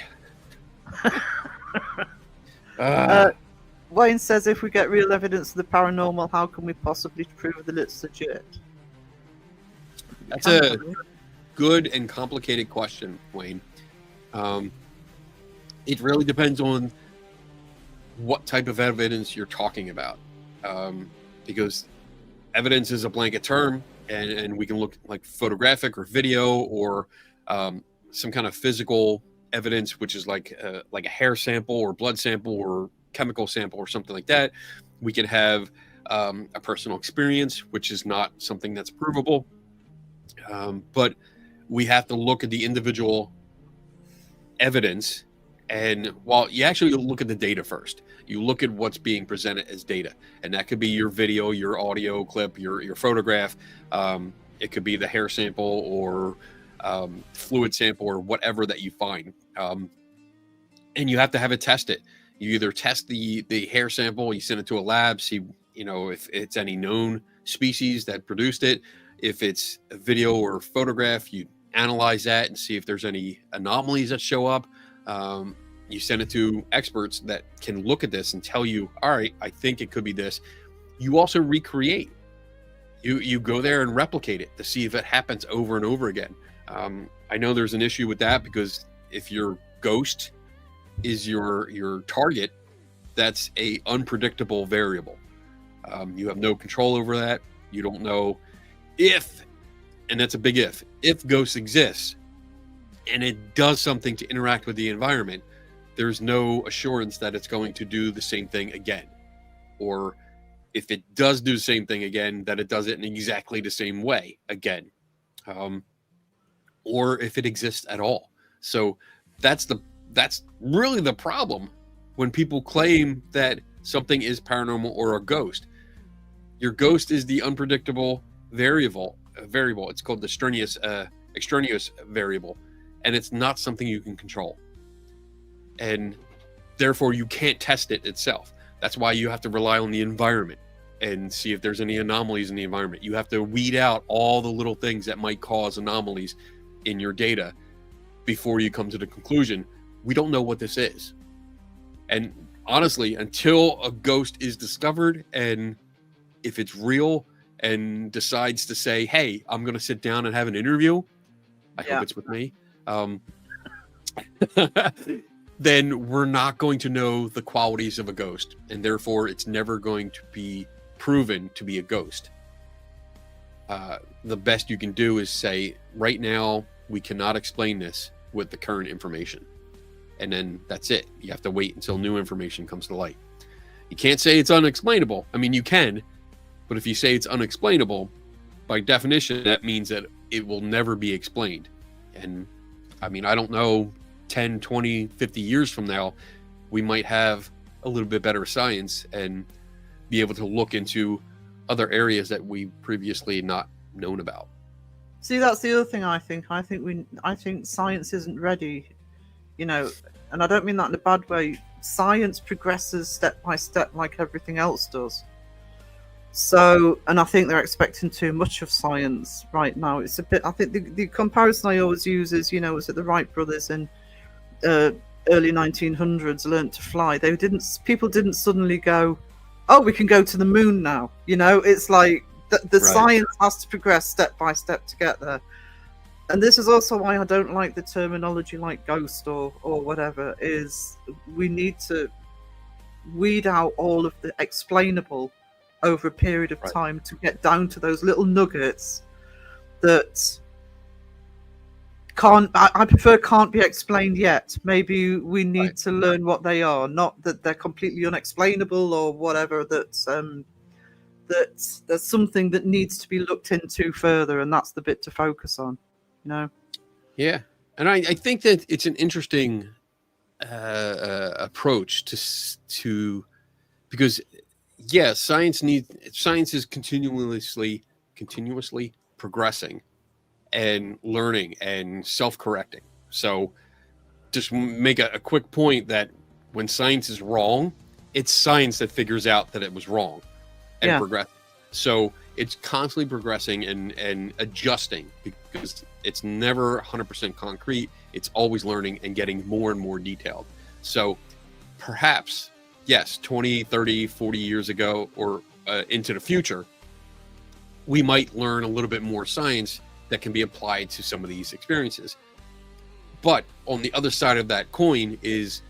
Wayne says, if we get real evidence of the paranormal, how can we possibly prove that it's legit? That's a good and complicated question, Wayne. It really depends on what type of evidence you're talking about, because evidence is a blanket term, and we can look like photographic or video, or some kind of physical evidence, which is like a hair sample or blood sample or chemical sample or something like that. We could have a personal experience, which is not something that's provable, but we have to look at the individual evidence. And while you actually look at the data first, you look at what's being presented as data, and that could be your video, your audio clip, your photograph. It could be the hair sample or fluid sample or whatever that you find. And you have to have it tested. You either test the hair sample, you send it to a lab, see if it's any known species that produced it. If it's a video or photograph, you analyze that and see if there's any anomalies that show up. You send it to experts that can look at this and tell you, all right, I think it could be this. You also recreate. You go there and replicate it to see if it happens over and over again. I know there's an issue with that, because if your ghost is your target, that's a unpredictable variable. You have no control over that. You don't know if, and that's a big if ghosts exist and it does something to interact with the environment, there's no assurance that it's going to do the same thing again. Or if it does do the same thing again, that it does it in exactly the same way again. Or if it exists at all. So that's really the problem when people claim that something is paranormal or a ghost. Your ghost is the unpredictable variable. It's called the extraneous variable, and it's not something you can control. And therefore you can't test it itself. That's why you have to rely on the environment and see if there's any anomalies in the environment. You have to weed out all the little things that might cause anomalies in your data before you come to the conclusion, we don't know what this is. And honestly, until a ghost is discovered, and if it's real and decides to say, hey, I'm going to sit down and have an interview, I hope it's with me. um, then we're not going to know the qualities of a ghost, and therefore it's never going to be proven to be a ghost. The best you can do is say, right now, we cannot explain this with the current information. And then that's it. You have to wait until new information comes to light. You can't say it's unexplainable. I mean, you can, but if you say it's unexplainable, by definition, that means that it will never be explained. And I mean, I don't know, 10, 20, 50 years from now, we might have a little bit better science and be able to look into other areas that we previously not known about. See, that's the other thing I think. I think science isn't ready, you know, and I don't mean that in a bad way. Science progresses step by step like everything else does. So, and I think they're expecting too much of science right now. It's a bit, I think the comparison I always use is, you know, was it the Wright brothers in early 1900s learned to fly? People didn't suddenly go, oh, we can go to the moon now. You know, it's like the Right. science has to progress step by step to get there. And this is also why I don't like the terminology like ghost or whatever, is we need to weed out all of the explainable over a period of Right. time to get down to those little nuggets that I prefer can't be explained yet. Maybe we need Right. to learn what they are, not that they're completely unexplainable or whatever, that there's something that needs to be looked into further, and that's the bit to focus on, you know. Yeah. And I think that it's an interesting approach to because yeah, science is continuously progressing and learning and self-correcting. So just make a quick point that when science is wrong, it's science that figures out that it was wrong and Yeah. progress. So it's constantly progressing and adjusting because it's never 100% concrete. It's always learning and getting more and more detailed. So perhaps, yes, 20, 30, 40 years ago or into the future, we might learn a little bit more science that can be applied to some of these experiences. But on the other side of that coin is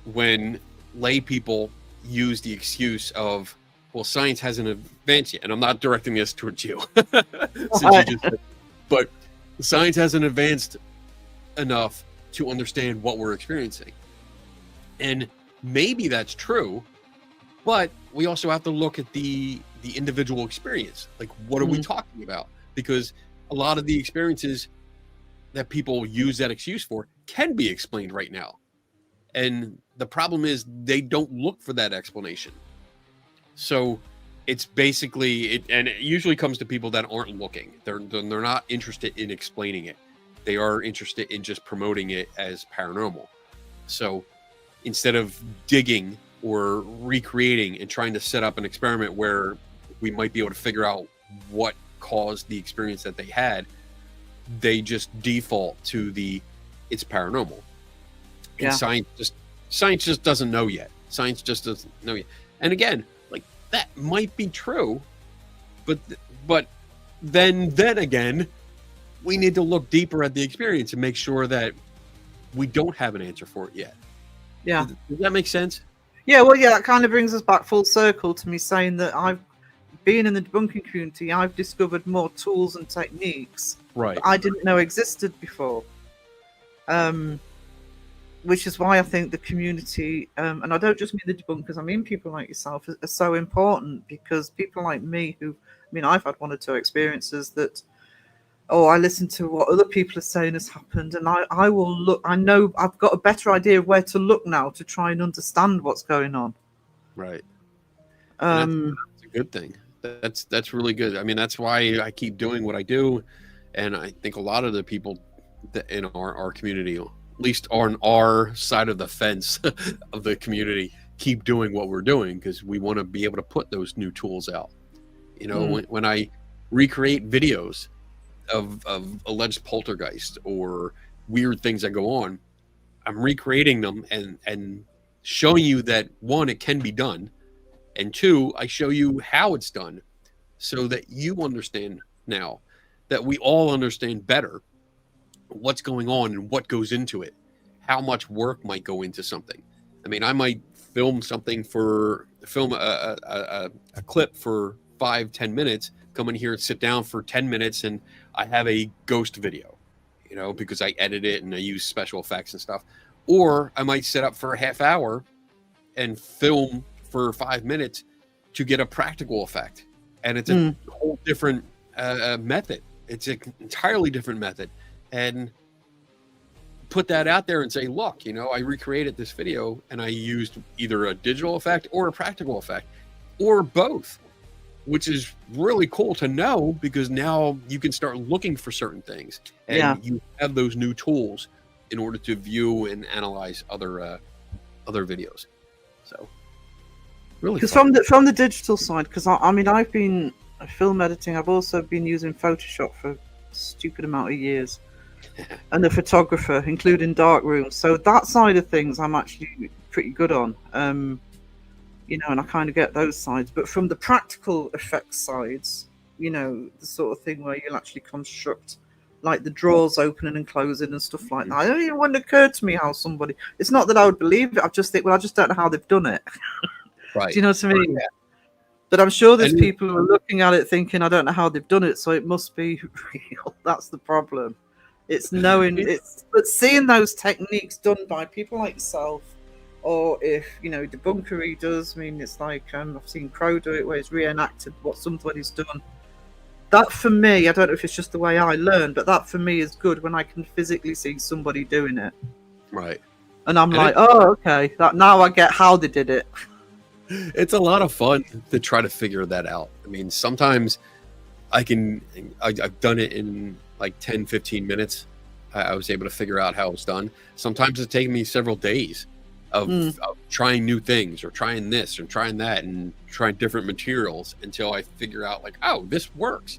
when lay people use the excuse of, well, science hasn't advanced yet. And I'm not directing this towards you, since you just said, but science hasn't advanced enough to understand what we're experiencing. And maybe that's true, but we also have to look at the individual experience. Like, what are we talking about? Because a lot of the experiences that people use that excuse for can be explained right now. And the problem is they don't look for that explanation. So it's basically, and it usually comes to people that aren't looking. They're not interested in explaining it. They are interested in just promoting it as paranormal. So instead of digging or recreating and trying to set up an experiment where we might be able to figure out what caused the experience that they had, they just default to it's paranormal. And science just doesn't know yet. Science just doesn't know yet. And again, like, that might be true, but then again, we need to look deeper at the experience and make sure that we don't have an answer for it yet. Yeah. Does that make sense? Yeah, well, yeah, that kind of brings us back full circle to me saying that I've been in the debunking community. I've discovered more tools and techniques Right. that I didn't know existed before. Which is why I think the community, and I don't just mean the debunkers, I mean people like yourself, are so important, because people like me I've had one or two experiences that, I listen to what other people are saying has happened, and I will look, I know I've got a better idea of where to look now to try and understand what's going on. Right. That's a good thing. That's really good. I mean, that's why I keep doing what I do, and I think a lot of the people that in our community, at least on our side of the fence of the community, keep doing what we're doing because we want to be able to put those new tools out. You know, when I recreate videos of alleged poltergeist or weird things that go on, I'm recreating them and showing you that, one, it can be done, and two, I show you how it's done so that you understand now, that we all understand better, what's going on and what goes into it, how much work might go into something. I mean, I might film a clip for 5-10 minutes, come in here and sit down for 10 minutes, and I have a ghost video, because I edit it and I use special effects and stuff. Or I might set up for a half hour and film for 5 minutes to get a practical effect. And it's a whole different method. It's an entirely different method. And put that out there and say, look, I recreated this video and I used either a digital effect or a practical effect or both, which is really cool to know, because now you can start looking for certain things and you have those new tools in order to view and analyze other videos. So really, because from the digital side, because I mean, I've been film editing. I've also been using Photoshop for a stupid amount of years. And the photographer, including darkroom. So that side of things I'm actually pretty good on. And I kind of get those sides. But from the practical effects sides, the sort of thing where you'll actually construct like the drawers opening and closing and stuff like that. It wouldn't occur to me how somebody, it's not that I would believe it, I just think, well, I just don't know how they've done it. Right. Do you know what I mean? Yeah. But I'm sure there's people who are looking at it thinking, I don't know how they've done it, so it must be real. That's the problem. It's knowing but seeing those techniques done by people like yourself, or if debunkery does. I mean, it's like I've seen Crow do it, where it's reenacted what somebody's done. That for me, I don't know if it's just the way I learn, but that for me is good when I can physically see somebody doing it. Right. And I'm oh, okay. That now I get how they did it. It's a lot of fun to try to figure that out. I mean, sometimes I've done it in like 10-15 minutes. I was able to figure out how it's done. Sometimes it's taken me several days of trying new things, or trying this or trying that, and trying different materials until I figure out like, oh, this works.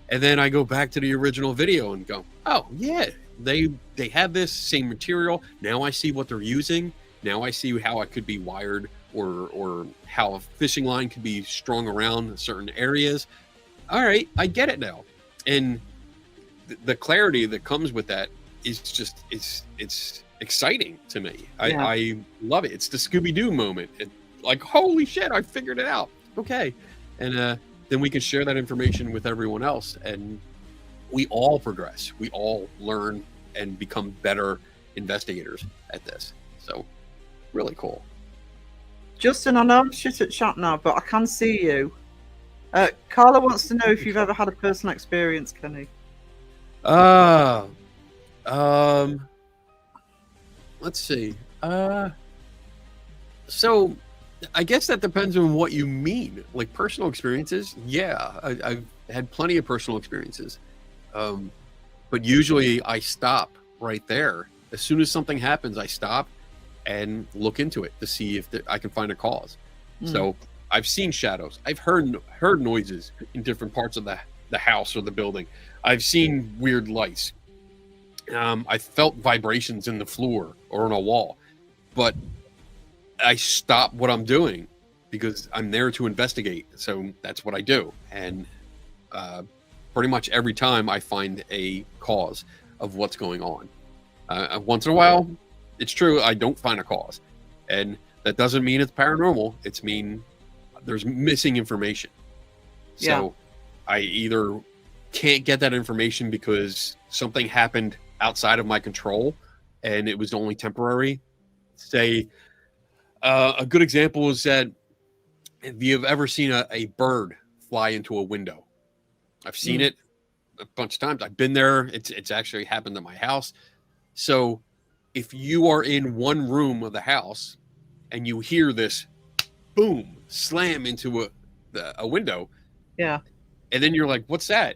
And then I go back to the original video and go, oh yeah, they have this same material. Now I see what they're using. Now I see how it could be wired, or how a fishing line could be strung around certain areas. All right, I get it now. And the clarity that comes with that is just, it's exciting to me. I love it. It's the Scooby-Doo moment. Like, holy shit, I figured it out. Okay. And then we can share that information with everyone else, and we all progress. We all learn and become better investigators at this. So really cool. Justin, I know I'm shit at chat now, but I can see you. Carla wants to know if you've ever had a personal experience, Kenny. Let's see. So I guess that depends on what you mean. Like personal experiences, yeah, I've had plenty of personal experiences. But usually I stop right there. As soon as something happens, I stop and look into it to see if I can find a cause. So I've seen shadows. I've heard noises in different parts of the house or the building. I've seen weird lights. I felt vibrations in the floor or on a wall, but I stop what I'm doing because I'm there to investigate. So that's what I do. And pretty much every time I find a cause of what's going on. Once in a while, it's true, I don't find a cause. And that doesn't mean it's paranormal. It's mean there's missing information. So I either can't get that information because something happened outside of my control and it was only temporary. Say, a good example is that if you've ever seen a bird fly into a window, I've seen it a bunch of times. I've been there. It's actually happened at my house. So if you are in one room of the house and you hear this boom slam into a window, and then you're like, what's that?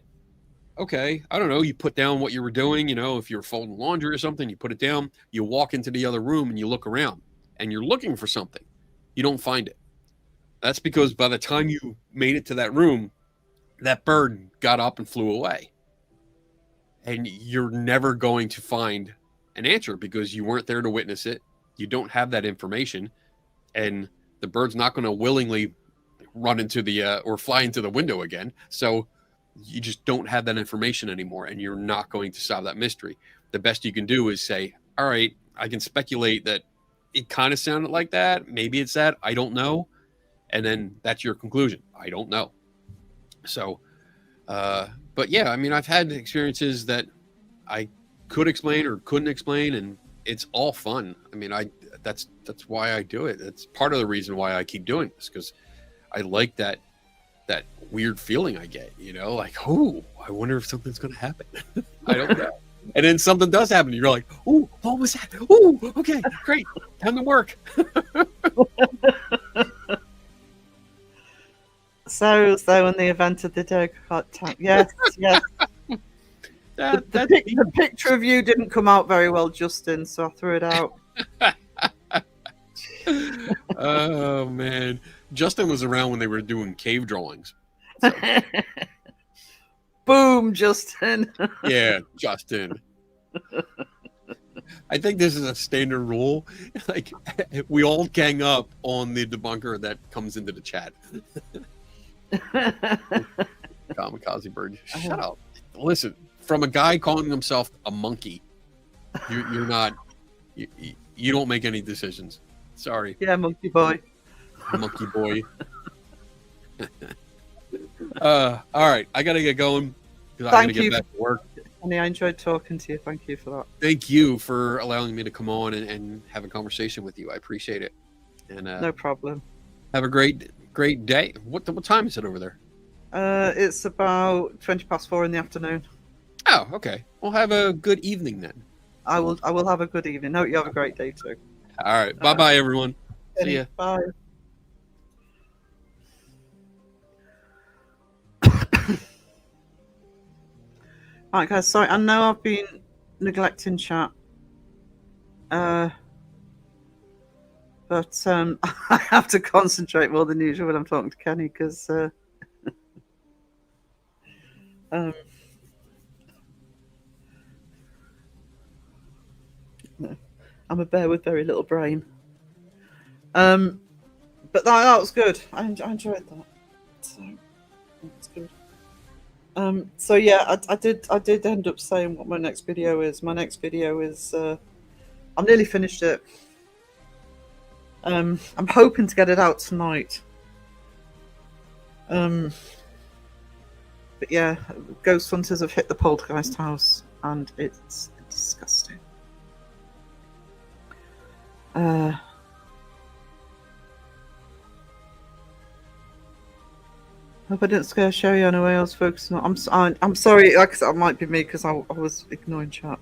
Okay, I don't know. You put down what you were doing. If you're folding laundry or something, you put it down. You walk into the other room and you look around and you're looking for something. You don't find it. That's because by the time you made it to that room, that bird got up and flew away. And you're never going to find an answer because you weren't there to witness it. You don't have that information. And the bird's not going to willingly run into or fly into the window again. So you just don't have that information anymore, and you're not going to solve that mystery. the best you can do is say, all right, I can speculate that it kind of sounded like that. Maybe it's that. I don't know. And then that's your conclusion. I don't know. So, but yeah, I mean, I've had experiences that I could explain or couldn't explain, and it's all fun. I mean, that's why I do it. It's part of the reason why I keep doing this, because I like that weird feeling I get, you know, like, oh, I wonder if something's going to happen. I don't know. And then something does happen. And you're like, oh, what was that? Oh, okay, great. Time to work. So in the event of the day, yes. The picture of you didn't come out very well, Justin, so I threw it out. Oh, man. Justin was around when they were doing cave drawings. So. Boom, Justin. Yeah, Justin. I think this is a standard rule. Like, we all gang up on the debunker that comes into the chat. Kamikaze bird, shut up. Listen, from a guy calling himself a monkey, you're not. You don't make any decisions. Sorry. Yeah, monkey boy. Monkey boy. All right, I gotta get going because I gotta get back to work. Honey, I enjoyed talking to you. Thank you for that. Thank you for allowing me to come on and have a conversation with you. I appreciate it. And no problem. Have a great day. What time is it over there? It's about 4:20 in the afternoon. Oh, okay. Well, have a good evening then. I will have a good evening. Hope you have a great day too. All right. Bye, everyone. See ya. Bye. Alright, guys. Sorry, I know I've been neglecting chat. But I have to concentrate more than usual when I'm talking to Kenny because no. I'm a bear with very little brain. But that was good. I enjoyed that. So that's good. So yeah, I did end up saying what my next video is. My next video is I'm nearly finished it. I'm hoping to get it out tonight. But yeah, ghost hunters have hit the poltergeist house, and it's disgusting. Hope I didn't scare Sherry on away. I was focusing on. I'm sorry. Like I said, it might be me because I was ignoring chat.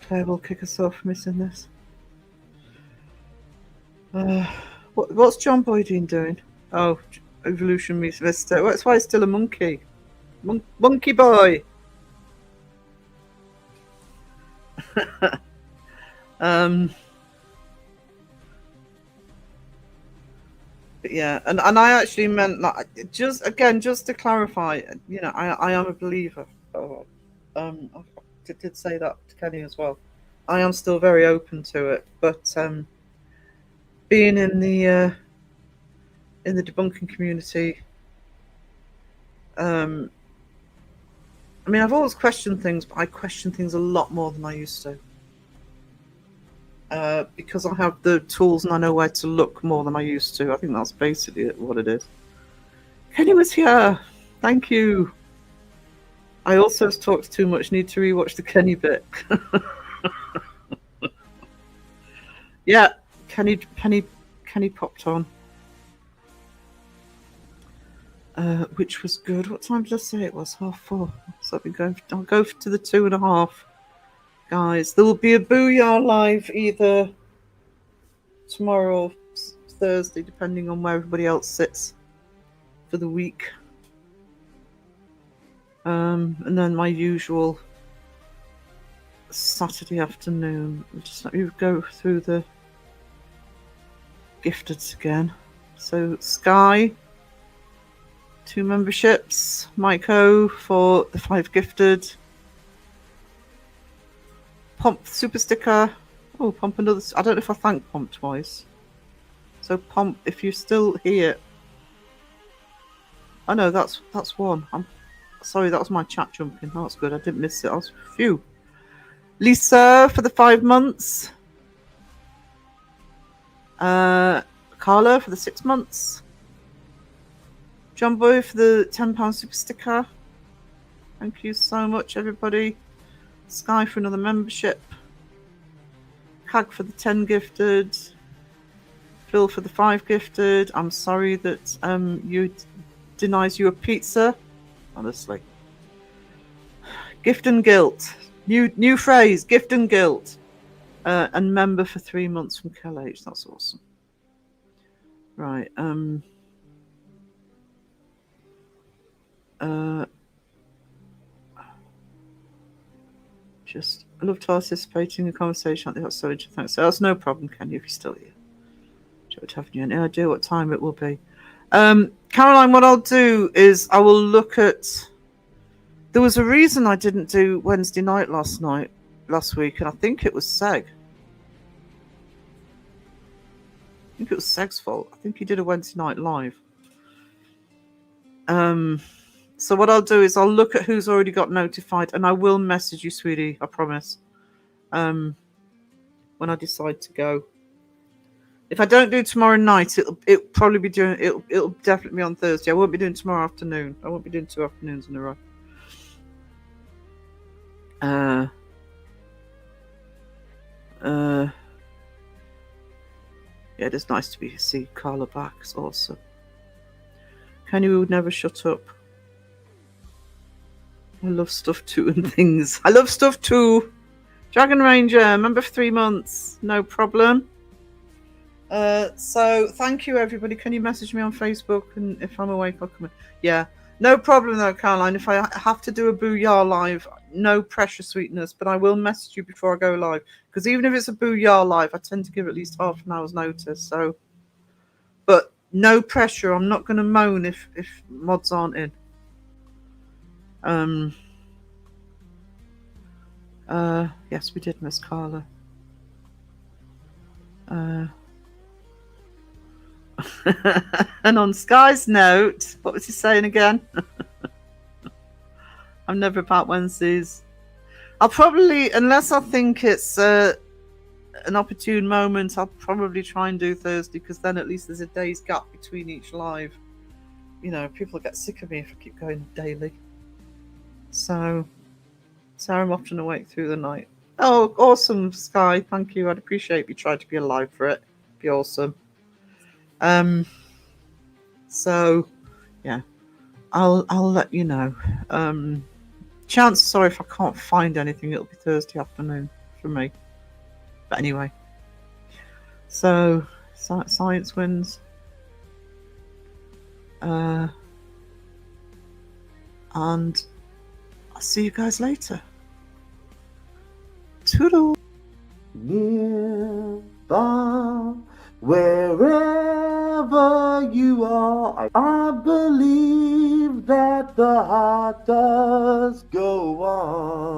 Claire will kick us off for missing this. What's John Boydine doing? Oh, evolution meets Vista. That's why he's still a monkey. Monkey boy. But yeah, and I actually meant that just to clarify, you know, I am a believer. I did say that to Kenny as well. I am still very open to it, but being in the debunking community, I mean, I've always questioned things, but I question things a lot more than I used to. Because I have the tools and I know where to look more than I used to. I think that's basically what it is. Kenny was here. Thank you. I also talked too much. Need to rewatch the Kenny bit. Yeah, Kenny popped on. Which was good. What time did I say it was? 4:30. So I'll go to the 2.5. Guys, there will be a Booyah live either tomorrow or Thursday, depending on where everybody else sits for the week. And then my usual Saturday afternoon. Just let me go through the gifteds again. So Sky, 2 memberships. Mike O for the 5 gifted. Pomp super sticker. Oh, Pomp another. I don't know if I thanked Pomp twice. So Pomp, if you're still here. Oh no, that's one. Sorry, that was my chat jumping. That was good. I didn't miss it. I was phew. Lisa for the 5 months. Carla for the 6 months. John Boy for the £10 super sticker. Thank you so much, everybody. Sky for another membership. Cag for the 10 gifted. Phil for the 5 gifted. I'm sorry that you denies you a pizza. Honestly. Gift and guilt. New phrase. Gift and guilt. And member for 3 months from KLH. That's awesome. Right. I love participating in the conversation. I think that's so interesting. Thanks. So that's no problem, Kenny, if you're still here. Don't have any idea what time it will be. Caroline, what I'll do is I will look at. There was a reason I didn't do Wednesday night last week, and I think it was Seg. I think it was Seg's fault. I think he did a Wednesday night live. So what I'll do is I'll look at who's already got notified, and I will message you, sweetie. I promise. When I decide to go. If I don't do tomorrow night, it'll probably be doing. It'll definitely be on Thursday. I won't be doing tomorrow afternoon. I won't be doing 2 afternoons in a row. Yeah, it is nice to see Carla back. It's awesome. Kenny would never shut up. I love stuff too and things. I love stuff too. Dragon Ranger, member for 3 months. No problem. So thank you, everybody. Can you message me on Facebook? And if I'm awake, I'll come in. Yeah, no problem though, Caroline. If I have to do a Booyah live, no pressure, sweetness, but I will message you before I go live. Because even if it's a Booyah live, I tend to give at least half an hour's notice. So, but no pressure. I'm not going to moan if mods aren't in. Yes, we did miss Carla. And on Sky's note, what was he saying again? I'm never about Wednesdays. I'll probably, unless I think it's an opportune moment, I'll probably try and do Thursday, because then at least there's a day's gap between each live. You know, people get sick of me if I keep going daily. So I'm often awake through the night. Oh, awesome, Sky. Thank you. I'd appreciate if you tried to be alive for it. It'd be awesome. So yeah, I'll let you know. Chances are, if I can't find anything, it'll be Thursday afternoon for me. But anyway, so science wins. And I'll see you guys later. Toodle. Near, far, wherever you are, I believe that the heart does go on.